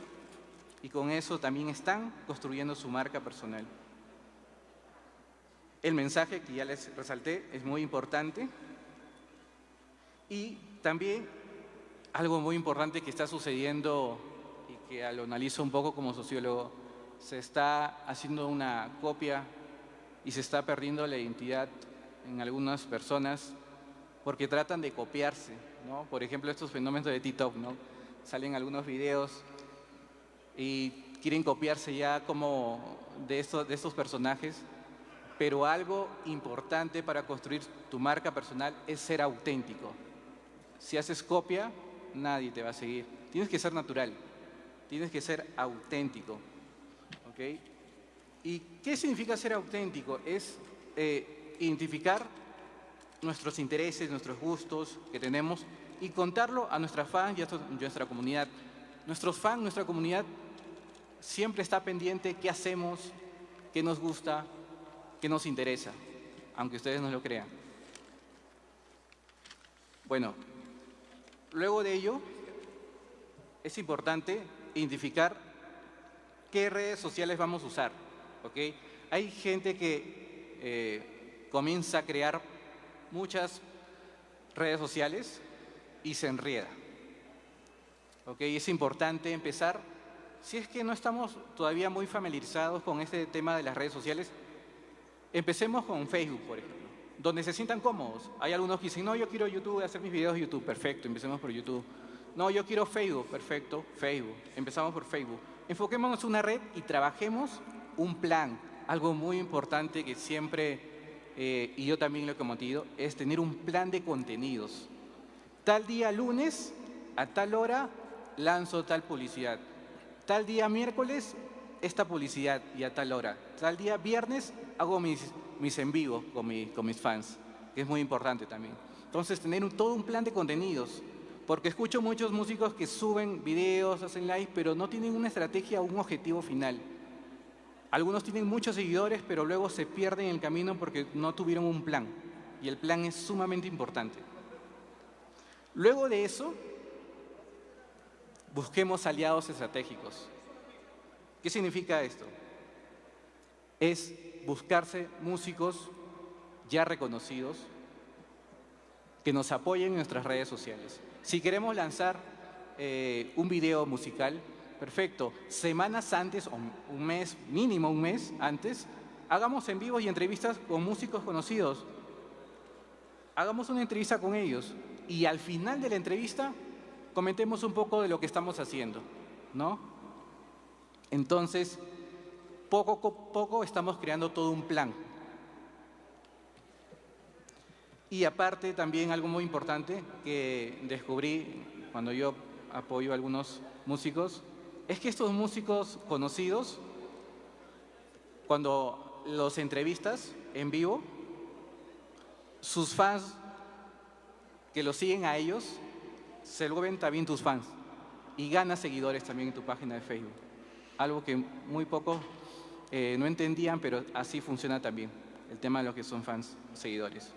y con eso también están construyendo su marca personal. El mensaje que ya les resalté es muy importante. Y también algo muy importante que está sucediendo y que lo analizo un poco como sociólogo, se está haciendo una copia y se está perdiendo la identidad en algunas personas porque tratan de copiarse, ¿no? Por ejemplo, estos fenómenos de TikTok, ¿no? Salen algunos videos y quieren copiarse ya como de estos personajes, pero algo importante para construir tu marca personal es ser auténtico. Si haces copia, nadie te va a seguir. Tienes que ser natural, tienes que ser auténtico. ¿Ok? ¿Y qué significa ser auténtico? Es identificar nuestros intereses, nuestros gustos que tenemos y contarlo a nuestras fans y a nuestra comunidad. Nuestros fans, nuestra comunidad, siempre está pendiente qué hacemos, qué nos gusta, qué nos interesa, aunque ustedes no lo crean. Bueno, luego de ello, es importante identificar qué redes sociales vamos a usar. ¿Ok? Hay gente que comienza a crear muchas redes sociales y se enreda. ¿Ok? Es importante empezar, si es que no estamos todavía muy familiarizados con este tema de las redes sociales, empecemos con Facebook, por ejemplo, donde se sientan cómodos. Hay algunos que dicen, no, yo quiero YouTube, hacer mis videos de YouTube, perfecto, empecemos por YouTube. No, yo quiero Facebook, perfecto, Facebook, empezamos por Facebook. Enfoquémonos en una red y trabajemos un plan. Algo muy importante que siempre, y yo también lo he cometido, es tener un plan de contenidos. Tal día lunes, a tal hora, lanzo tal publicidad. Tal día miércoles, esta publicidad y a tal hora. Tal día viernes, hago mis en vivo con mis fans, que es muy importante también. Entonces, tener todo un plan de contenidos. Porque escucho muchos músicos que suben videos, hacen live, pero no tienen una estrategia o un objetivo final. Algunos tienen muchos seguidores, pero luego se pierden en el camino porque no tuvieron un plan. Y el plan es sumamente importante. Luego de eso, busquemos aliados estratégicos. ¿Qué significa esto? Es buscarse músicos ya reconocidos que nos apoyen en nuestras redes sociales. Si queremos lanzar un video musical, perfecto. Semanas antes, o un mes, mínimo un mes antes, hagamos en vivos y entrevistas con músicos conocidos. Hagamos una entrevista con ellos y al final de la entrevista comentemos un poco de lo que estamos haciendo, ¿no? Entonces, poco a poco estamos creando todo un plan. Y aparte también algo muy importante que descubrí cuando yo apoyo a algunos músicos, es que estos músicos conocidos, cuando los entrevistas en vivo, sus fans que los siguen a ellos, se vuelven también tus fans y ganas seguidores también en tu página de Facebook. Algo que muy poco no entendían, pero así funciona también, el tema de lo que son fans, seguidores.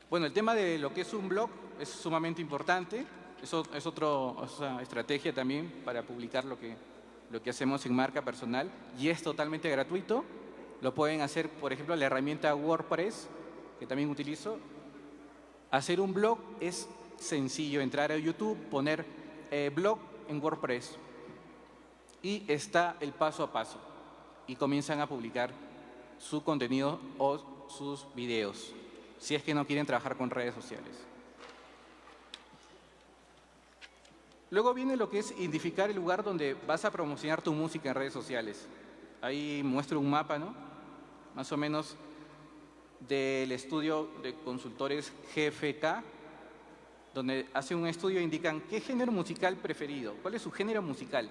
Bueno, el tema de lo que es un blog es sumamente importante. Eso es otra estrategia también para publicar lo que hacemos en marca personal y es totalmente gratuito. Lo pueden hacer, por ejemplo, la herramienta WordPress, que también utilizo. Hacer un blog es sencillo, entrar a YouTube, poner blog en WordPress y está el paso a paso y comienzan a publicar su contenido o sus videos, si es que no quieren trabajar con redes sociales. Luego viene lo que es identificar el lugar donde vas a promocionar tu música en redes sociales. Ahí muestro un mapa, ¿no? Más o menos del estudio de consultores GFK, donde hacen un estudio e indican qué género musical preferido, cuál es su género musical.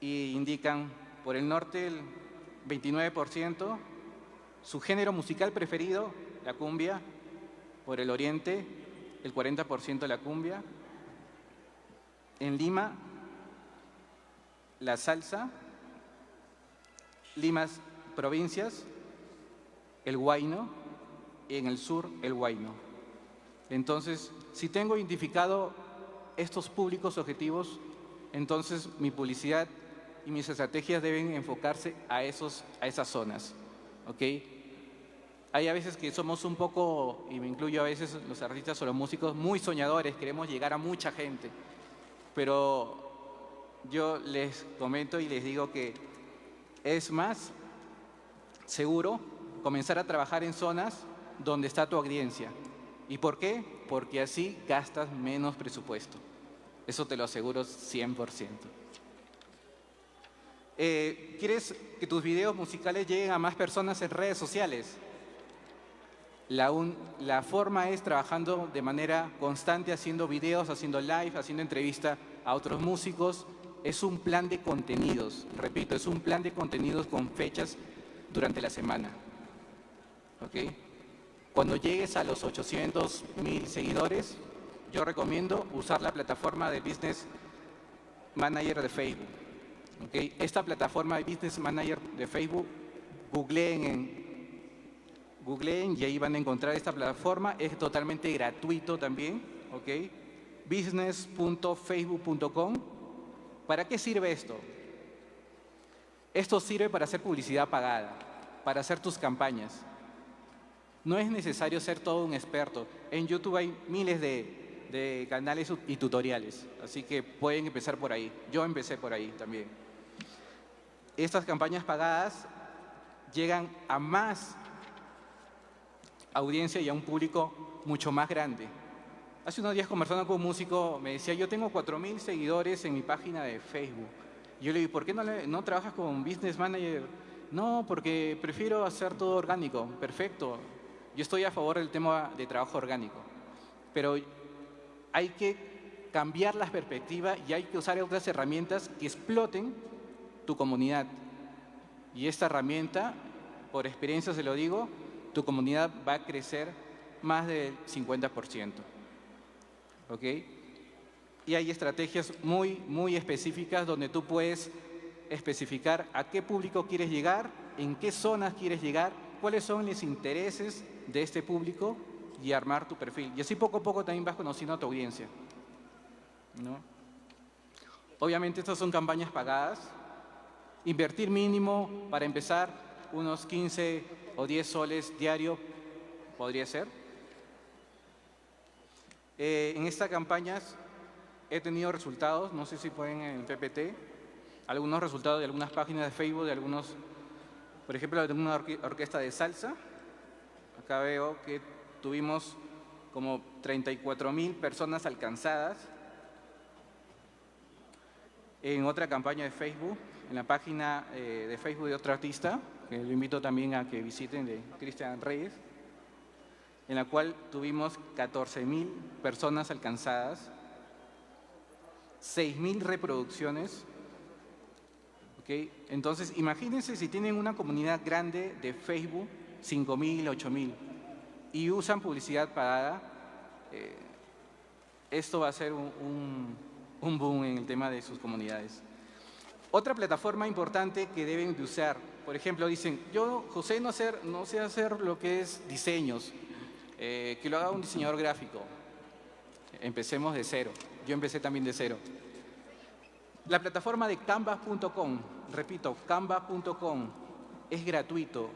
Y indican por el norte el 29%, su género musical preferido, la cumbia, por el oriente el 40% la cumbia, en Lima la salsa, Limas provincias, el huayno, y en el sur el huayno. Entonces, si tengo identificado estos públicos objetivos, entonces mi publicidad y mis estrategias deben enfocarse a esas zonas, ¿ok? Hay a veces que somos un poco, y me incluyo a veces los artistas o los músicos, muy soñadores, queremos llegar a mucha gente, pero yo les comento y les digo que es más seguro comenzar a trabajar en zonas donde está tu audiencia. ¿Y por qué? Porque así gastas menos presupuesto. Eso te lo aseguro 100%. ¿Quieres que tus videos musicales lleguen a más personas en redes sociales? La forma es trabajando de manera constante, haciendo videos, haciendo live, haciendo entrevistas a otros músicos. Es un plan de contenidos, repito, es un plan de contenidos con fechas durante la semana. ¿Ok? Cuando llegues a los 800,000 seguidores, yo recomiendo usar la plataforma de Business Manager de Facebook. ¿Okay? Esta plataforma de Business Manager de Facebook, googleen y ahí van a encontrar esta plataforma. Es totalmente gratuito también. ¿Okay? business.facebook.com. ¿Para qué sirve esto? Esto sirve para hacer publicidad pagada, para hacer tus campañas. No es necesario ser todo un experto. En YouTube hay miles de canales y tutoriales, así que pueden empezar por ahí. Yo empecé por ahí también. Estas campañas pagadas llegan a más audiencia y a un público mucho más grande. Hace unos días conversando con un músico, me decía, yo tengo 4,000 seguidores en mi página de Facebook. Y yo le digo, ¿por qué no trabajas con Business Manager? No, porque prefiero hacer todo orgánico. Perfecto. Yo estoy a favor del tema de trabajo orgánico. Pero hay que cambiar la perspectiva y hay que usar otras herramientas que exploten tu comunidad. Y esta herramienta, por experiencia se lo digo, tu comunidad va a crecer más del 50%. ¿Ok? Y hay estrategias muy específicas donde tú puedes especificar a qué público quieres llegar, en qué zonas quieres llegar, cuáles son los intereses de este público y armar tu perfil. Y así poco a poco también vas conociendo a tu audiencia, ¿no? Obviamente estas son campañas pagadas. Invertir mínimo para empezar unos 15 o 10 soles diario podría ser. En estas campañas he tenido resultados, no sé si pueden en el PPT, algunos resultados de algunas páginas de Facebook, de algunos, por ejemplo, de una orquesta de salsa. Acá veo que tuvimos como 34.000 personas alcanzadas. En otra campaña de Facebook, en la página de Facebook de otro artista, que lo invito también a que visiten, de Cristian Reyes, en la cual tuvimos 14.000 personas alcanzadas, 6.000 reproducciones. ¿Okay? Entonces, imagínense si tienen una comunidad grande de Facebook, 5.000, 8.000, y usan publicidad pagada, esto va a ser un boom en el tema de sus comunidades. Otra plataforma importante que deben de usar, por ejemplo, dicen, yo, José, no sé hacer lo que es diseños, que lo haga un diseñador gráfico. Empecemos de cero. Yo empecé también de cero. La plataforma de canvas.com, repito, canvas.com, es gratuito.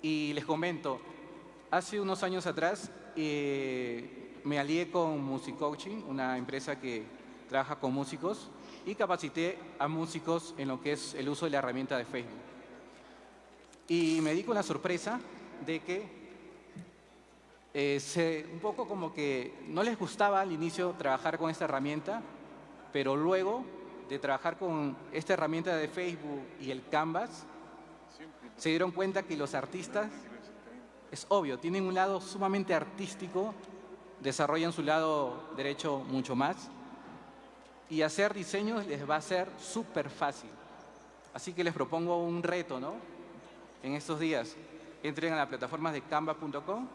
Y les comento, hace unos años atrás me alié con Music Coaching, una empresa que trabaja con músicos, y capacité a músicos en lo que es el uso de la herramienta de Facebook. Y me di con la sorpresa de que un poco como que no les gustaba al inicio trabajar con esta herramienta, pero luego de trabajar con esta herramienta de Facebook y el Canvas, se dieron cuenta que los artistas, es obvio, tienen un lado sumamente artístico, desarrollan su lado derecho mucho más, y hacer diseños les va a ser súper fácil. Así que les propongo un reto, ¿no? En estos días, entren a las plataformas de canva.com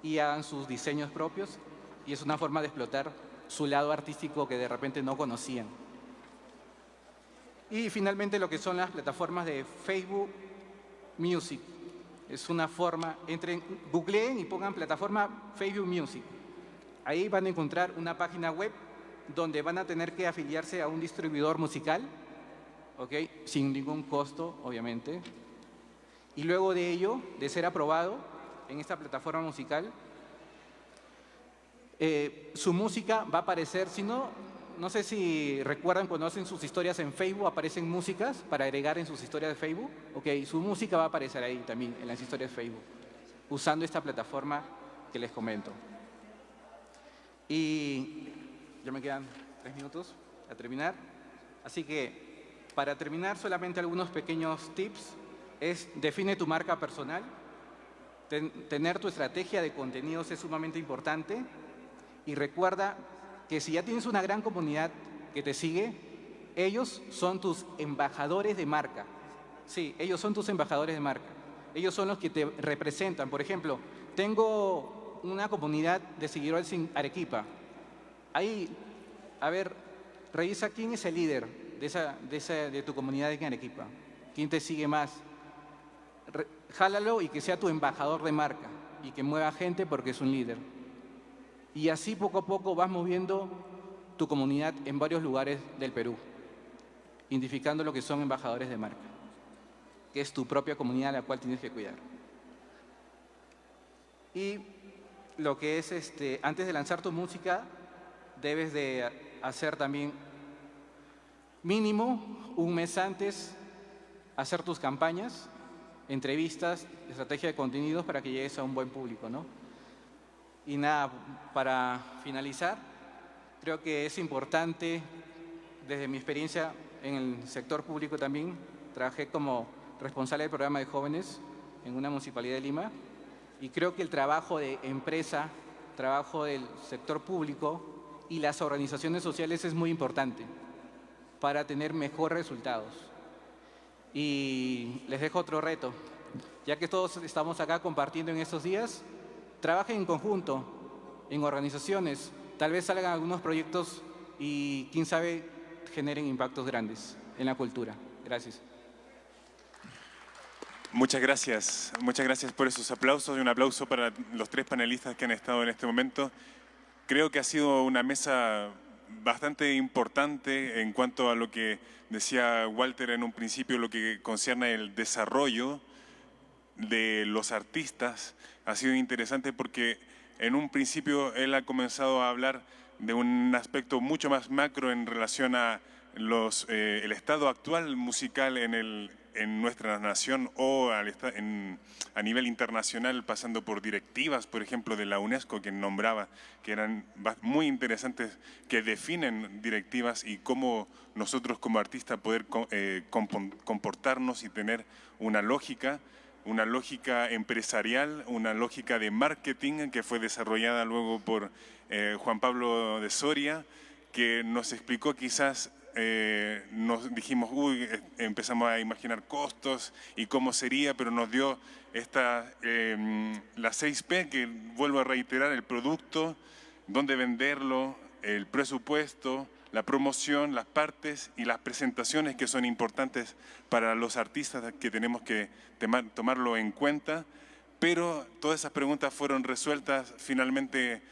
y hagan sus diseños propios, y es una forma de explotar su lado artístico que de repente no conocían. Y finalmente lo que son las plataformas de Facebook Music. Es una forma, googleen y pongan plataforma Facebook Music. Ahí van a encontrar una página web donde van a tener que afiliarse a un distribuidor musical, ¿ok? Sin ningún costo, obviamente. Y luego de ello, de ser aprobado en esta plataforma musical, su música va a aparecer, si no, no sé si recuerdan cuando hacen sus historias en Facebook, aparecen músicas para agregar en sus historias de Facebook. Ok, su música va a aparecer ahí también, en las historias de Facebook, usando esta plataforma que les comento. Y ya me quedan 3 minutos a terminar. Así que, para terminar, solamente algunos pequeños tips. Define tu marca personal. Tener tu estrategia de contenidos es sumamente importante. Y recuerda que si ya tienes una gran comunidad que te sigue, ellos son tus embajadores de marca. Sí, ellos son tus embajadores de marca. Ellos son los que te representan. Por ejemplo, tengo una comunidad de seguidores en Arequipa. Ahí, a ver, revisa quién es el líder de tu comunidad en Arequipa. ¿Quién te sigue más? Jálalo y que sea tu embajador de marca y que mueva gente porque es un líder. Y así poco a poco vas moviendo tu comunidad en varios lugares del Perú, identificando lo que son embajadores de marca, que es tu propia comunidad a la cual tienes que cuidar. Y lo que es, antes de lanzar tu música, debes de hacer también mínimo un mes antes, hacer tus campañas, entrevistas, estrategia de contenidos para que llegues a un buen público, ¿no? Y nada, para finalizar, creo que es importante, desde mi experiencia en el sector público también, trabajé como responsable del programa de jóvenes en una municipalidad de Lima, y creo que el trabajo de empresa, trabajo del sector público y las organizaciones sociales es muy importante para tener mejores resultados. Y les dejo otro reto, ya que todos estamos acá compartiendo en estos días, trabajen en conjunto, en organizaciones, tal vez salgan algunos proyectos y quién sabe generen impactos grandes en la cultura. Gracias. Gracias. Muchas gracias por esos aplausos y un aplauso para los tres panelistas que han estado en este momento. Creo que ha sido una mesa bastante importante en cuanto a lo que decía Walter en un principio, lo que concierne el desarrollo de los artistas. Ha sido interesante porque en un principio él ha comenzado a hablar de un aspecto mucho más macro en relación a el estado actual musical en nuestra nación o a nivel internacional, pasando por directivas, por ejemplo, de la UNESCO que nombraba, que eran muy interesantes, que definen directivas y cómo nosotros como artistas poder comportarnos y tener una lógica empresarial, una lógica de marketing que fue desarrollada luego por Juan Pablo de Soria, que nos explicó quizás, nos dijimos, empezamos a imaginar costos y cómo sería, pero nos dio las 6P, que vuelvo a reiterar: el producto, dónde venderlo, el presupuesto, la promoción, las partes y las presentaciones, que son importantes para los artistas, que tenemos que tomarlo en cuenta. Pero todas esas preguntas fueron resueltas finalmente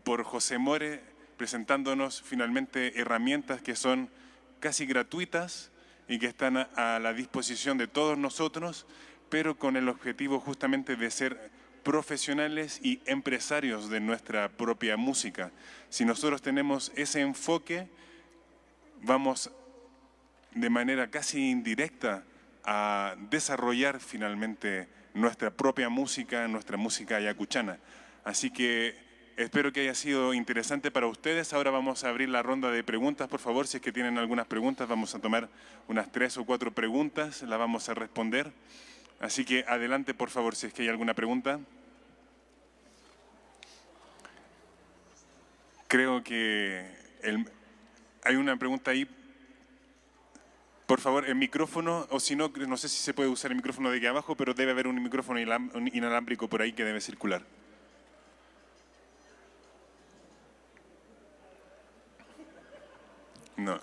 por José More, presentándonos finalmente herramientas que son casi gratuitas y que están a la disposición de todos nosotros, pero con el objetivo justamente de ser profesionales y empresarios de nuestra propia música. Si nosotros tenemos ese enfoque, vamos de manera casi indirecta a desarrollar finalmente nuestra propia música, nuestra música ayacuchana. Así que espero que haya sido interesante para ustedes. Ahora vamos a abrir la ronda de preguntas. Por favor, si es que tienen algunas preguntas, vamos a tomar unas 3 o 4 preguntas, las vamos a responder. Así que adelante, por favor, si es que hay alguna pregunta. Creo que hay una pregunta ahí. Por favor, el micrófono, o si no, no sé si se puede usar el micrófono de aquí abajo, pero debe haber un micrófono inalámbrico por ahí que debe circular. No.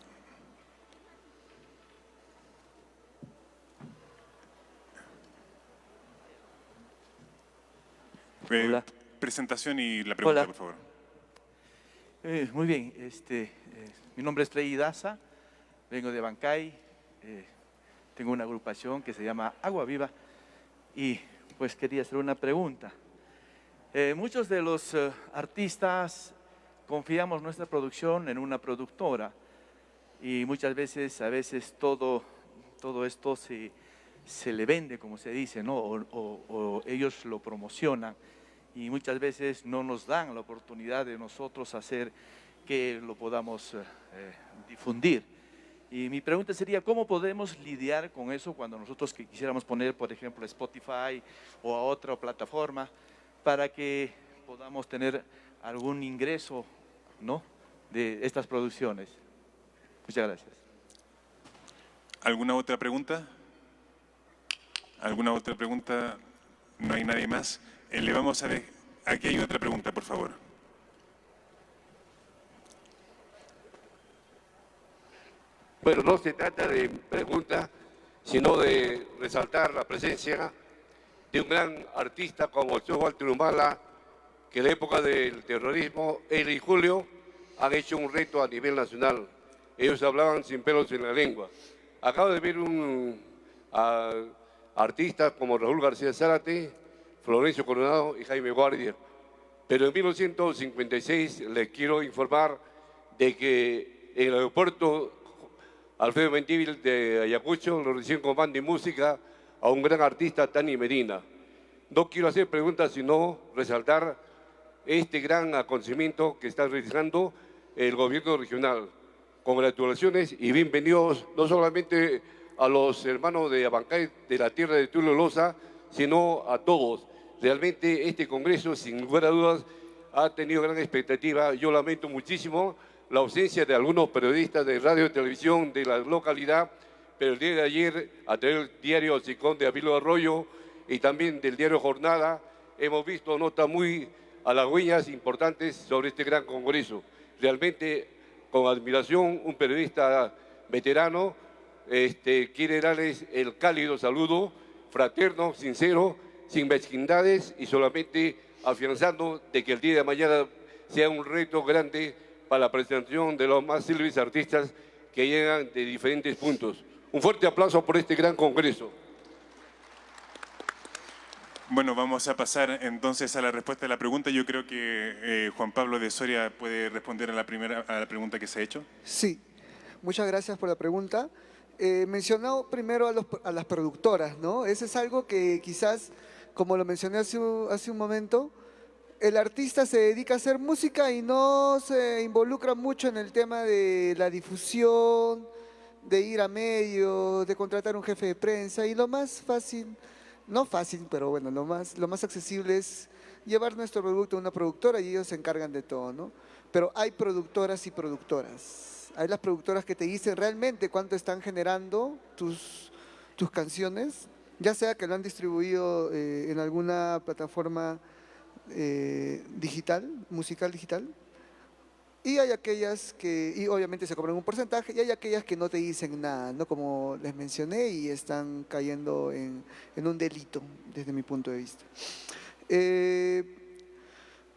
Hola. Presentación y la pregunta, Hola. por favor. Muy bien, mi nombre es Trey Daza, vengo de Bancay, tengo una agrupación que se llama Agua Viva y pues quería hacer una pregunta. Muchos de los artistas confiamos nuestra producción en una productora y muchas veces, todo esto se le vende, como se dice, ¿no? O ellos lo promocionan. Y muchas veces no nos dan la oportunidad de nosotros hacer que lo podamos difundir. Y mi pregunta sería, ¿cómo podemos lidiar con eso cuando nosotros quisiéramos poner, por ejemplo, Spotify o a otra plataforma para que podamos tener algún ingreso, ¿no?, de estas producciones? Muchas gracias. ¿Alguna otra pregunta? ¿Alguna otra pregunta? ¿No hay nadie más? Le vamos a ver. Aquí hay otra pregunta, por favor. Bueno, no se trata de pregunta, sino de resaltar la presencia de un gran artista como el señor Walter Humala, que en la época del terrorismo, él y Julio han hecho un reto a nivel nacional. Ellos hablaban sin pelos en la lengua. Acabo de ver artistas como Raúl García Zárate, Florencio Coronado y Jaime Guardia. Pero en 1956 les quiero informar de que en el aeropuerto Alfredo Mendívil de Ayacucho lo reciben con banda y música a un gran artista, Tani Medina. No quiero hacer preguntas, sino resaltar este gran acontecimiento que está realizando el gobierno regional. Congratulaciones y bienvenidos no solamente a los hermanos de Abancay, de la tierra de Tulio Loza, sino a todos. Realmente este congreso, sin lugar a dudas, ha tenido gran expectativa. Yo lamento muchísimo la ausencia de algunos periodistas de radio y televisión de la localidad, pero el día de ayer, a través del diario Sicón de Avilo Arroyo y también del diario Jornada, hemos visto notas muy halagüeñas, importantes sobre este gran congreso. Realmente, con admiración, un periodista veterano quiere darles el cálido saludo, fraterno, sincero, sin mezquindades y solamente afianzando de que el día de mañana sea un reto grande para la presentación de los más célebres artistas que llegan de diferentes puntos. Un fuerte aplauso por este gran congreso. Bueno, vamos a pasar entonces a la respuesta de la pregunta. Yo creo que Juan Pablo de Soria puede responder a la pregunta que se ha hecho. Sí, muchas gracias por la pregunta. Mencionado primero a las productoras, ¿no? Ese es algo que quizás, como lo mencioné hace un momento, el artista se dedica a hacer música y no se involucra mucho en el tema de la difusión, de ir a medios, de contratar un jefe de prensa, y lo más fácil, no fácil, pero bueno, lo más accesible es llevar nuestro producto a una productora y ellos se encargan de todo, ¿no? Pero hay productoras y productoras. Hay las productoras que te dicen realmente cuánto están generando tus canciones, ya sea que lo han distribuido en alguna plataforma digital, musical digital, y hay aquellas que, y obviamente se cobran un porcentaje, y hay aquellas que no te dicen nada, ¿no? Como les mencioné, y están cayendo en un delito, desde mi punto de vista.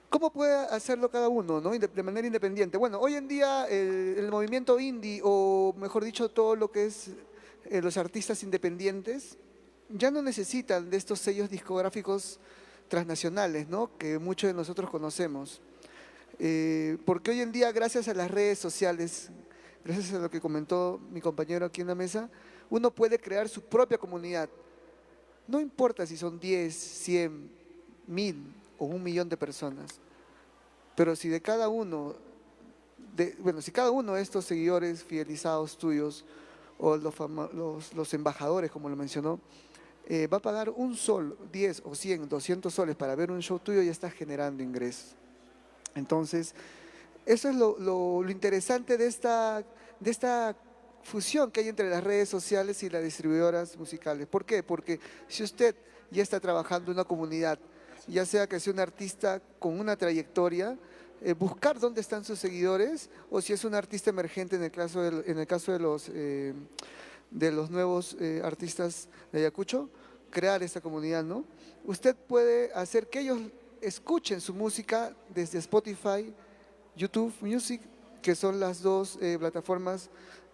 ¿Cómo puede hacerlo cada uno, ¿no? De manera independiente? Bueno, hoy en día el movimiento indie, o mejor dicho, todo lo que es los artistas independientes, ya no necesitan de estos sellos discográficos transnacionales, ¿no? Que muchos de nosotros conocemos. Porque hoy en día, gracias a las redes sociales, gracias a lo que comentó mi compañero aquí en la mesa, uno puede crear su propia comunidad. No importa si son 10, 100, 1000 o 1 millón de personas, pero si de cada uno, si cada uno de estos seguidores fidelizados tuyos, o los embajadores, como lo mencionó, va a pagar un sol, 10 o 100, 200 soles para ver un show tuyo, ya estás generando ingresos. Entonces, eso es lo interesante de esta fusión que hay entre las redes sociales y las distribuidoras musicales. ¿Por qué? Porque si usted ya está trabajando en una comunidad, ya sea que sea un artista con una trayectoria, buscar dónde están sus seguidores, o si es un artista emergente, en el caso de los nuevos artistas de Ayacucho, crear esta comunidad, ¿no? Usted puede hacer que ellos escuchen su música desde Spotify, YouTube Music, que son las dos plataformas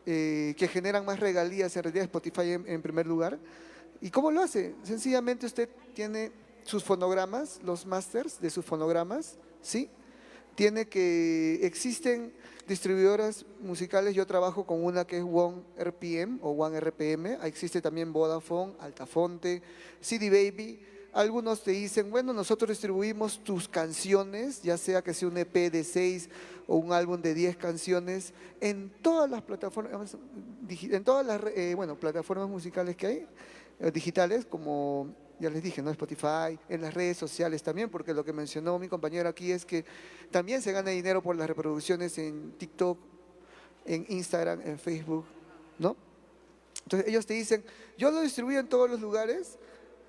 que generan más regalías, en realidad Spotify en primer lugar. ¿Y cómo lo hace? Sencillamente usted tiene sus fonogramas, los masters de sus fonogramas, ¿sí? Tiene que existen distribuidoras musicales. Yo trabajo con una que es One RPM o One RPM. Existe también Vodafone, Altafonte, CD Baby. Algunos te dicen, bueno, nosotros distribuimos tus canciones, ya sea que sea un EP de 6 o un álbum de 10 canciones, en todas las plataformas, plataformas musicales que hay, digitales, como ya les dije, ¿no? Spotify, en las redes sociales también, porque lo que mencionó mi compañero aquí es que también se gana dinero por las reproducciones en TikTok, en Instagram, en Facebook, ¿no? Entonces ellos te dicen, yo lo distribuyo en todos los lugares,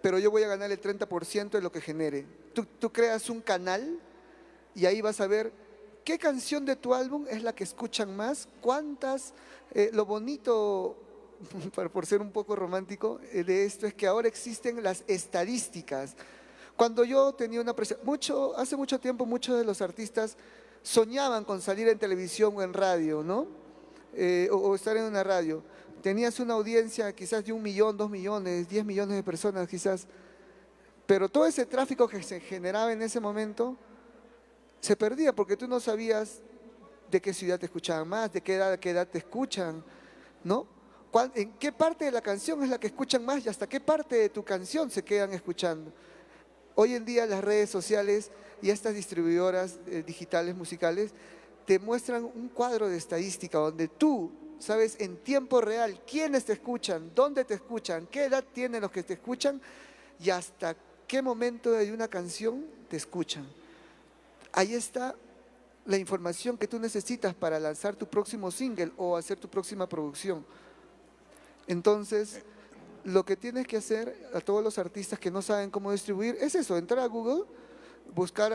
pero yo voy a ganar el 30% de lo que genere. Tú creas un canal y ahí vas a ver qué canción de tu álbum es la que escuchan más, cuántas, lo bonito, por ser un poco romántico, de esto es que ahora existen las estadísticas. Cuando yo tenía hace mucho tiempo, muchos de los artistas soñaban con salir en televisión o en radio, ¿no? O estar en una radio. Tenías una audiencia quizás de 1 millón, 2 millones, 10 millones de personas quizás, pero todo ese tráfico que se generaba en ese momento se perdía porque tú no sabías de qué ciudad te escuchaban más, de qué edad te escuchan, ¿no? ¿En qué parte de la canción es la que escuchan más y hasta qué parte de tu canción se quedan escuchando? Hoy en día las redes sociales y estas distribuidoras digitales musicales te muestran un cuadro de estadística donde tú sabes en tiempo real quiénes te escuchan, dónde te escuchan, qué edad tienen los que te escuchan y hasta qué momento de una canción te escuchan. Ahí está la información que tú necesitas para lanzar tu próximo single o hacer tu próxima producción. Entonces, lo que tienes que hacer a todos los artistas que no saben cómo distribuir es eso, entrar a Google, buscar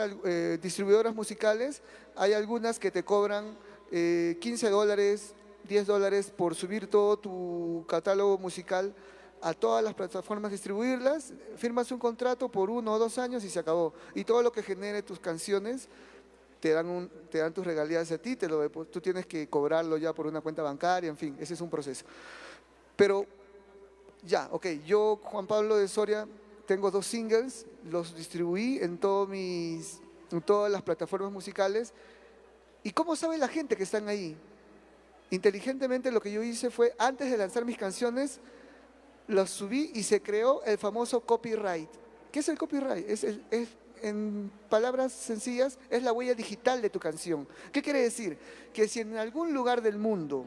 distribuidoras musicales. Hay algunas que te cobran $15 $10 por subir todo tu catálogo musical a todas las plataformas, distribuirlas, firmas un contrato por 1 o 2 años y se acabó. Y todo lo que genere tus canciones te dan tus regalías a ti, tú tienes que cobrarlo ya por una cuenta bancaria, en fin, ese es un proceso. Pero ya, ok, yo, Juan Pablo de Soria, tengo 2 singles, los distribuí en todas las plataformas musicales. ¿Y cómo sabe la gente que están ahí? Inteligentemente lo que yo hice fue, antes de lanzar mis canciones, los subí y se creó el famoso copyright. ¿Qué es el copyright? En palabras sencillas, es la huella digital de tu canción. ¿Qué quiere decir? Que si en algún lugar del mundo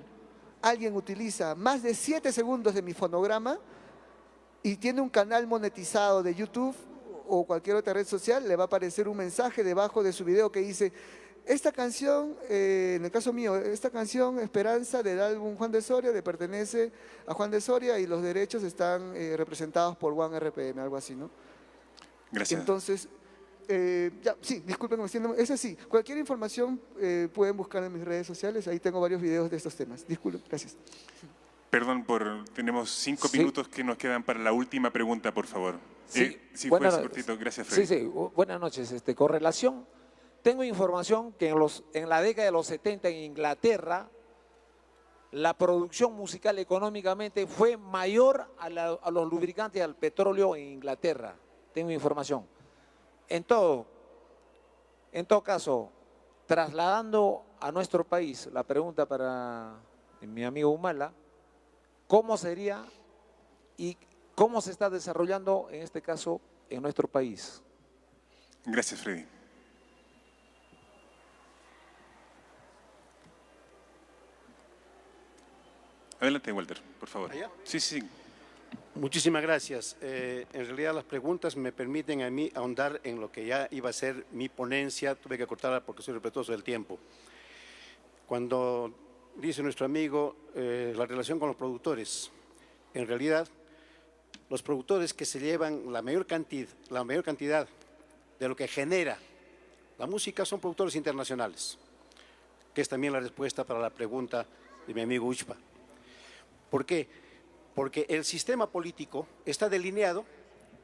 alguien utiliza más de 7 segundos de mi fonograma y tiene un canal monetizado de YouTube o cualquier otra red social, le va a aparecer un mensaje debajo de su video que dice: esta canción, en el caso mío, esta canción Esperanza del álbum Juan de Soria le pertenece a Juan de Soria y los derechos están representados por One RPM, algo así, ¿no? Gracias. Entonces, sí, disculpen, es así. Cualquier información pueden buscar en mis redes sociales, ahí tengo varios videos de estos temas. Disculpen, gracias. Perdón, tenemos 5 minutos que nos quedan para la última pregunta, por favor. Sí, si fuese cortito, gracias, Freddy. Sí, buenas noches. Con relación, tengo información que en la década de los 70 en Inglaterra, la producción musical económicamente fue mayor a los lubricantes y al petróleo en Inglaterra. Tengo información. En todo caso, trasladando a nuestro país, la pregunta para mi amigo Humala, ¿cómo sería y cómo se está desarrollando en este caso en nuestro país? Gracias, Freddy. Adelante, Walter, por favor. ¿Allá? Sí. Muchísimas gracias. En realidad las preguntas me permiten a mí ahondar en lo que ya iba a ser mi ponencia. Tuve que cortarla porque soy respetuoso del tiempo. Cuando dice nuestro amigo la relación con los productores, en realidad los productores que se llevan la mayor cantidad de lo que genera la música son productores internacionales, que es también la respuesta para la pregunta de mi amigo Uchpa. ¿Por qué? Porque el sistema político está delineado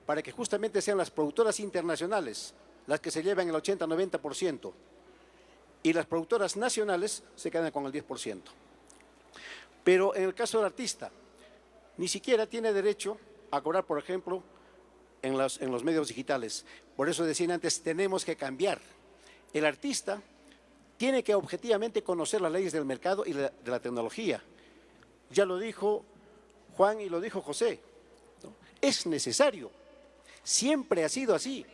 para que justamente sean las productoras internacionales las que se llevan el 80-90% y las productoras nacionales se quedan con el 10%. Pero en el caso del artista, ni siquiera tiene derecho a cobrar, por ejemplo, en los medios digitales. Por eso decían antes, tenemos que cambiar. El artista tiene que objetivamente conocer las leyes del mercado y de la tecnología. Ya lo dijo Juan y lo dijo José, ¿no? Es necesario, siempre ha sido así,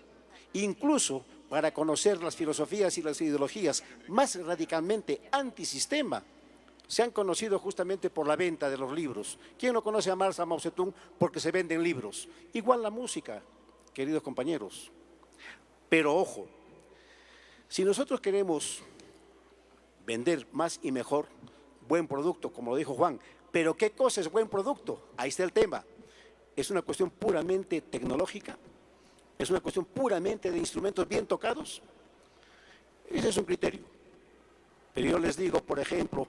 incluso para conocer las filosofías y las ideologías más radicalmente antisistema, se han conocido justamente por la venta de los libros. ¿Quién no conoce a Marx, a Mao Zedong? Porque se venden libros. Igual la música, queridos compañeros. Pero ojo, si nosotros queremos vender más y mejor, buen producto, como lo dijo Juan, pero ¿qué cosa es buen producto? Ahí está el tema. Es una cuestión puramente tecnológica, es una cuestión puramente de instrumentos bien tocados. Ese es un criterio. Pero yo les digo, por ejemplo,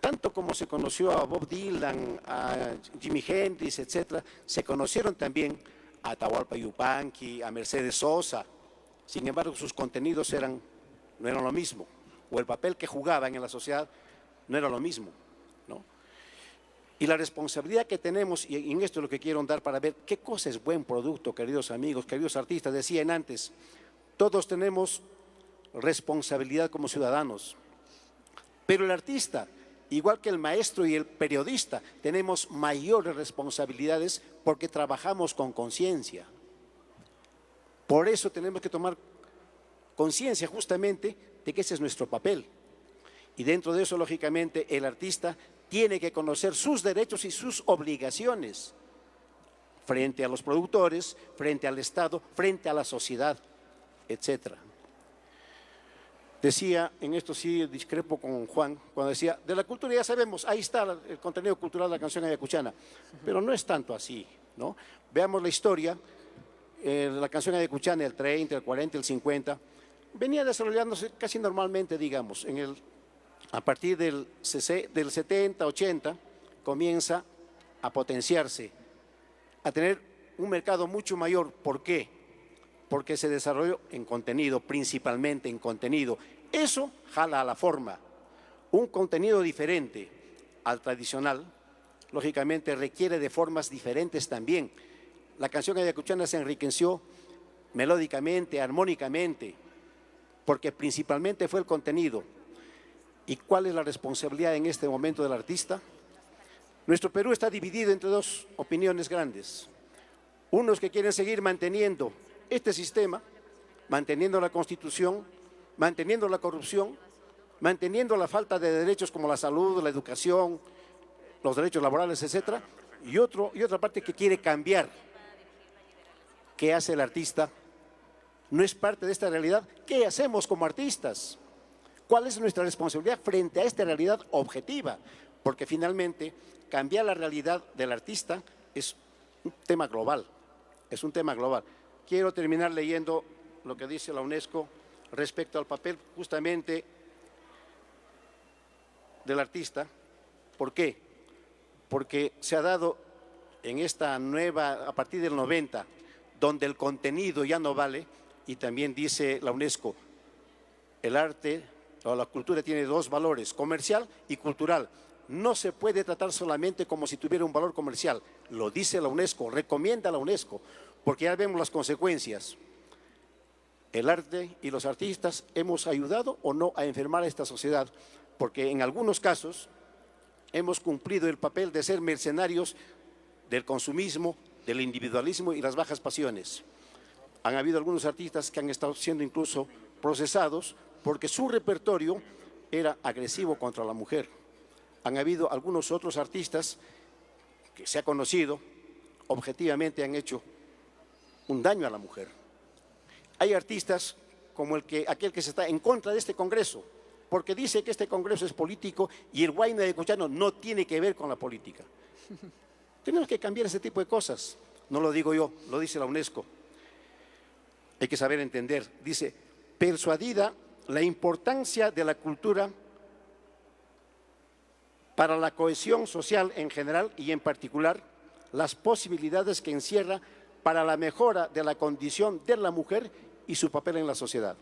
tanto como se conoció a Bob Dylan, a Jimi Hendrix, etcétera, se conocieron también a Atahualpa Yupanqui, a Mercedes Sosa. Sin embargo, sus contenidos no eran lo mismo, o el papel que jugaban en la sociedad no era lo mismo, ¿no? Y la responsabilidad que tenemos, y en esto es lo que quiero dar para ver qué cosa es buen producto, queridos amigos, queridos artistas, decían antes, todos tenemos responsabilidad como ciudadanos, pero el artista, igual que el maestro y el periodista, tenemos mayores responsabilidades porque trabajamos con conciencia. Por eso tenemos que tomar conciencia justamente de que ese es nuestro papel. Y dentro de eso, lógicamente, el artista tiene que conocer sus derechos y sus obligaciones frente a los productores, frente al Estado, frente a la sociedad, etc. Decía, en esto sí discrepo con Juan, cuando decía, de la cultura ya sabemos, ahí está el contenido cultural de la canción ayacuchana, pero no es tanto así, ¿no? Veamos la historia, la canción ayacuchana, el 30, el 40, el 50, venía desarrollándose casi normalmente, digamos, en el a partir del 70, 80, comienza a potenciarse, a tener un mercado mucho mayor. ¿Por qué? Porque se desarrolló en contenido, principalmente en contenido. Eso jala a la forma. Un contenido diferente al tradicional, lógicamente requiere de formas diferentes también. La canción ayacuchana se enriqueció melódicamente, armónicamente, porque principalmente fue el contenido. ¿Y cuál es la responsabilidad en este momento del artista? Nuestro Perú está dividido entre dos opiniones grandes. Unos que quieren seguir manteniendo este sistema, manteniendo la Constitución, manteniendo la corrupción, manteniendo la falta de derechos como la salud, la educación, los derechos laborales, etcétera, y otra parte que quiere cambiar. ¿Qué hace el artista? No es parte de esta realidad. ¿Qué hacemos como artistas? ¿Cuál es nuestra responsabilidad frente a esta realidad objetiva? Porque finalmente cambiar la realidad del artista es un tema global, es un tema global. Quiero terminar leyendo lo que dice la UNESCO respecto al papel justamente del artista. ¿Por qué? Porque se ha dado en esta nueva, a partir del 90, donde el contenido ya no vale, y también dice la UNESCO, el arte o la cultura tiene dos valores, comercial y cultural. No se puede tratar solamente como si tuviera un valor comercial. Lo dice la UNESCO, recomienda la UNESCO, porque ya vemos las consecuencias. El arte y los artistas hemos ayudado o no a enfermar a esta sociedad, porque en algunos casos hemos cumplido el papel de ser mercenarios del consumismo, del individualismo y las bajas pasiones. Han habido algunos artistas que han estado siendo incluso procesados porque su repertorio era agresivo contra la mujer. Han habido algunos otros artistas que se ha conocido, objetivamente han hecho un daño a la mujer. Hay artistas como aquel que se está en contra de este Congreso, porque dice que este Congreso es político y el Huayna ayacuchano no tiene que ver con la política. Tenemos que cambiar ese tipo de cosas. No lo digo yo, lo dice la UNESCO. Hay que saber entender. Dice, persuadida la importancia de la cultura para la cohesión social en general y en particular las posibilidades que encierra para la mejora de la condición de la mujer y su papel en la sociedad.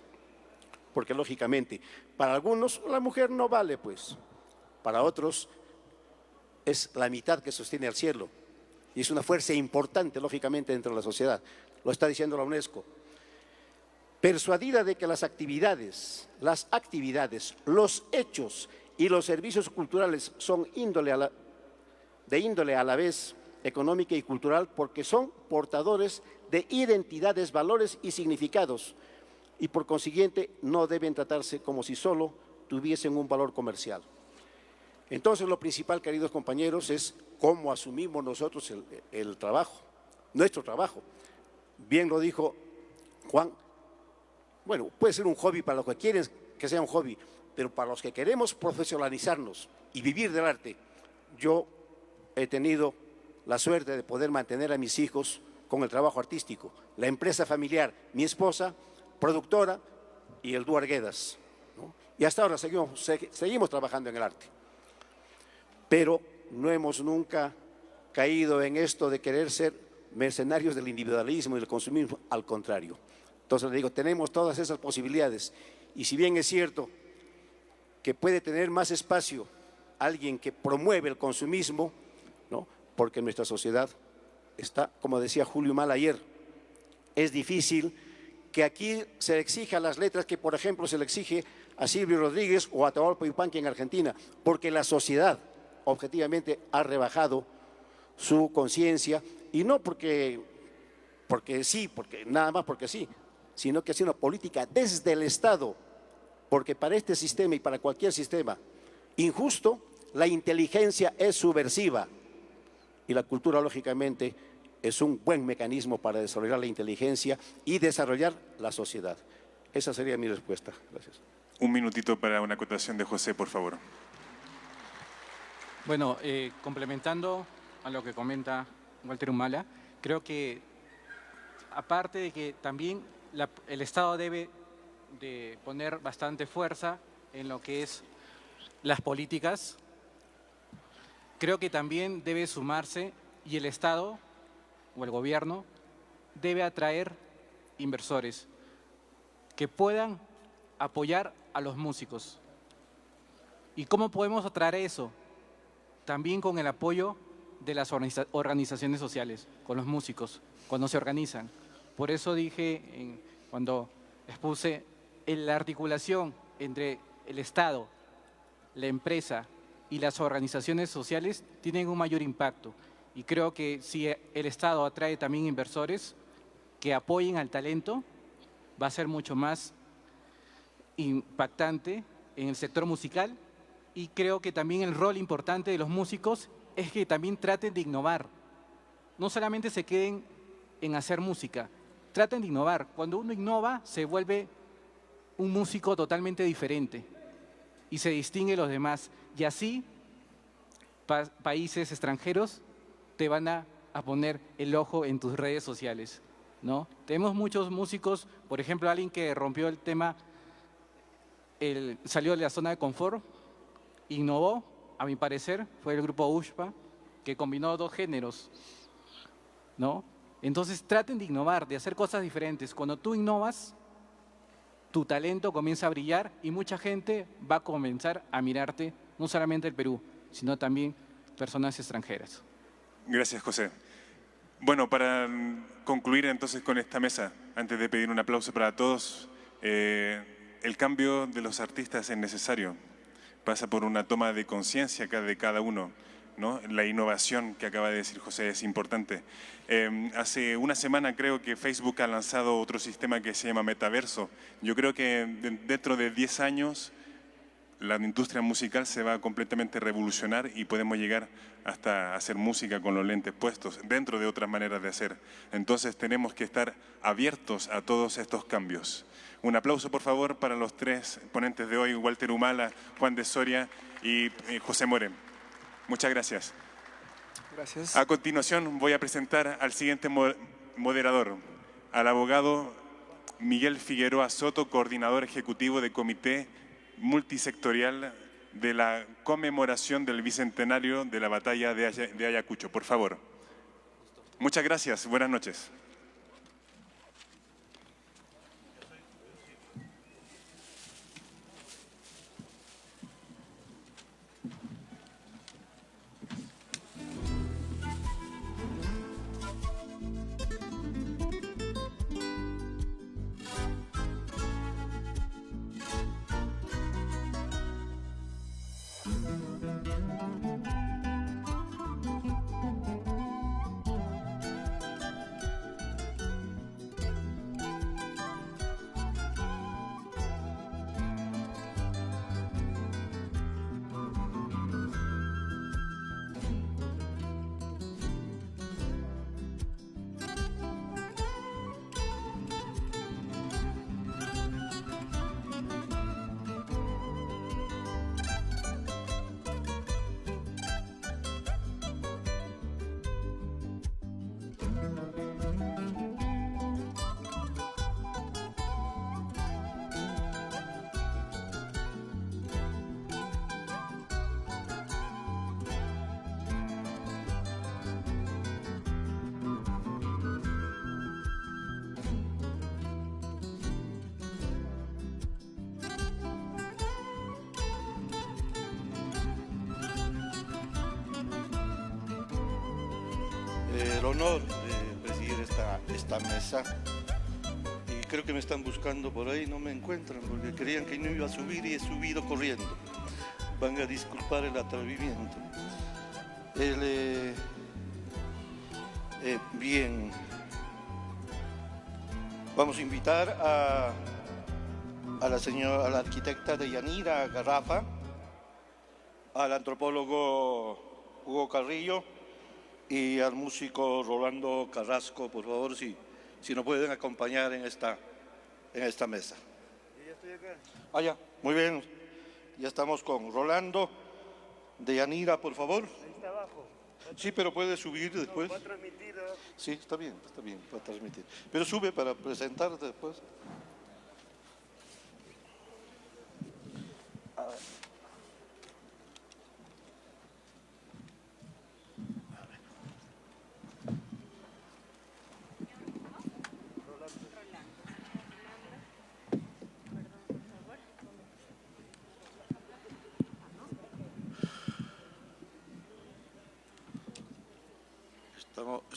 Porque lógicamente, para algunos la mujer no vale, pues. Para otros es la mitad que sostiene al cielo. Y es una fuerza importante, lógicamente, dentro de la sociedad. Lo está diciendo la UNESCO. Persuadida de que las actividades, los hechos y los servicios culturales son de índole a la vez económica y cultural porque son portadores de identidades, valores y significados y por consiguiente no deben tratarse como si solo tuviesen un valor comercial. Entonces lo principal, queridos compañeros, es cómo asumimos nosotros el trabajo, nuestro trabajo. Bien lo dijo Juan, bueno, puede ser un hobby para los que quieren que sea un hobby, pero para los que queremos profesionalizarnos y vivir del arte, yo he tenido la suerte de poder mantener a mis hijos con el trabajo artístico, la empresa familiar, mi esposa, productora y el dúo Arguedas, ¿no? Y hasta ahora seguimos trabajando en el arte. Pero no hemos nunca caído en esto de querer ser mercenarios del individualismo y del consumismo, al contrario. Entonces le digo, tenemos todas esas posibilidades y si bien es cierto que puede tener más espacio alguien que promueve el consumismo, ¿no? Porque nuestra sociedad está, como decía Julio Mal ayer, es difícil que aquí se le exija las letras que, por ejemplo, se le exige a Silvio Rodríguez o a Atahualpa Yupanqui en Argentina, porque la sociedad objetivamente ha rebajado su conciencia y no porque sí, nada más porque sí, sino que ha sido una política desde el Estado, porque para este sistema y para cualquier sistema injusto, la inteligencia es subversiva y la cultura, lógicamente, es un buen mecanismo para desarrollar la inteligencia y desarrollar la sociedad. Esa sería mi respuesta. Gracias. Un minutito para una acotación de José, por favor. Bueno, complementando a lo que comenta Walter Humala, creo que aparte de que también el Estado debe de poner bastante fuerza en lo que es las políticas, creo que también debe sumarse y el Estado o el gobierno debe atraer inversores que puedan apoyar a los músicos. ¿Y cómo podemos atraer eso? También con el apoyo de las organizaciones sociales, con los músicos, cuando se organizan. Por eso dije, cuando expuse la articulación entre el Estado, la empresa y las organizaciones sociales tienen un mayor impacto. Y creo que si el Estado atrae también inversores que apoyen al talento, va a ser mucho más impactante en el sector musical. Y creo que también el rol importante de los músicos es que también traten de innovar. No solamente se queden en hacer música, traten de innovar. Cuando uno innova, se vuelve un músico totalmente diferente y se distingue de los demás. Y así, países extranjeros te van a poner el ojo en tus redes sociales, ¿no? Tenemos muchos músicos, por ejemplo, alguien que rompió el tema, salió de la zona de confort, innovó, a mi parecer, fue el grupo Ushpa, que combinó dos géneros, ¿no? Entonces traten de innovar, de hacer cosas diferentes. Cuando tú innovas, tu talento comienza a brillar y mucha gente va a comenzar a mirarte, no solamente el Perú, sino también personas extranjeras. Gracias, José. Bueno, para concluir entonces con esta mesa, antes de pedir un aplauso para todos, el cambio de los artistas es necesario. Pasa por una toma de conciencia de cada uno, ¿no? La innovación que acaba de decir José es importante. Hace una semana creo que Facebook ha lanzado otro sistema que se llama Metaverso. Yo creo que dentro de 10 años la industria musical se va a completamente revolucionar y podemos llegar hasta hacer música con los lentes puestos, dentro de otras maneras de hacer. Entonces tenemos que estar abiertos a todos estos cambios. Un aplauso, por favor, para los tres ponentes de hoy, Walter Humala, Juan de Soria y José More. Muchas gracias. Gracias. A continuación voy a presentar al siguiente moderador, al abogado Miguel Figueroa Soto, coordinador ejecutivo del Comité Multisectorial de la conmemoración del Bicentenario de la Batalla de Ayacucho. Por favor. Muchas gracias. Buenas noches. El honor de presidir esta mesa, y creo que me están buscando por ahí, no me encuentran porque creían que no iba a subir y he subido corriendo. Van a disculpar el atrevimiento. Bien, vamos a invitar a la arquitecta Deyanira Garrafa, al antropólogo Hugo Carrillo y al músico Rolando Carrasco, por favor, si nos pueden acompañar en esta mesa. Ya estoy acá. Ah, ya, muy bien. Ya estamos con Rolando. Deyanira, por favor. Ahí está abajo. Sí, pero puede subir después. Va a transmitir. Sí, está bien, va a transmitir. Pero sube para presentarte después.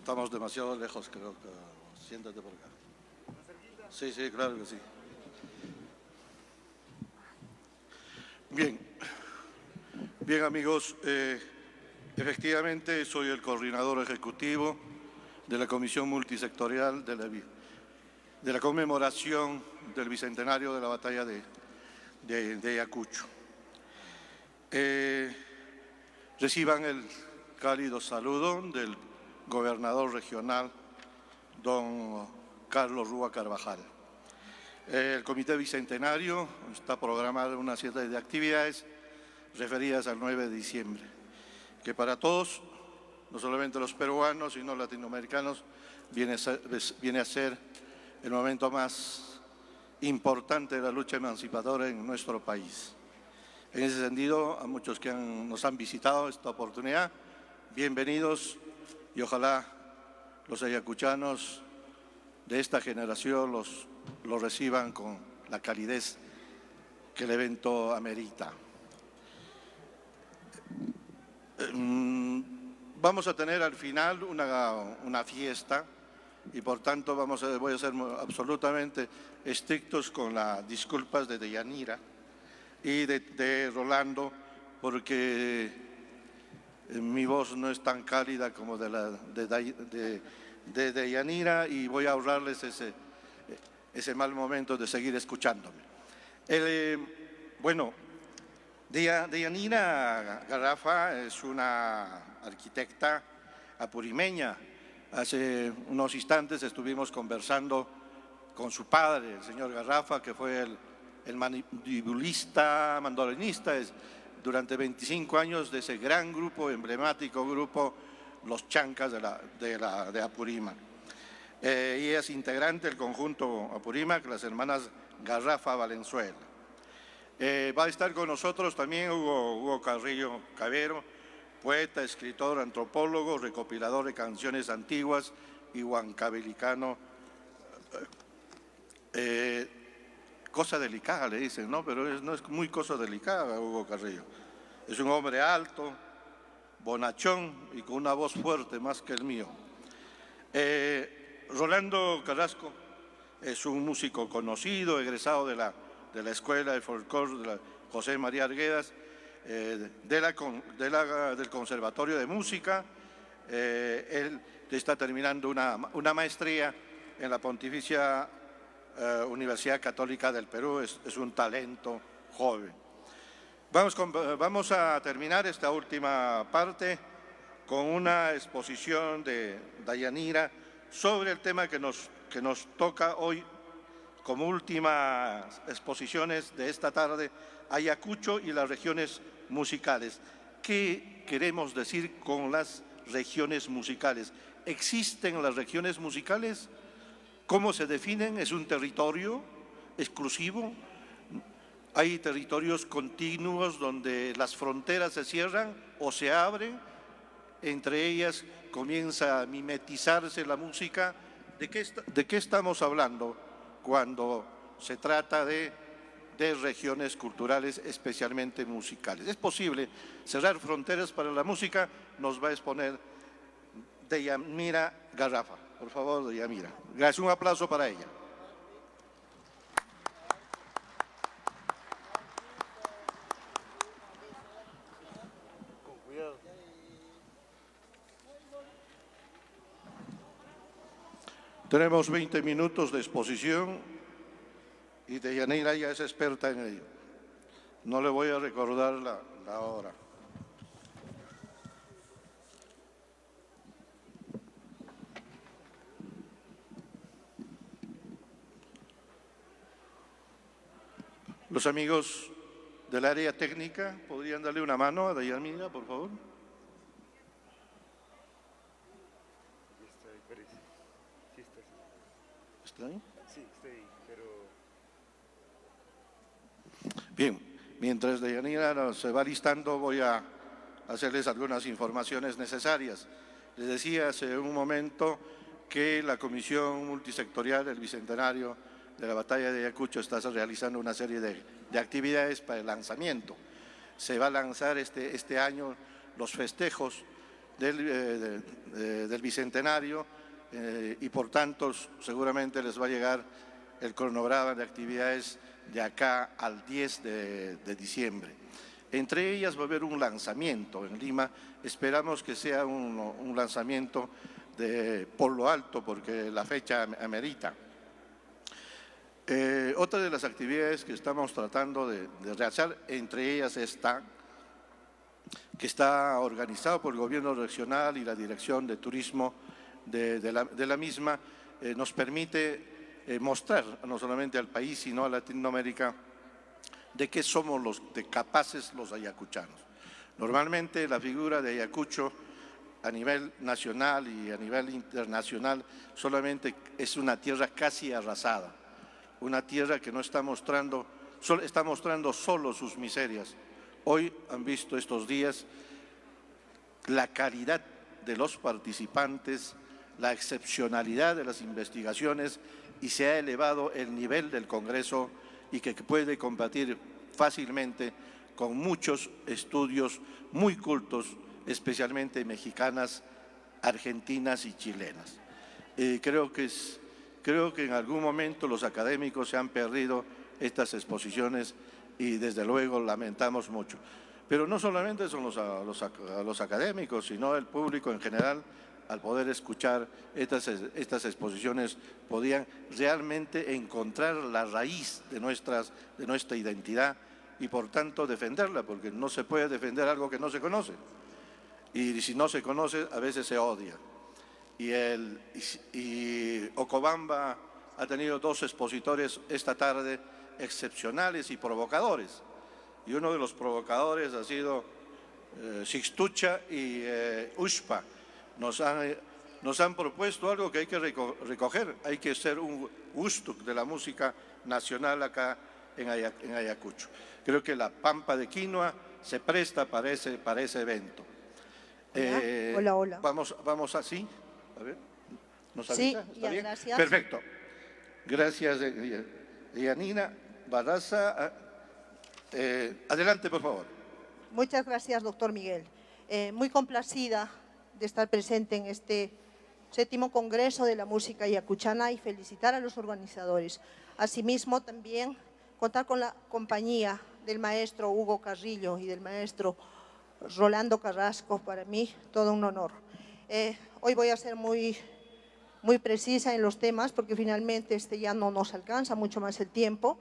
estamos demasiado lejos, creo que... Siéntate por acá. Sí, sí, claro que sí. Bien. Bien, amigos, efectivamente soy el coordinador ejecutivo de la Comisión Multisectorial de la conmemoración del Bicentenario de la Batalla de Ayacucho. Reciban el cálido saludo del gobernador regional, don Carlos Rúa Carvajal. El Comité Bicentenario está programado una serie de actividades referidas al 9 de diciembre, que para todos, no solamente los peruanos, sino latinoamericanos, viene a ser el momento más importante de la lucha emancipadora en nuestro país. En ese sentido, a muchos que nos han visitado esta oportunidad, bienvenidos y ojalá los ayacuchanos de esta generación los reciban con la calidez que el evento amerita. Vamos a tener al final una fiesta y por tanto voy a ser absolutamente estrictos con las disculpas de Deyanira y de Rolando, porque mi voz no es tan cálida como de Deyanira y voy a ahorrarles ese mal momento de seguir escuchándome. Bueno, Deyanira Garrafa es una arquitecta apurimeña. Hace unos instantes estuvimos conversando con su padre, el señor Garrafa, que fue el mandibulista, mandolinista durante 25 años de ese gran grupo, emblemático grupo, los Chancas de Apurímac. Ella es integrante del conjunto Apurímac, las hermanas Garrafa Valenzuela. Va a estar con nosotros también Hugo Carrillo Cabero, poeta, escritor, antropólogo, recopilador de canciones antiguas y huancabilicano. Cosa delicada, le dicen, ¿no? Pero no es muy cosa delicada, Hugo Carrillo. Es un hombre alto, bonachón y con una voz fuerte más que el mío. Rolando Carrasco es un músico conocido, egresado de la Escuela de Folclore de la José María Arguedas, del Conservatorio de Música. Él está terminando una maestría en la Pontificia Universidad Católica del Perú, es un talento joven. Vamos a terminar esta última parte con una exposición de Deyanira sobre el tema que nos toca hoy como últimas exposiciones de esta tarde, Ayacucho y las regiones musicales. ¿Qué queremos decir con las regiones musicales? ¿Existen las regiones musicales? ¿Cómo se definen? ¿Es un territorio exclusivo? ¿Hay territorios continuos donde las fronteras se cierran o se abren? Entre ellas comienza a mimetizarse la música. ¿De qué estamos hablando cuando se trata de regiones culturales, especialmente musicales? ¿Es posible cerrar fronteras para la música? Nos va a exponer Deyanira Garrafa. Por favor, Deyanira. Gracias, un aplauso para ella. Con cuidado. Tenemos 20 minutos de exposición y Deyanira ya es experta en ello. No le voy a recordar la hora. Los amigos del área técnica, ¿podrían darle una mano a Deyanira, por favor? ¿Está ahí? Sí, está ahí, pero... Bien, mientras Deyanira se va listando, voy a hacerles algunas informaciones necesarias. Les decía hace un momento que la Comisión Multisectorial del Bicentenario de la Batalla de Ayacucho está realizando una serie de actividades para el lanzamiento. Se va a lanzar este año los festejos del Bicentenario y por tanto seguramente les va a llegar el cronograma de actividades de acá al 10 de diciembre. Entre ellas va a haber un lanzamiento en Lima, esperamos que sea un lanzamiento por lo alto porque la fecha amerita. Otra de las actividades que estamos tratando de realizar, entre ellas esta, que está organizado por el Gobierno Regional y la Dirección de Turismo de la misma, nos permite mostrar no solamente al país, sino a Latinoamérica, de qué somos capaces los ayacuchanos. Normalmente la figura de Ayacucho a nivel nacional y a nivel internacional solamente es una tierra casi arrasada, una tierra que no está mostrando, está mostrando solo sus miserias. Hoy han visto estos días la calidad de los participantes, la excepcionalidad de las investigaciones y se ha elevado el nivel del Congreso y que puede combatir fácilmente con muchos estudios muy cultos, especialmente mexicanas, argentinas y chilenas. Creo que en algún momento los académicos se han perdido estas exposiciones y desde luego lamentamos mucho. Pero no solamente son los académicos, sino el público en general, al poder escuchar estas exposiciones, podían realmente encontrar la raíz de nuestra identidad y por tanto defenderla, porque no se puede defender algo que no se conoce. Y si no se conoce, a veces se odia. Y Ocobamba ha tenido dos expositores esta tarde excepcionales y provocadores. Y uno de los provocadores ha sido Sixtucha y Ushpa. Nos han propuesto algo que hay que recoger. Hay que ser un Ustuk de la música nacional acá en Ayacucho. Creo que la Pampa de Quinoa se presta para ese evento. Hola. Vamos así. A ver, ¿nos Sí, avisa? ¿Está bien? gracias. Perfecto. Gracias, Yanina Barraza. Adelante, por favor. Muchas gracias, doctor Miguel. Muy complacida de estar presente en este 7º Congreso de la Música Ayacuchana y felicitar a los organizadores. Asimismo, también contar con la compañía del maestro Hugo Carrillo y del maestro Rolando Carrasco, para mí todo un honor. Hoy voy a ser muy precisa en los temas porque finalmente ya no nos alcanza mucho más el tiempo.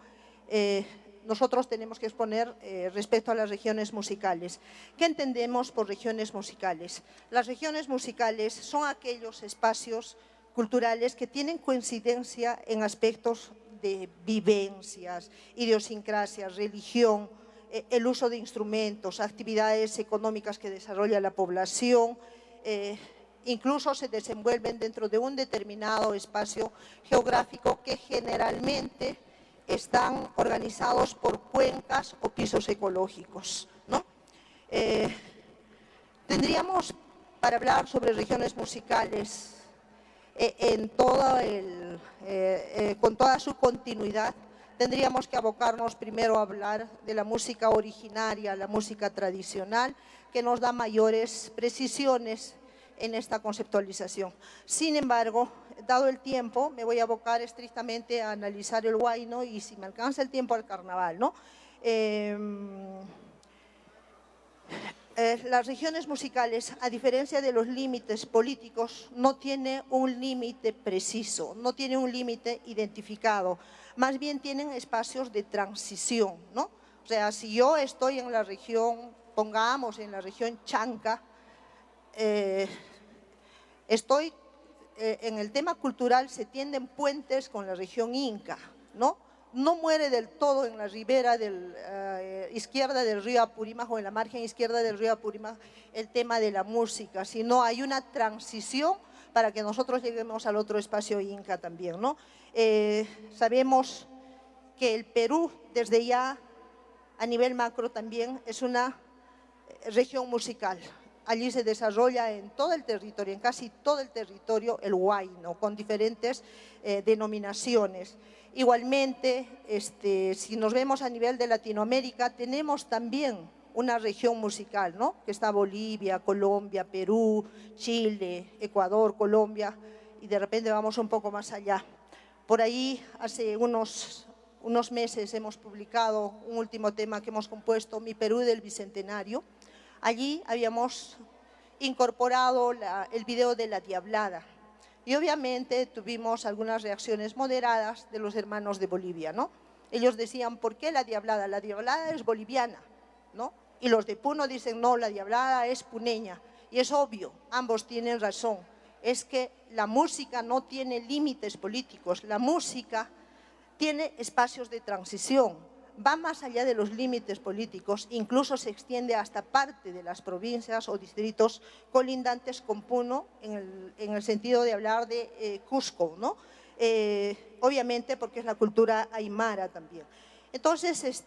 Nosotros tenemos que exponer respecto a las regiones musicales. ¿Qué entendemos por regiones musicales? Las regiones musicales son aquellos espacios culturales que tienen coincidencia en aspectos de vivencias, idiosincrasias, religión, el uso de instrumentos, actividades económicas que desarrolla la población, incluso se desenvuelven dentro de un determinado espacio geográfico que generalmente están organizados por cuencas o pisos ecológicos, ¿no? Tendríamos, para hablar sobre regiones musicales con toda su continuidad, tendríamos que abocarnos primero a hablar de la música originaria, la música tradicional, que nos da mayores precisiones en esta conceptualización. Sin embargo, dado el tiempo, me voy a abocar estrictamente a analizar el huayno y, si me alcanza el tiempo, al carnaval, ¿no? Las regiones musicales, a diferencia de los límites políticos, no tienen un límite preciso, no tienen un límite identificado, más bien tienen espacios de transición, ¿no? O sea, si yo estoy en la región, pongamos en la región Chanca, estoy en el tema cultural, se tienden puentes con la región Inca, ¿no? No muere del todo en la ribera izquierda del río Apurímac o en la margen izquierda del río Apurímac el tema de la música, sino hay una transición para que nosotros lleguemos al otro espacio Inca también, ¿no? Sabemos que el Perú, desde ya a nivel macro también, es una región musical. Allí se desarrolla en todo el territorio, en casi todo el territorio, el huayno, con diferentes denominaciones. Igualmente, si nos vemos a nivel de Latinoamérica, tenemos también una región musical, ¿no? Que está Bolivia, Colombia, Perú, Chile, Ecuador, Colombia, y de repente vamos un poco más allá. Por ahí, hace unos meses hemos publicado un último tema que hemos compuesto, Mi Perú del Bicentenario. Allí habíamos incorporado el video de La Diablada. Y obviamente tuvimos algunas reacciones moderadas de los hermanos de Bolivia, ¿no? Ellos decían, ¿por qué La Diablada? La Diablada es boliviana, ¿no? Y los de Puno dicen, no, La Diablada es puneña. Y es obvio, ambos tienen razón. Es que la música no tiene límites políticos, la música tiene espacios de transición, va más allá de los límites políticos, incluso se extiende hasta parte de las provincias o distritos colindantes con Puno, en el sentido de hablar de Cusco, ¿no? Obviamente porque es la cultura aymara también. Entonces,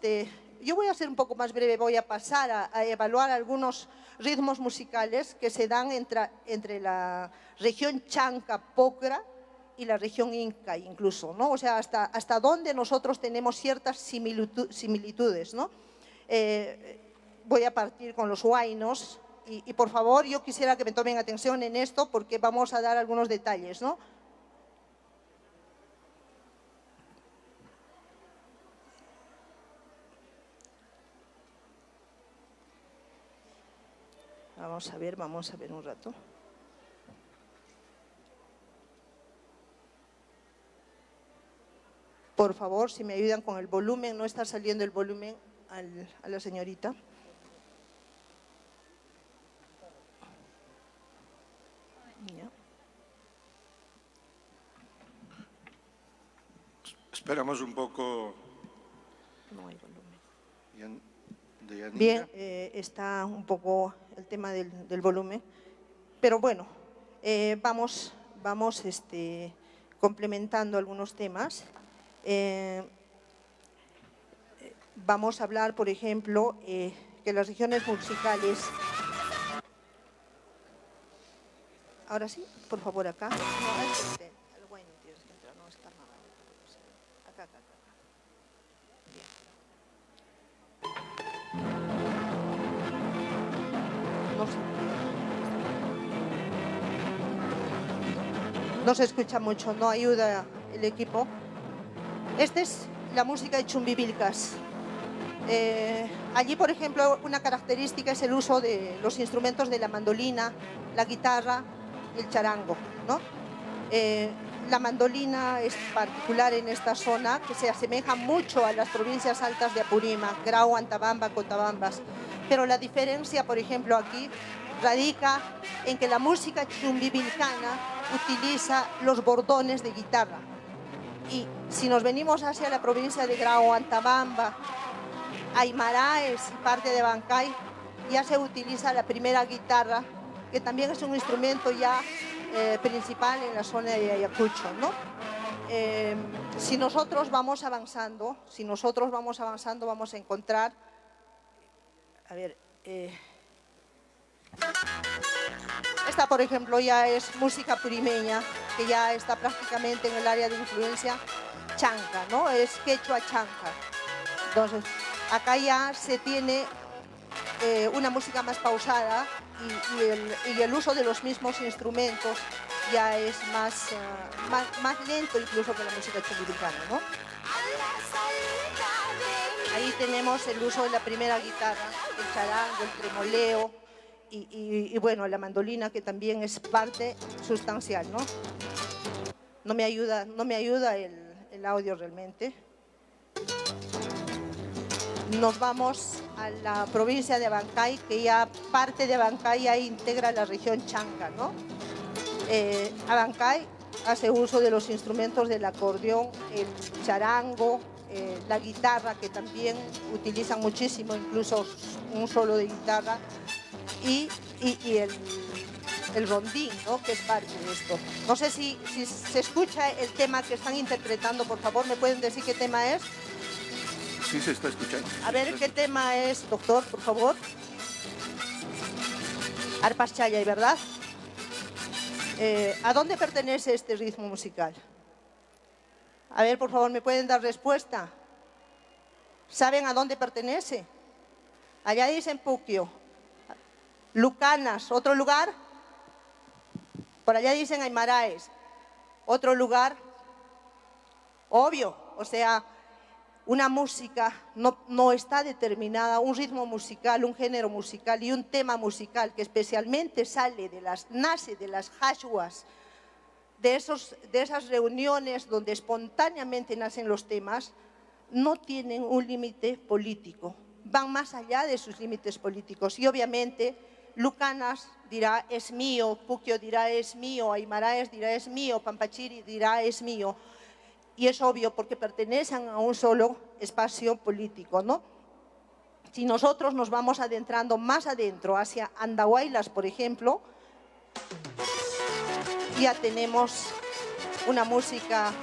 yo voy a ser un poco más breve, voy a pasar a evaluar algunos ritmos musicales que se dan entre la región Chanca-Pocra y la región Inca incluso, ¿no? O sea, hasta dónde nosotros tenemos ciertas similitudes, ¿no? Voy a partir con los huaynos y por favor yo quisiera que me tomen atención en esto porque vamos a dar algunos detalles, ¿no? Vamos a ver un rato. Por favor, si me ayudan con el volumen, no está saliendo el volumen a la señorita. Ya. Esperamos un poco. No hay volumen. De Yanira. Bien, está un poco el tema del volumen, pero bueno, vamos complementando algunos temas. Vamos a hablar, por ejemplo, que las regiones musicales... Ahora sí, por favor, acá. No, el bueno tienes que entrar, no está nada. Acá. No se escucha mucho, no ayuda el equipo. Esta es la música de Chumbivilcas. Allí, por ejemplo, una característica es el uso de los instrumentos de la mandolina, la guitarra y el charango, ¿no? La mandolina es particular en esta zona, que se asemeja mucho a las provincias altas de Apurímac, Grau, Antabamba, Cotabambas. Pero la diferencia, por ejemplo, aquí radica en que la música chumbivilcana utiliza los bordones de guitarra. Y si nos venimos hacia la provincia de Grau, Antabamba, Aymaraes y parte de Bancay, ya se utiliza la primera guitarra, que también es un instrumento ya principal en la zona de Ayacucho, ¿no? Si nosotros vamos avanzando, vamos a encontrar... A ver... Esta, por ejemplo, ya es música purimeña, que ya está prácticamente en el área de influencia chanca, ¿no? Es quechua chanca. Entonces, acá ya se tiene una música más pausada y el uso de los mismos instrumentos ya es más lento incluso que la música chumbivilcana, ¿no? Ahí tenemos el uso de la primera guitarra, el charango, el tremoleo y bueno, la mandolina, que también es parte sustancial, ¿no? No me ayuda el audio realmente. Nos vamos a la provincia de Bancay, que ya parte de Bancay ya integra la región Chanca, ¿no? Abancay hace uso de los instrumentos del acordeón, el charango, la guitarra, que también utilizan muchísimo, incluso un solo de guitarra, y el rondín, ¿no? Que es parte de esto. No sé si se escucha el tema que están interpretando, por favor, ¿me pueden decir qué tema es? Sí, se está escuchando. A ver, ¿qué tema es, doctor, por favor? Arpas Chayay, ¿verdad? ¿A dónde pertenece este ritmo musical? A ver, por favor, ¿me pueden dar respuesta? ¿Saben a dónde pertenece? Allá dicen Puquio. Lucanas, otro lugar. Por allá dicen Aymaraes. Otro lugar. Obvio, o sea, una música no está determinada, un ritmo musical, un género musical y un tema musical que especialmente nace de las hashuas, de esas reuniones donde espontáneamente nacen los temas, no tienen un límite político, van más allá de sus límites políticos. Y obviamente Lucanas dirá es mío, Puquio dirá es mío, Aymaraes dirá es mío, Pampachiri dirá es mío. Y es obvio porque pertenecen a un solo espacio político, ¿no? Si nosotros nos vamos adentrando más adentro, hacia Andahuaylas, por ejemplo, ya tenemos una música,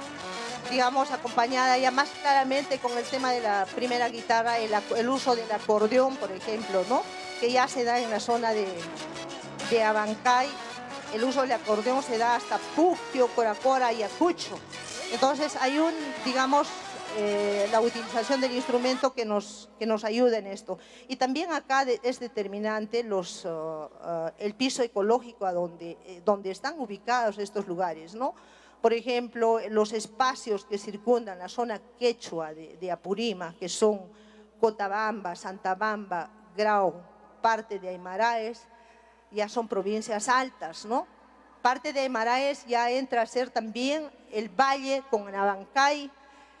digamos, acompañada ya más claramente con el tema de la primera guitarra, el uso del acordeón, por ejemplo, ¿no? Que ya se da en la zona de Abancay. El uso del acordeón se da hasta Puquio, Coracora y Acucho. Entonces hay digamos, la utilización del instrumento que nos ayuda en esto. Y también acá es determinante el piso ecológico donde están ubicados estos lugares, ¿no? Por ejemplo, los espacios que circundan la zona quechua de Apurima, que son Cotabamba, Santabamba, Grau, parte de Aymaraes, ya son provincias altas, ¿no? Parte de Aymaraes ya entra a ser también el valle con Abancay,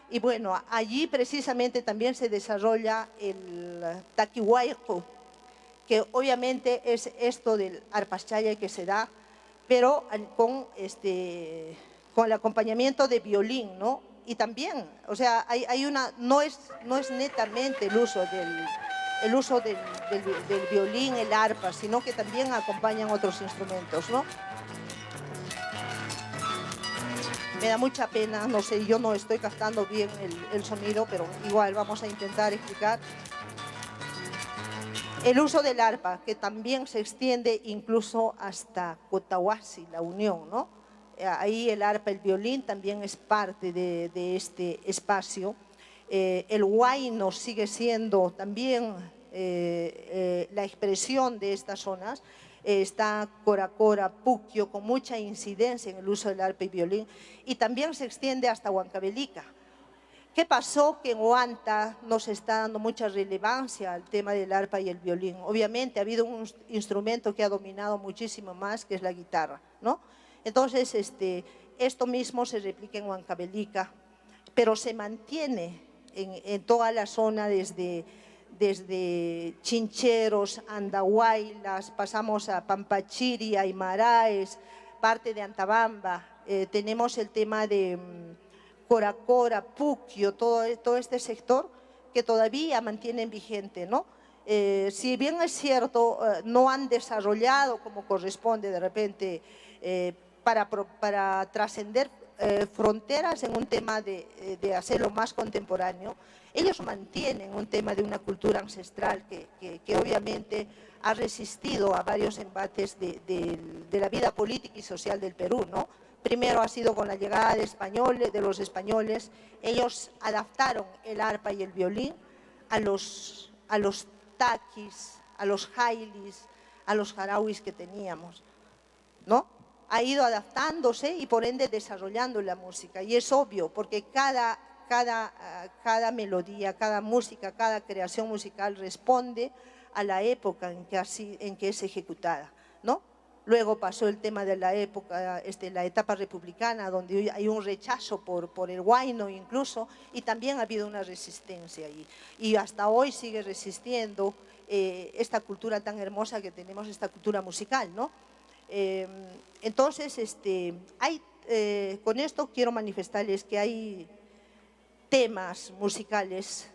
y bueno, allí precisamente también se desarrolla el taquihuayco, que obviamente es esto del arpaschaya que se da, pero con el acompañamiento de violín, ¿no? Y también, o sea, no es netamente el uso del violín, el arpa, sino que también acompañan otros instrumentos, ¿no? Me da mucha pena, no sé, yo no estoy captando bien el sonido, pero igual vamos a intentar explicar. El uso del arpa, que también se extiende incluso hasta Cotahuasi, la Unión, ¿no? Ahí el arpa, el violín también es parte de este espacio. El huayno sigue siendo también la expresión de estas zonas. Está Coracora, Puquio, con mucha incidencia en el uso del arpa y violín, y también se extiende hasta Huancavelica. ¿Qué pasó? Que en Huanta no se está dando mucha relevancia al tema del arpa y el violín. Obviamente ha habido un instrumento que ha dominado muchísimo más, que es la guitarra, ¿no? Entonces, esto mismo se replica en Huancavelica, pero se mantiene en toda la zona desde Chincheros, Andahuaylas, pasamos a Pampachiri, Aymaraes, parte de Antabamba, tenemos el tema de Coracora, Puquio, todo este sector que todavía mantienen vigente, ¿no? Si bien es cierto, no han desarrollado como corresponde de repente para trascender fronteras en un tema de hacerlo más contemporáneo, ellos mantienen un tema de una cultura ancestral que obviamente ha resistido a varios embates de la vida política y social del Perú, ¿no? Primero ha sido con la llegada de los españoles, ellos adaptaron el arpa y el violín a los taquis, a los jailis, a los jarauis que teníamos, ¿no? Ha ido adaptándose y por ende desarrollando la música. Y es obvio, porque cada melodía, cada música, cada creación musical responde a la época en que es ejecutada, ¿no? Luego pasó el tema de la época, la etapa republicana, donde hay un rechazo por el huayno incluso, y también ha habido una resistencia. Y hasta hoy sigue resistiendo esta cultura tan hermosa que tenemos, esta cultura musical, ¿no? Entonces, con esto quiero manifestarles que hay temas musicales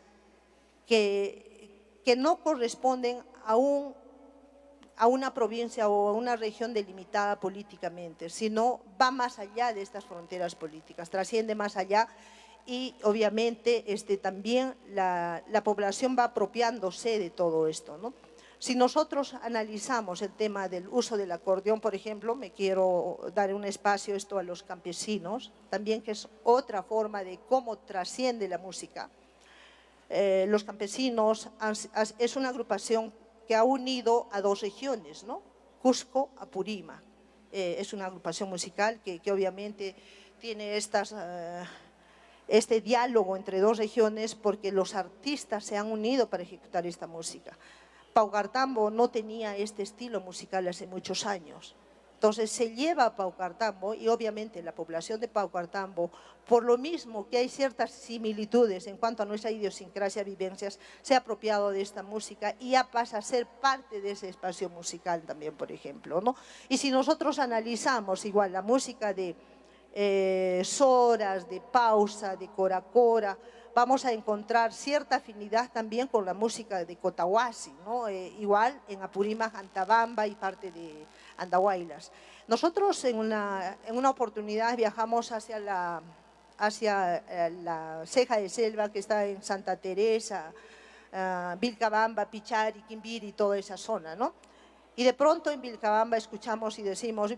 que no corresponden a una provincia o a una región delimitada políticamente, sino va más allá de estas fronteras políticas, trasciende más allá y obviamente también la población va apropiándose de todo esto, ¿no? Si nosotros analizamos el tema del uso del acordeón, por ejemplo, me quiero dar un espacio a los campesinos, también que es otra forma de cómo trasciende la música. Los Campesinos es una agrupación que ha unido a dos regiones, ¿no? Cusco, Apurímac. Es una agrupación musical que obviamente tiene este diálogo entre dos regiones porque los artistas se han unido para ejecutar esta música. Paucartambo no tenía este estilo musical hace muchos años. Entonces se lleva a Paucartambo y obviamente la población de Paucartambo, por lo mismo que hay ciertas similitudes en cuanto a nuestra idiosincrasia, vivencias, se ha apropiado de esta música y ya pasa a ser parte de ese espacio musical también, por ejemplo, ¿no? Y si nosotros analizamos igual la música de Soras, de Pausa, de Cora Cora, vamos a encontrar cierta afinidad también con la música de Cotahuasi, ¿no? Igual en Apurímac, Antabamba y parte de Andahuaylas. Nosotros en una oportunidad viajamos hacia la ceja de selva que está en Santa Teresa, Vilcabamba, Pichari, Quimbiri, toda esa zona, ¿no? Y de pronto en Vilcabamba escuchamos y decimos,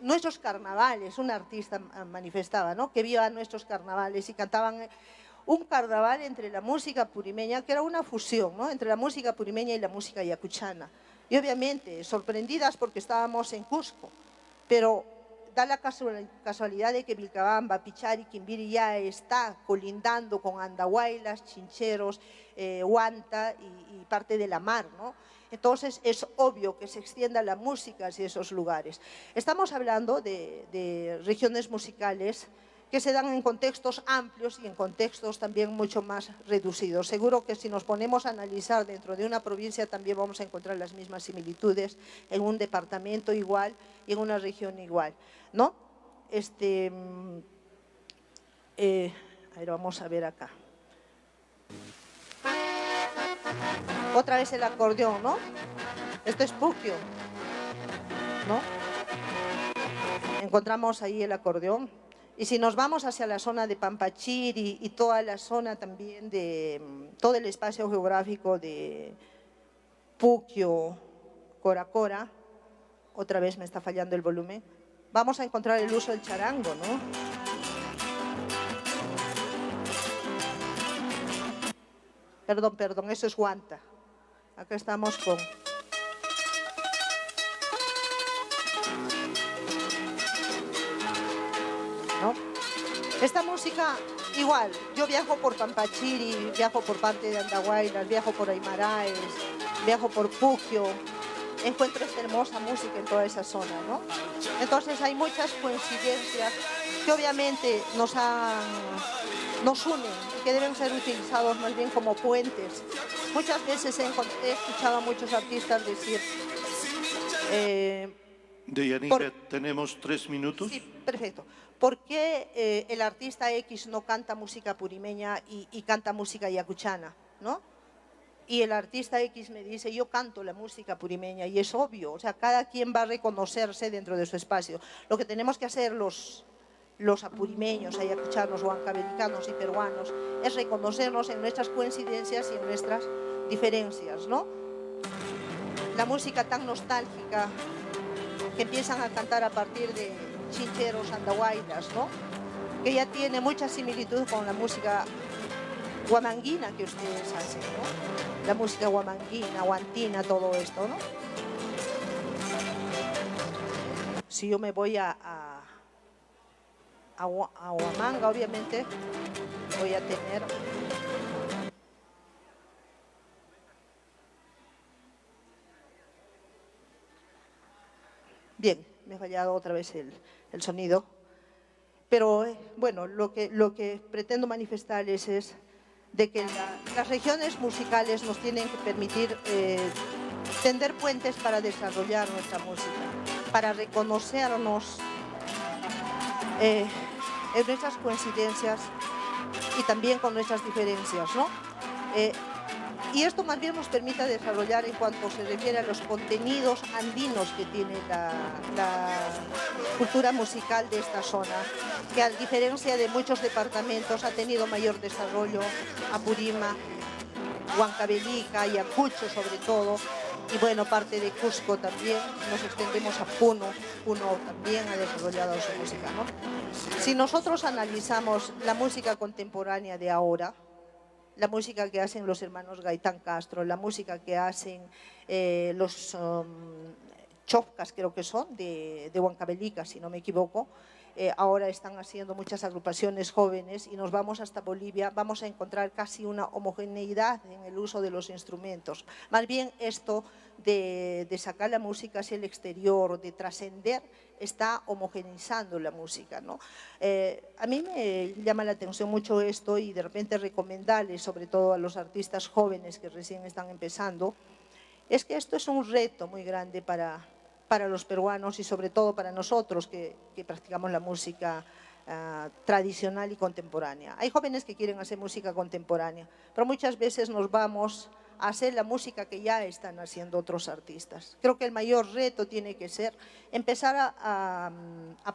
nuestros carnavales, un artista manifestaba, ¿no? Que viva nuestros carnavales y cantaban un carnaval entre la música purimeña, que era una fusión, ¿no? Entre la música purimeña y la música yacuchana. Y obviamente sorprendidas porque estábamos en Cusco, pero da la casualidad de que Vilcabamba, Pichari, Quimbiri ya está colindando con Andahuaylas, Chincheros, Huanta y parte de la mar, ¿no? Entonces es obvio que se extienda la música hacia esos lugares. Estamos hablando de regiones musicales que se dan en contextos amplios y en contextos también mucho más reducidos. Seguro que si nos ponemos a analizar dentro de una provincia también vamos a encontrar las mismas similitudes, en un departamento igual y en una región igual, ¿no? A ver, vamos a ver acá. Otra vez el acordeón, ¿no? Esto es Puquio, ¿no? Encontramos ahí el acordeón. Y si nos vamos hacia la zona de Pampachiri y toda la zona también de todo el espacio geográfico de Puquio, Cora Cora, otra vez me está fallando el volumen, vamos a encontrar el uso del charango, ¿no? Perdón, eso es Huanta. Acá estamos con... ¿no? Esta música, igual, yo viajo por Pampachiri, viajo por parte de Andahuaylas, viajo por Aymaraes, viajo por Puquio, encuentro esta hermosa música en toda esa zona, ¿no? Entonces hay muchas coincidencias que obviamente nos unen y que deben ser utilizados más bien como puentes. Muchas veces he escuchado a muchos artistas decir... Deyanira, tenemos 3 minutos. Sí, perfecto. ¿Por qué el artista X no canta música purimeña y canta música yacuchana, ¿no? Y el artista X me dice, yo canto la música purimeña, y es obvio, o sea, cada quien va a reconocerse dentro de su espacio. Lo que tenemos que hacer los apurimeños, ayacuchanos, huancavelicanos y peruanos es reconocernos en nuestras coincidencias y en nuestras diferencias, ¿no? La música tan nostálgica que empiezan a cantar a partir de Chincheros, Andahuaylas, ¿no? Que ya tiene mucha similitud con la música huamanguina que ustedes hacen, ¿no? La música huamanguina, huantina, todo esto, ¿no? Si yo me voy a Huamanga, obviamente, voy a tener... Bien, me ha fallado otra vez el sonido, pero bueno, lo que pretendo manifestarles es de que las regiones musicales nos tienen que permitir tender puentes para desarrollar nuestra música, para reconocernos en nuestras coincidencias y también con nuestras diferencias, ¿no? Y esto más bien nos permite desarrollar en cuanto se refiere a los contenidos andinos que tiene la cultura musical de esta zona, que a diferencia de muchos departamentos ha tenido mayor desarrollo, Apurímac, Huancavelica, Ayacucho sobre todo, y bueno, parte de Cusco también, nos extendemos a Puno también ha desarrollado su música, ¿no? Si nosotros analizamos la música contemporánea de ahora, la música que hacen los hermanos Gaitán Castro, la música que hacen los Chofcas, creo que son, de Huancavelica, si no me equivoco. Ahora están haciendo muchas agrupaciones jóvenes y nos vamos hasta Bolivia, vamos a encontrar casi una homogeneidad en el uso de los instrumentos. Más bien esto de sacar la música hacia el exterior, de trascender, está homogeneizando la música, ¿no? A mí me llama la atención mucho esto y de repente recomendarles, sobre todo a los artistas jóvenes que recién están empezando, es que esto es un reto muy grande para los peruanos y sobre todo para nosotros que practicamos la música tradicional y contemporánea. Hay jóvenes que quieren hacer música contemporánea, pero muchas veces nos vamos a hacer la música que ya están haciendo otros artistas. Creo que el mayor reto tiene que ser empezar a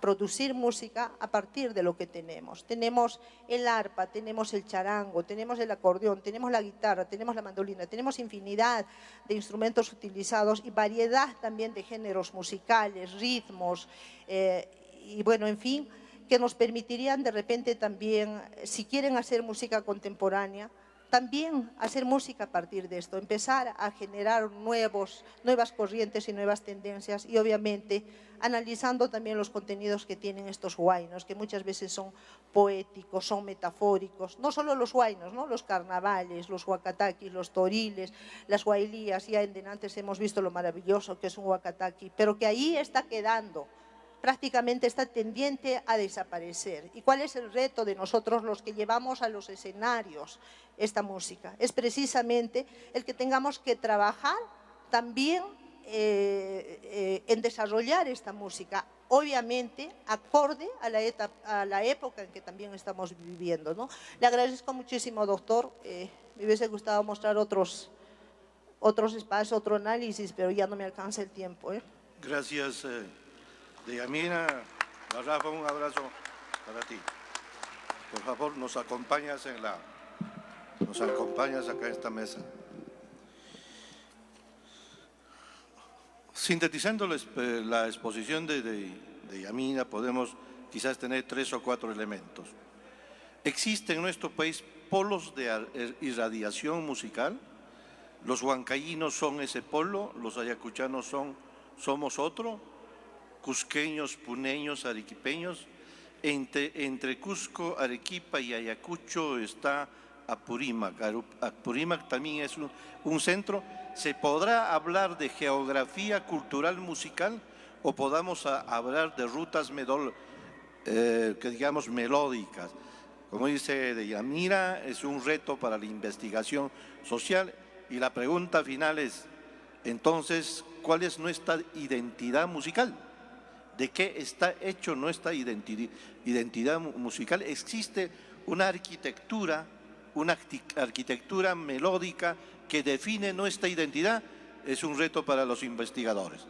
producir música a partir de lo que tenemos. Tenemos el arpa, tenemos el charango, tenemos el acordeón, tenemos la guitarra, tenemos la mandolina, tenemos infinidad de instrumentos utilizados y variedad también de géneros musicales, ritmos y bueno, en fin, que nos permitirían de repente también, si quieren hacer música contemporánea, también hacer música a partir de esto, empezar a generar nuevas corrientes y nuevas tendencias y obviamente analizando también los contenidos que tienen estos huaynos, que muchas veces son poéticos, son metafóricos, no solo los huaynos, ¿no? Los carnavales, los huacataquis, los toriles, las huailías, ya en denantes hemos visto lo maravilloso que es un huacataqui, pero que ahí está quedando, prácticamente está tendiente a desaparecer. ¿Y cuál es el reto de nosotros los que llevamos a los escenarios esta música? Es precisamente el que tengamos que trabajar también en desarrollar esta música, obviamente acorde a la época en que también estamos viviendo, ¿no? Le agradezco muchísimo, doctor. Me hubiese gustado mostrar otros espacios, otro análisis, pero ya no me alcanza el tiempo. Gracias. Deyamina, Rafa, un abrazo para ti. Por favor, nos acompañas acá en esta mesa. Sintetizando la exposición de Yamina, podemos quizás tener 3 o 4 elementos. ¿Existen en nuestro país polos de irradiación musical? Los huancayinos son ese polo, los ayacuchanos somos otro. Cusqueños, puneños, arequipeños. Entre Cusco, Arequipa y Ayacucho está Apurímac. Apurímac también es un centro. ¿Se podrá hablar de geografía cultural musical o podamos hablar de rutas melódicas? Como dice Deyamina, es un reto para la investigación social y la pregunta final es, entonces, ¿cuál es nuestra identidad musical? ¿De qué está hecho nuestra identidad musical? ¿Existe una arquitectura melódica que define nuestra identidad? Es un reto para los investigadores.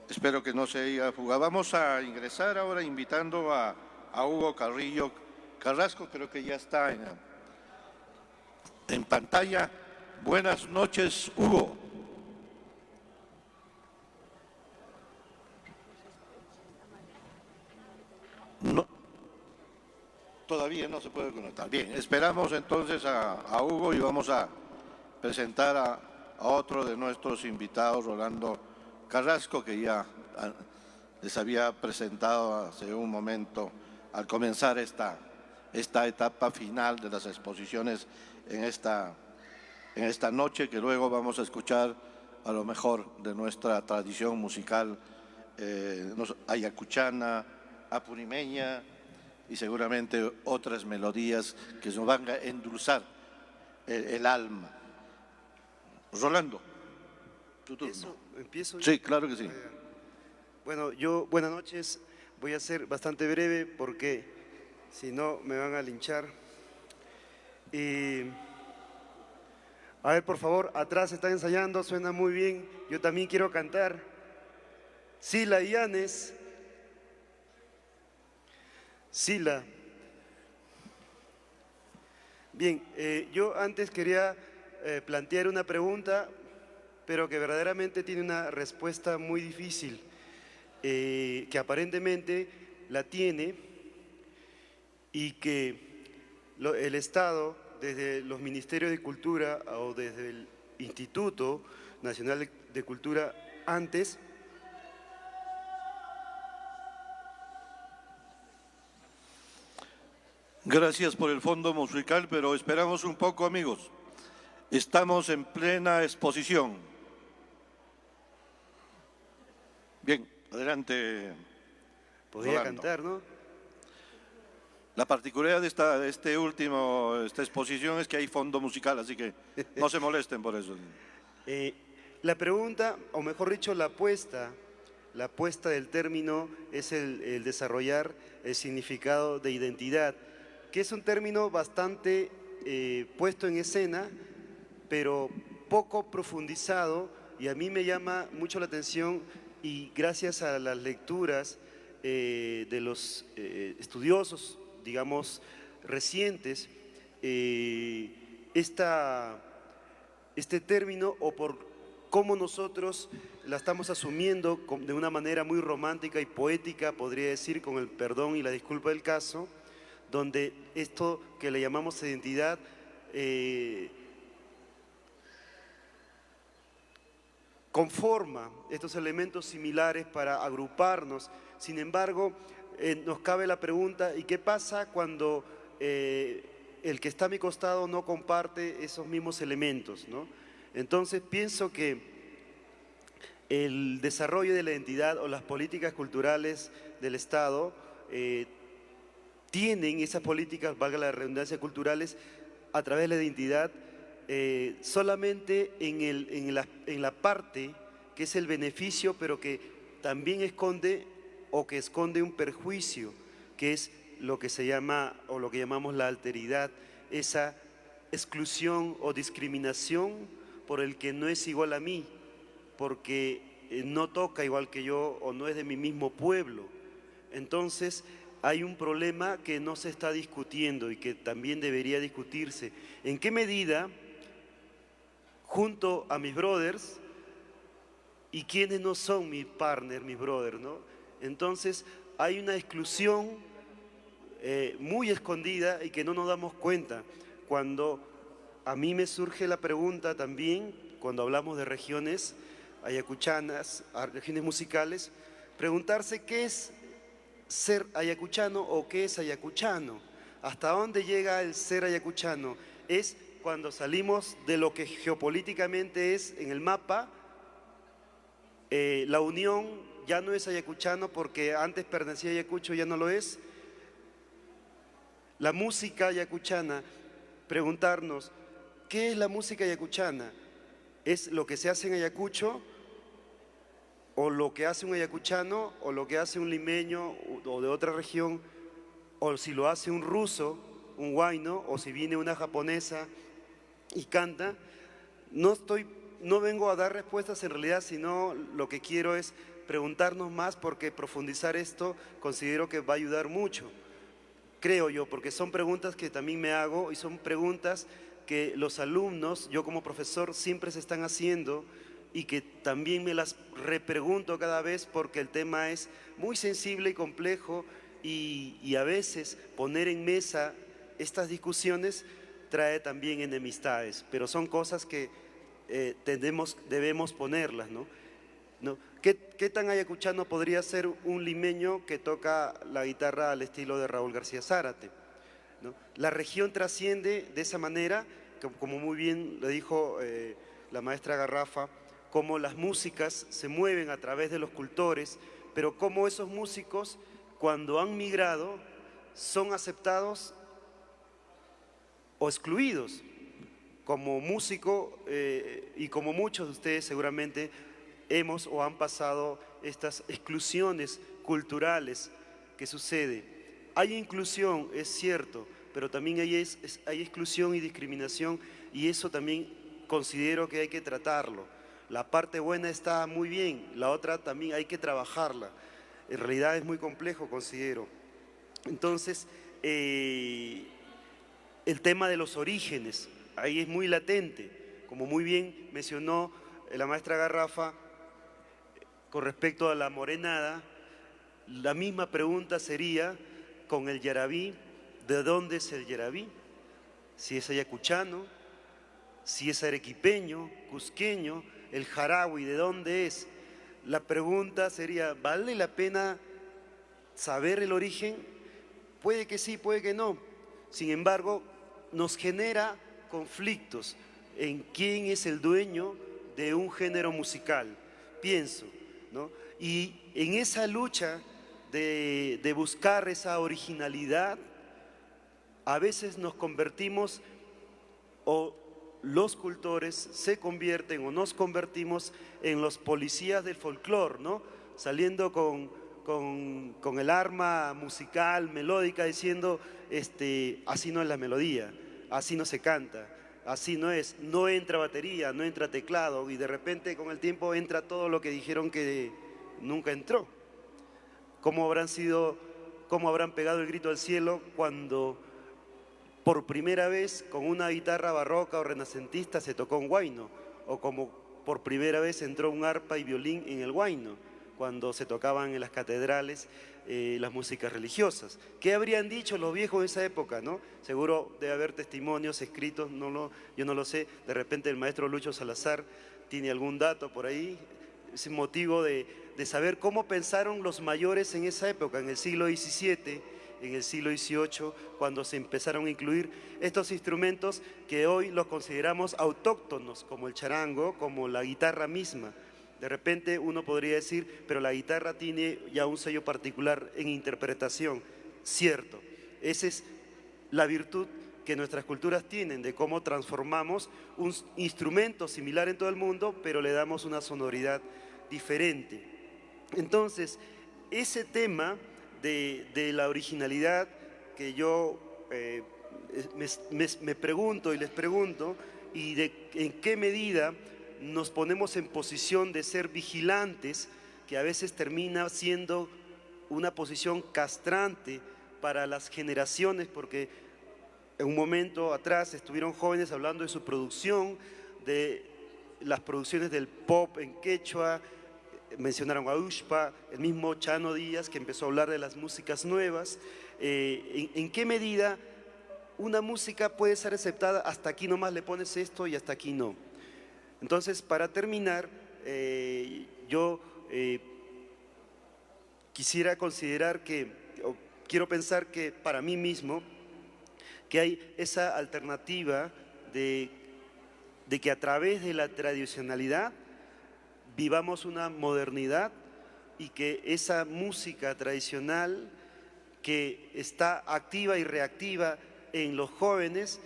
Espero que no se haya fugado. Vamos a ingresar ahora invitando a Hugo Carrillo Carrasco, creo que ya está en pantalla. Buenas noches, Hugo. No, todavía no se puede conectar. Bien, esperamos entonces a Hugo y vamos a presentar a otro de nuestros invitados, Rolando Carrasco, que ya les había presentado hace un momento al comenzar esta etapa final de las exposiciones en esta noche, que luego vamos a escuchar a lo mejor de nuestra tradición musical ayacuchana, apurimeña y seguramente otras melodías que nos van a endulzar el alma. Rolando, tu turno. ¿Empiezo? Sí, claro que sí. Bueno, buenas noches. Voy a ser bastante breve porque si no me van a linchar. A ver, por favor, atrás están ensayando, suena muy bien. Yo también quiero cantar. Sila y Yanes. Sila. Bien, yo antes quería plantear una pregunta, pero que verdaderamente tiene una respuesta muy difícil, que aparentemente la tiene y que el Estado desde los Ministerios de Cultura o desde el Instituto Nacional de Cultura antes. Gracias por el fondo musical, pero esperamos un poco, amigos. Estamos en plena exposición. Bien, adelante. Podría Rolando. cantar, ¿no? La particularidad de esta exposición es que hay fondo musical, así que no se molesten por eso. La pregunta, o mejor dicho, la apuesta del término es el desarrollar el significado de identidad, que es un término bastante puesto en escena, pero poco profundizado, y a mí me llama mucho la atención, y gracias a las lecturas de los estudiosos, digamos, recientes, este término, o por cómo nosotros la estamos asumiendo de una manera muy romántica y poética, podría decir, con el perdón y la disculpa del caso, donde esto que le llamamos identidad conforma estos elementos similares para agruparnos. Sin embargo, nos cabe la pregunta, ¿y qué pasa cuando el que está a mi costado no comparte esos mismos elementos, ¿no? Entonces pienso que el desarrollo de la identidad o las políticas culturales del Estado tienen esas políticas, valga la redundancia, culturales a través de la identidad solamente en la parte que es el beneficio, pero que también esconde un perjuicio, que es lo que se llama o lo que llamamos la alteridad, esa exclusión o discriminación por el que no es igual a mí, porque no toca igual que yo o no es de mi mismo pueblo. Entonces hay un problema que no se está discutiendo y que también debería discutirse. ¿En qué medida, junto a mis brothers, y quienes no son mis partners, mis brothers, ¿no? Entonces hay una exclusión muy escondida y que no nos damos cuenta. Cuando a mí me surge la pregunta también, cuando hablamos de regiones ayacuchanas, regiones musicales, preguntarse qué es ser ayacuchano o qué es ayacuchano. ¿Hasta dónde llega el ser ayacuchano? Es cuando salimos de lo que geopolíticamente es en el mapa, la unión ya no es ayacuchano porque antes pertenecía a Ayacucho, ya no lo es. La música ayacuchana, preguntarnos, ¿qué es la música ayacuchana? ¿Es lo que se hace en Ayacucho? ¿O lo que hace un ayacuchano? ¿O lo que hace un limeño o de otra región? ¿O si lo hace un ruso, un huayno? ¿O si viene una japonesa y canta? No vengo a dar respuestas en realidad, sino lo que quiero es preguntarnos más, porque profundizar esto considero que va a ayudar mucho. Creo yo, porque son preguntas que también me hago y son preguntas que los alumnos, yo como profesor, siempre se están haciendo y que también me las repregunto cada vez, porque el tema es muy sensible y complejo y a veces poner en mesa estas discusiones trae también enemistades, pero son cosas que debemos ponerlas, ¿no? ¿Qué tan ayacuchano podría ser un limeño que toca la guitarra al estilo de Raúl García Zárate, ¿no? La región trasciende de esa manera, como muy bien le dijo la maestra Garrafa, cómo las músicas se mueven a través de los cultores, pero cómo esos músicos, cuando han migrado, son aceptados o excluidos. Como músico y como muchos de ustedes seguramente hemos o han pasado estas exclusiones culturales que sucede. Hay inclusión, es cierto, pero también hay exclusión y discriminación, y eso también considero que hay que tratarlo. La parte buena está muy bien, la otra también hay que trabajarla. En realidad es muy complejo, considero. Entonces, el tema de los orígenes, ahí es muy latente, como muy bien mencionó la maestra Garrafa, con respecto a la morenada, la misma pregunta sería con el yarabí, ¿de dónde es el yarabí? si es ayacuchano, si es arequipeño, cusqueño, el jarawi, ¿de dónde es? La pregunta sería, ¿vale la pena saber el origen? Puede que sí, puede que no. Sin embargo, nos genera conflictos en quién es el dueño de un género musical, pienso, ¿no? Y en esa lucha de buscar esa originalidad, a veces nos convertimos, o los cultores se convierten o nos convertimos en los policías del folclore, ¿no? Saliendo con el arma musical, melódica, diciendo, así no es la melodía, así no se canta, así no es, no entra batería, no entra teclado, y de repente con el tiempo entra todo lo que dijeron que nunca entró. ¿Cómo habrán pegado el grito al cielo cuando por primera vez con una guitarra barroca o renacentista se tocó un huayno? O como por primera vez entró un arpa y violín en el huayno, cuando se tocaban en las catedrales las músicas religiosas. ¿Qué habrían dicho los viejos de esa época, no? Seguro debe haber testimonios escritos, yo no lo sé. De repente el maestro Lucho Salazar tiene algún dato por ahí. Es motivo de saber cómo pensaron los mayores en esa época, en el siglo XVII, en el siglo XVIII, cuando se empezaron a incluir estos instrumentos que hoy los consideramos autóctonos, como el charango, como la guitarra misma. De repente uno podría decir, pero la guitarra tiene ya un sello particular en interpretación. Cierto, esa es la virtud que nuestras culturas tienen, de cómo transformamos un instrumento similar en todo el mundo, pero le damos una sonoridad diferente. Entonces, ese tema de la originalidad que yo me pregunto y les pregunto, y de en qué medida nos ponemos en posición de ser vigilantes, que a veces termina siendo una posición castrante para las generaciones, porque en un momento atrás estuvieron jóvenes hablando de su producción, de las producciones del pop en quechua, mencionaron a Ushpa, el mismo Chano Díaz que empezó a hablar de las músicas nuevas. ¿En qué medida una música puede ser aceptada? Hasta aquí nomás le pones esto y hasta aquí no. Entonces, para terminar, yo quisiera considerar quiero pensar que para mí mismo, que hay esa alternativa de que a través de la tradicionalidad vivamos una modernidad, y que esa música tradicional que está activa y reactiva en los jóvenes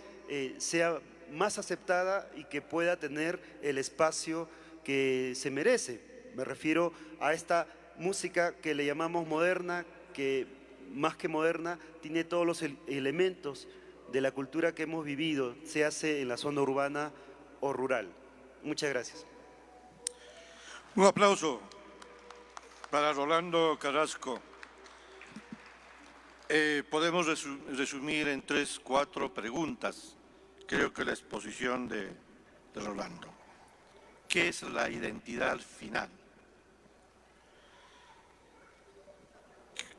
sea más aceptada y que pueda tener el espacio que se merece. Me refiero a esta música que le llamamos moderna, que más que moderna tiene todos los elementos de la cultura que hemos vivido, se hace en la zona urbana o rural. Muchas gracias. Un aplauso para Rolando Carrasco. Podemos resumir en 3, 4 preguntas, creo que la exposición de Rolando. ¿Qué es la identidad final?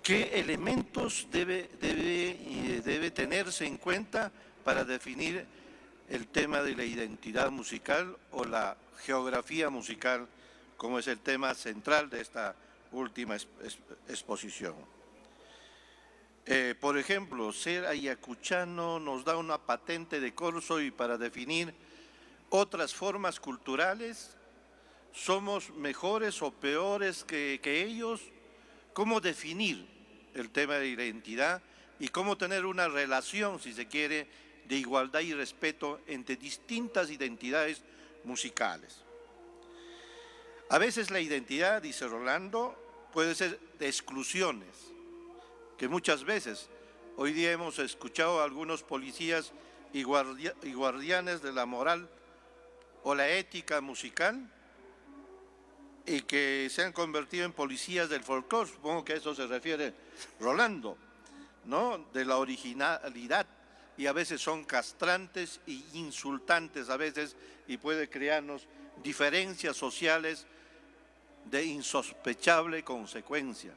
¿Qué elementos debe tenerse en cuenta para definir el tema de la identidad musical o la geografía musical, como es el tema central de esta última exposición? Por ejemplo, ser ayacuchano nos da una patente de corso, y para definir otras formas culturales, ¿somos mejores o peores que ellos? ¿Cómo definir el tema de la identidad y cómo tener una relación, si se quiere, de igualdad y respeto entre distintas identidades musicales? A veces la identidad, dice Rolando, puede ser de exclusiones, que muchas veces hoy día hemos escuchado a algunos policías y guardianes de la moral o la ética musical, y que se han convertido en policías del folclore. Supongo que a eso se refiere Rolando, ¿no? De la originalidad, y a veces son castrantes e insultantes a veces, y puede crearnos diferencias sociales de insospechable consecuencia.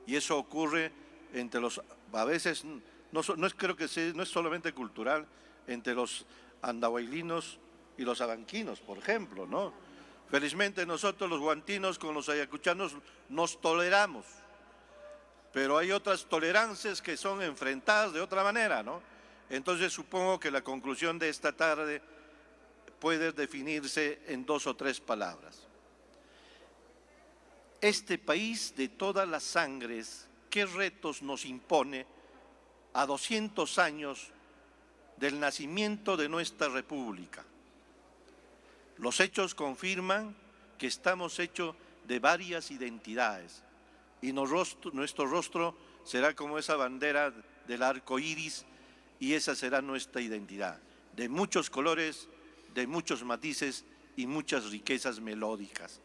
Y eso ocurre entre los, a veces, creo que no es solamente cultural, entre los andahuaylinos y los abanquinos, por ejemplo, ¿no? Felizmente nosotros los guantinos con los ayacuchanos nos toleramos, pero hay otras tolerancias que son enfrentadas de otra manera, ¿no? Entonces supongo que la conclusión de esta tarde puede definirse en 2 o 3 palabras. Este país de todas las sangres, ¿qué retos nos impone a 200 años del nacimiento de nuestra república? Los hechos confirman que estamos hechos de varias identidades y nuestro rostro será como esa bandera del arco iris y esa será nuestra identidad, de muchos colores, de muchos matices y muchas riquezas melódicas.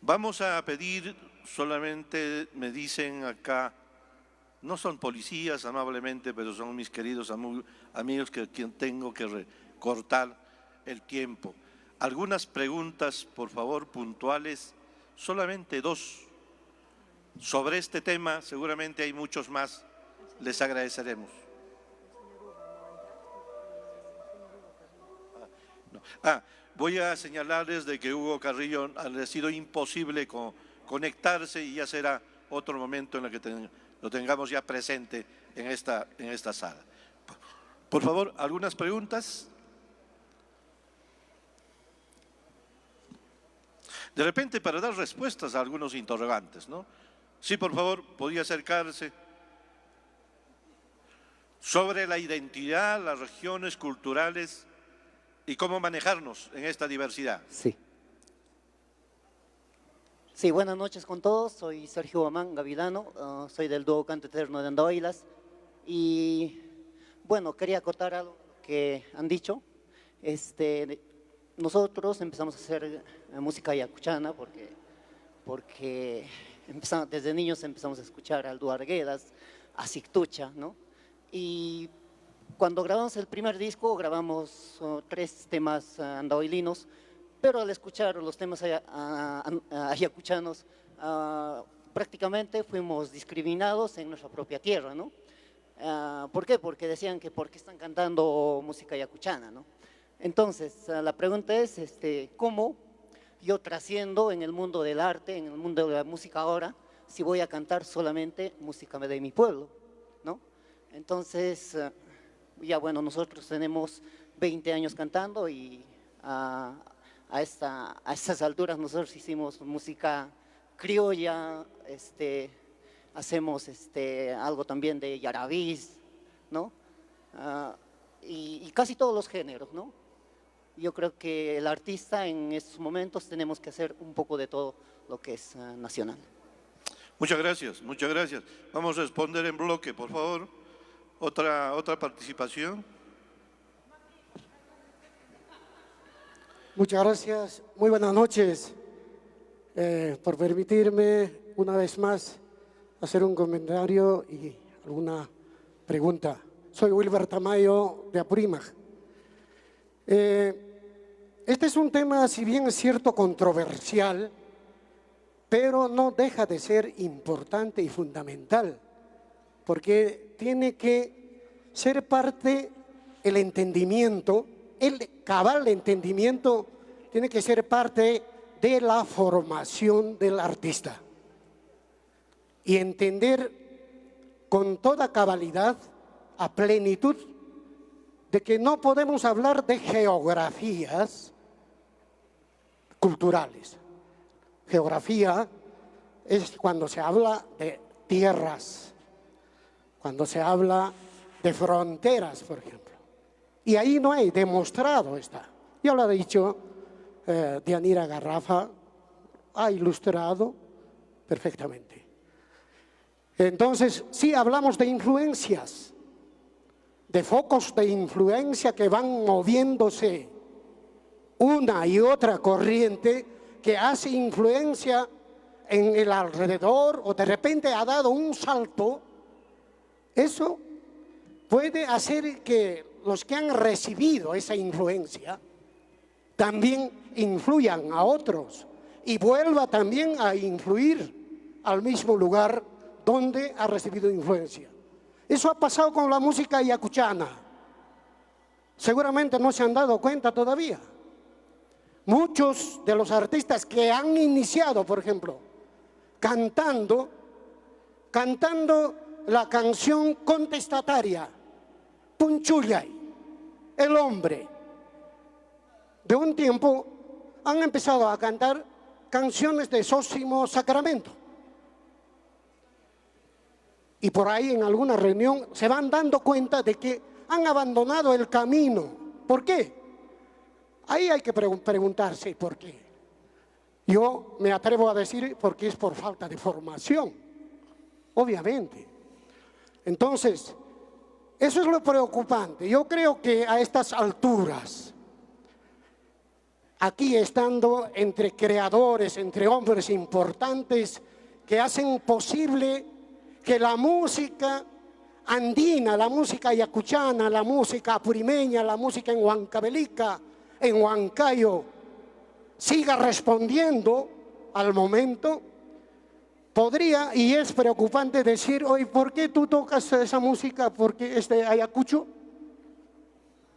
Vamos a pedir, solamente me dicen acá, no son policías amablemente, pero son mis queridos amigos que tengo que recortar el tiempo. Algunas preguntas, por favor, puntuales, solamente 2. Sobre este tema, seguramente hay muchos más, les agradeceremos. Voy a señalarles de que Hugo Carrillo ha sido imposible conectarse y ya será otro momento en el que lo tengamos ya presente en esta sala. Por favor, ¿algunas preguntas? De repente para dar respuestas a algunos interrogantes, ¿no? Sí, por favor, podría acercarse. Sobre la identidad, las regiones culturales y cómo manejarnos en esta diversidad. Sí. Sí, buenas noches con todos. Soy Sergio Guamán Gavilano, soy del dúo Canto Eterno de Andahuaylas. Y bueno, quería acotar algo que han dicho. Nosotros empezamos a hacer música ayacuchana porque desde niños empezamos a escuchar a Aldo Arguedas, a Sictucha, ¿no? Y cuando grabamos el primer disco, grabamos 3 temas andahuaylinos, pero al escuchar los temas ayacuchanos, prácticamente fuimos discriminados en nuestra propia tierra, ¿no? ¿Por qué? Porque decían que ¿por qué están cantando música ayacuchana, ¿no? Entonces, la pregunta es, ¿cómo yo trasciendo en el mundo del arte, en el mundo de la música ahora, si voy a cantar solamente música de mi pueblo, ¿no? Entonces, ya bueno, nosotros tenemos 20 años cantando y a estas alturas nosotros hicimos música criolla, hacemos algo también de yarabís, ¿no? Y casi todos los géneros, ¿no? Yo creo que el artista en estos momentos tenemos que hacer un poco de todo lo que es nacional. Muchas gracias, muchas gracias. Vamos a responder en bloque, por favor. Otra participación. Muchas gracias. Muy buenas noches. Por permitirme una vez más hacer un comentario y alguna pregunta. Soy Wilber Tamayo de Apurímac. Este es un tema, si bien es cierto, controversial, pero no deja de ser importante y fundamental, porque tiene que ser parte el entendimiento, el cabal entendimiento, tiene que ser parte de la formación del artista y entender con toda cabalidad, a plenitud, de que no podemos hablar de geografías culturales. Geografía es cuando se habla de tierras, cuando se habla de fronteras, por ejemplo. Y ahí no hay, demostrado está. Ya lo ha dicho Dianira Garrafa, ha ilustrado perfectamente. Entonces, sí hablamos de influencias, de focos de influencia que van moviéndose una y otra corriente que hace influencia en el alrededor o de repente ha dado un salto. Eso puede hacer que los que han recibido esa influencia también influyan a otros y vuelva también a influir al mismo lugar donde ha recibido influencia. Eso ha pasado con la música ayacuchana. Seguramente no se han dado cuenta todavía. Muchos de los artistas que han iniciado, por ejemplo, cantando la canción contestataria, Punchulay, el hombre, de un tiempo han empezado a cantar canciones de Sósimo Sacramento. Y por ahí en alguna reunión se van dando cuenta de que han abandonado el camino. ¿Por qué? Ahí hay que preguntarse por qué. Yo me atrevo a decir porque es por falta de formación, obviamente. Entonces, eso es lo preocupante. Yo creo que a estas alturas, aquí estando entre creadores, entre hombres importantes que hacen posible que la música andina, la música ayacuchana, la música apurimeña, la música en Huancavelica, en Huancayo, siga respondiendo al momento, podría y es preocupante decir, oye, ¿por qué tú tocas esa música? Porque es de Ayacucho.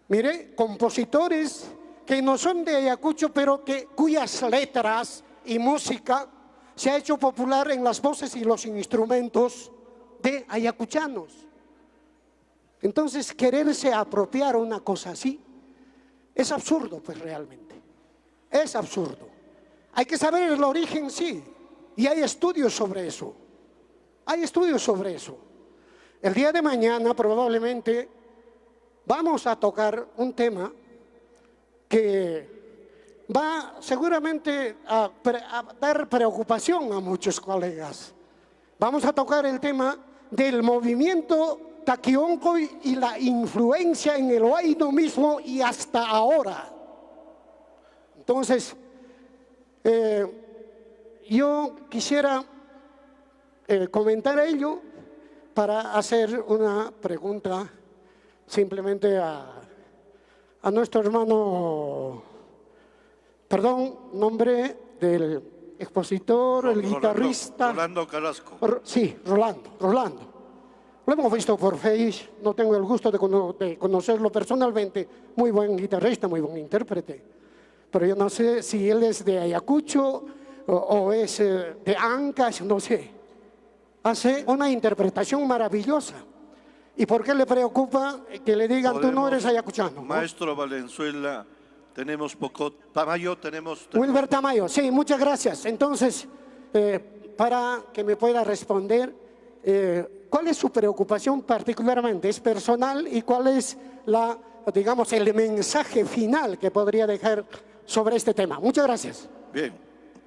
Mire, compositores que no son de Ayacucho, pero cuyas letras y música se ha hecho popular en las voces y los instrumentos de ayacuchanos. Entonces, quererse apropiar una cosa así es absurdo, pues realmente. Es absurdo. Hay que saber el origen, sí, y hay estudios sobre eso. Hay estudios sobre eso. El día de mañana probablemente vamos a tocar un tema que va seguramente a dar preocupación a muchos colegas. Vamos a tocar el tema del movimiento Taquioncoy y la influencia en el Huayno mismo y hasta ahora. Entonces, yo quisiera comentar ello para hacer una pregunta simplemente a nuestro hermano, perdón, nombre del expositor, el guitarrista. Rolando Carrasco. Sí, Rolando. Lo hemos visto por Face, no tengo el gusto de conocerlo personalmente. Muy buen guitarrista, muy buen intérprete. Pero yo no sé si él es de Ayacucho o es de Ancash, no sé. Hace una interpretación maravillosa. ¿Y por qué le preocupa que le digan tú no eres ayacuchano? Maestro Valenzuela, tenemos poco. Tamayo, tenemos. Wilber Tamayo, sí, muchas gracias. Entonces, para que me pueda responder, ¿cuál es su preocupación particularmente? ¿Es personal? ¿Y cuál es digamos, el mensaje final que podría dejar sobre este tema? Muchas gracias. Bien,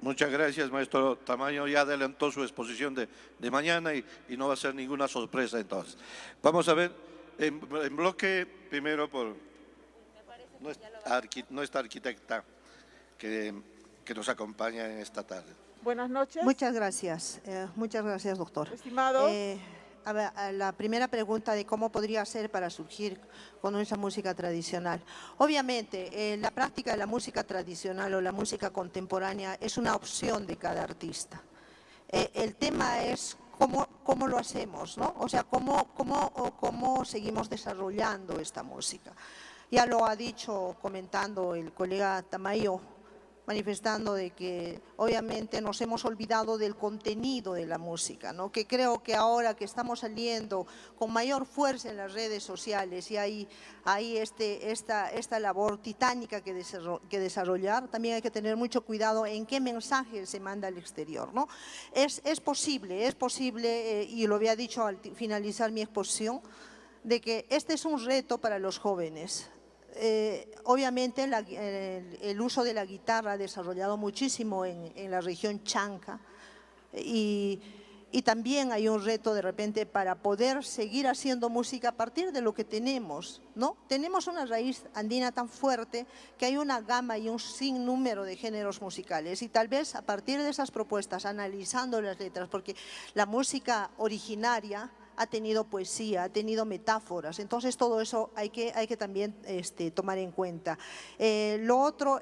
muchas gracias, maestro Tamayo. Ya adelantó su exposición de mañana y no va a ser ninguna sorpresa entonces. Vamos a ver, en bloque primero por nuestra arquitecta que nos acompaña en esta tarde. Buenas noches. Muchas gracias, doctor. Estimado. A ver, la primera pregunta de cómo podría ser para surgir con esa música tradicional. Obviamente, la práctica de la música tradicional o la música contemporánea es una opción de cada artista. El tema es cómo lo hacemos, ¿no? O sea, cómo seguimos desarrollando esta música. Ya lo ha dicho, comentando el colega Tamayo, manifestando de que obviamente nos hemos olvidado del contenido de la música, ¿no? Que creo que ahora que estamos saliendo con mayor fuerza en las redes sociales y hay esta labor titánica que desarrollar, también hay que tener mucho cuidado en qué mensaje se manda al exterior, ¿no? Es posible, y lo había dicho al finalizar mi exposición, de que este es un reto para los jóvenes. Obviamente el uso de la guitarra ha desarrollado muchísimo en la región Chanca y también hay un reto de repente para poder seguir haciendo música a partir de lo que tenemos, ¿no? Tenemos una raíz andina tan fuerte que hay una gama y un sinnúmero de géneros musicales y tal vez a partir de esas propuestas, analizando las letras, porque la música originaria ha tenido poesía, ha tenido metáforas, entonces todo eso hay que también tomar en cuenta. Lo otro,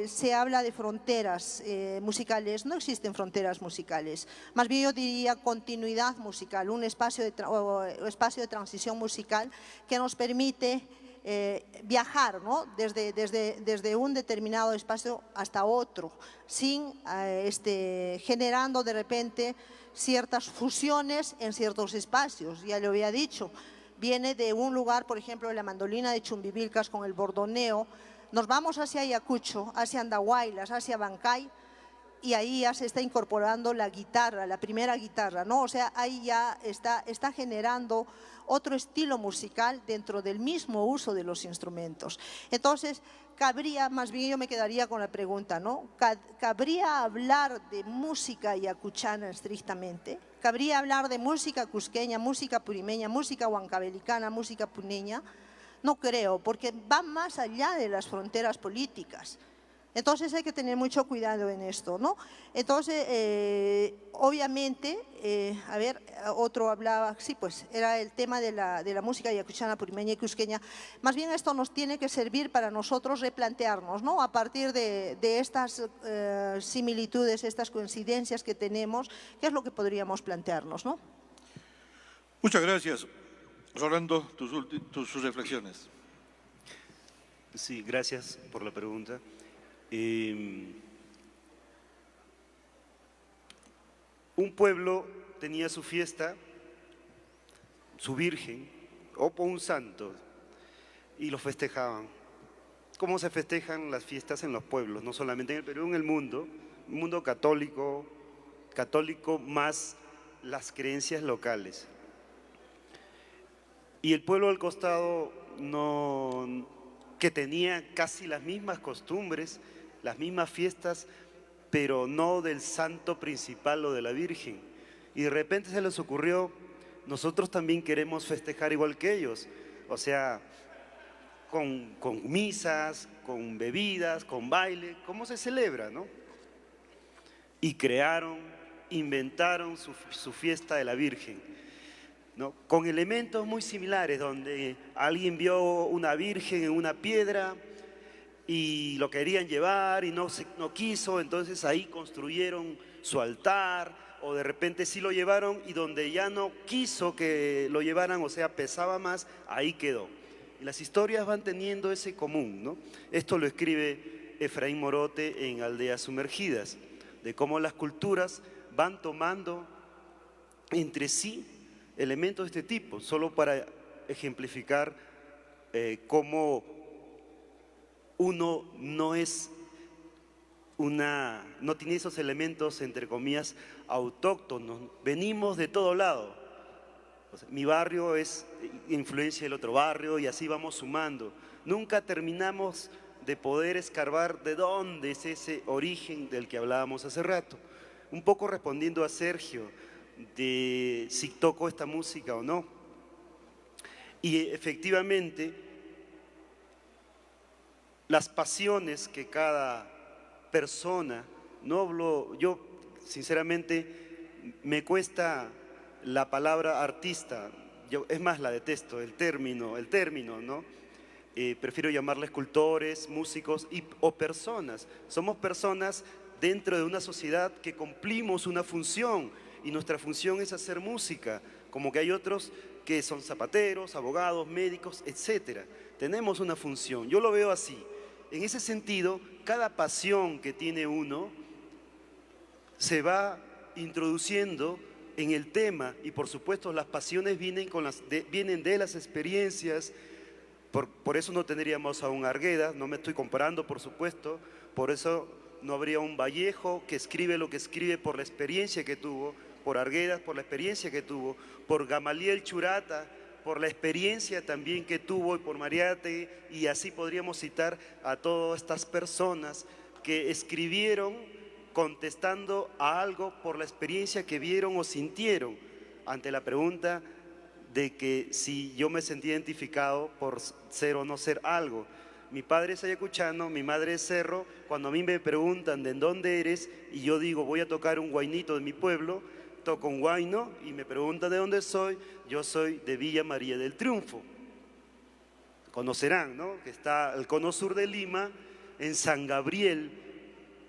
se habla de fronteras musicales, no existen fronteras musicales, más bien yo diría continuidad musical, un espacio de transición musical que nos permite viajar, ¿no? desde un determinado espacio hasta otro, sin generando de repente ciertas fusiones en ciertos espacios. Ya lo había dicho, viene de un lugar, por ejemplo, la mandolina de Chumbivilcas con el bordoneo, nos vamos hacia Ayacucho, hacia Andahuaylas, hacia Bancay, y ahí ya se está incorporando la guitarra, la primera guitarra, ¿no? O sea, ahí ya está generando otro estilo musical dentro del mismo uso de los instrumentos. Entonces, cabría, más bien yo me quedaría con la pregunta, ¿no? ¿Cabría hablar de música ayacuchana estrictamente? ¿Cabría hablar de música cusqueña, música purimeña, música huancabelicana, música puneña? No creo, porque va más allá de las fronteras políticas. Entonces hay que tener mucho cuidado en esto, ¿no? Entonces, obviamente, a ver, otro hablaba, sí, pues era el tema de la música ayacuchana, purimeña y cusqueña. Más bien esto nos tiene que servir para nosotros replantearnos, ¿no? A partir de estas similitudes, estas coincidencias que tenemos, ¿qué es lo que podríamos plantearnos, no? Muchas gracias. Rolando, tus reflexiones. Sí, gracias por la pregunta. Un pueblo tenía su fiesta, su virgen o un santo, y lo festejaban. ¿Cómo se festejan las fiestas en los pueblos? No solamente en el Perú, en el mundo católico más las creencias locales. Y el pueblo al costado, que tenía casi las mismas costumbres, las mismas fiestas, pero no del santo principal o de la Virgen. Y de repente se les ocurrió, nosotros también queremos festejar igual que ellos, o sea, con misas, con bebidas, con baile, ¿cómo se celebra, no? Y inventaron su fiesta de la Virgen, ¿no? Con elementos muy similares, donde alguien vio una virgen en una piedra y lo querían llevar y no quiso, entonces ahí construyeron su altar, o de repente sí lo llevaron y donde ya no quiso que lo llevaran, o sea, pesaba más, ahí quedó. Y las historias van teniendo ese común, ¿no? Esto lo escribe Efraín Morote en Aldeas Sumergidas, de cómo las culturas van tomando entre sí elementos de este tipo, solo para ejemplificar cómo uno no tiene esos elementos, entre comillas, autóctonos. Venimos de todo lado. O sea, mi barrio es influencia del otro barrio y así vamos sumando. Nunca terminamos de poder escarbar de dónde es ese origen del que hablábamos hace rato. Un poco respondiendo a Sergio, de si toco esta música o no. Y efectivamente, las pasiones que cada persona, yo sinceramente me cuesta la palabra artista, es más, la detesto, el término, ¿no? Prefiero llamarle escultores, músicos o personas. Somos personas dentro de una sociedad que cumplimos una función, y nuestra función es hacer música, como que hay otros que son zapateros, abogados, médicos, etc. Tenemos una función, yo lo veo así. En ese sentido, cada pasión que tiene uno se va introduciendo en el tema, y por supuesto las pasiones vienen de las experiencias. Por eso no tendríamos a un Arguedas, no me estoy comparando, por supuesto, por eso no habría un Vallejo que escribe lo que escribe por la experiencia que tuvo, por Arguedas, por la experiencia que tuvo, por Gamaliel Churata, por la experiencia también que tuvo, y por Mariátegui, y así podríamos citar a todas estas personas que escribieron contestando a algo por la experiencia que vieron o sintieron, ante la pregunta de que si yo me sentí identificado por ser o no ser algo. Mi padre es ayacuchano, mi madre es cerro. Cuando a mí me preguntan de dónde eres y yo digo voy a tocar un guainito de mi pueblo, toco un guayno, y me preguntan de dónde soy, yo soy de Villa María del Triunfo. Conocerán, ¿no? Que está el cono sur de Lima, en San Gabriel,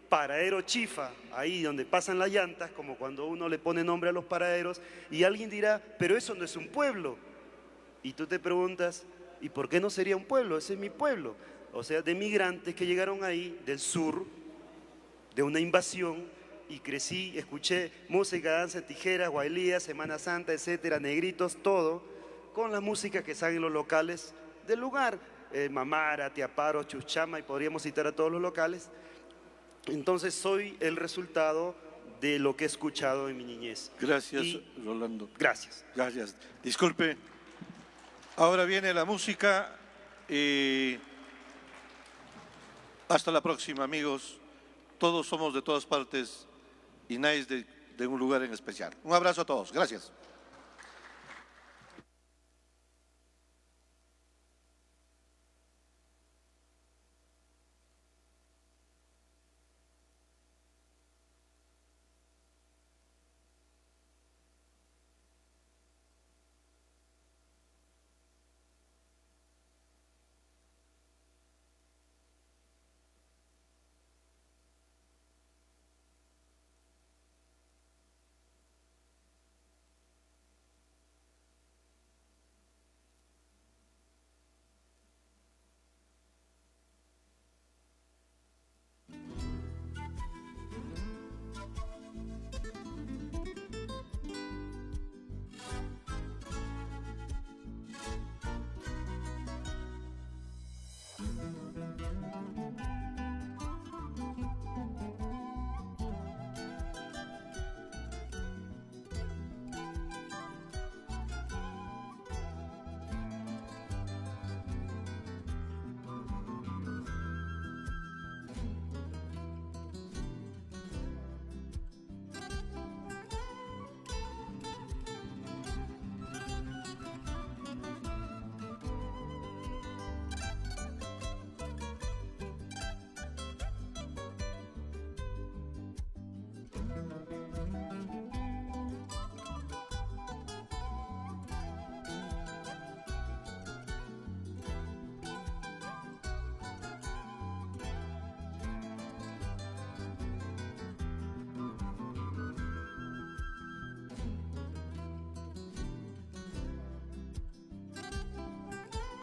Paradero Chifa, ahí donde pasan las llantas, como cuando uno le pone nombre a los paraderos, y alguien dirá, pero eso no es un pueblo. Y tú te preguntas, ¿Y por qué no sería un pueblo? Ese es mi pueblo. O sea, de migrantes que llegaron ahí del sur, de una invasión, y crecí, escuché música, danza, tijeras, guailías, Semana Santa, etcétera, negritos, todo, con la música que salen en los locales del lugar, Mamara, Tiaparo, Chuchama, y podríamos citar a todos los locales. Entonces soy el resultado de lo que he escuchado en mi niñez. Gracias, Rolando. Gracias. Gracias. Disculpe. Ahora viene la música y hasta la próxima, amigos. Todos somos de todas partes y nadie es de un lugar en especial. Un abrazo a todos. Gracias.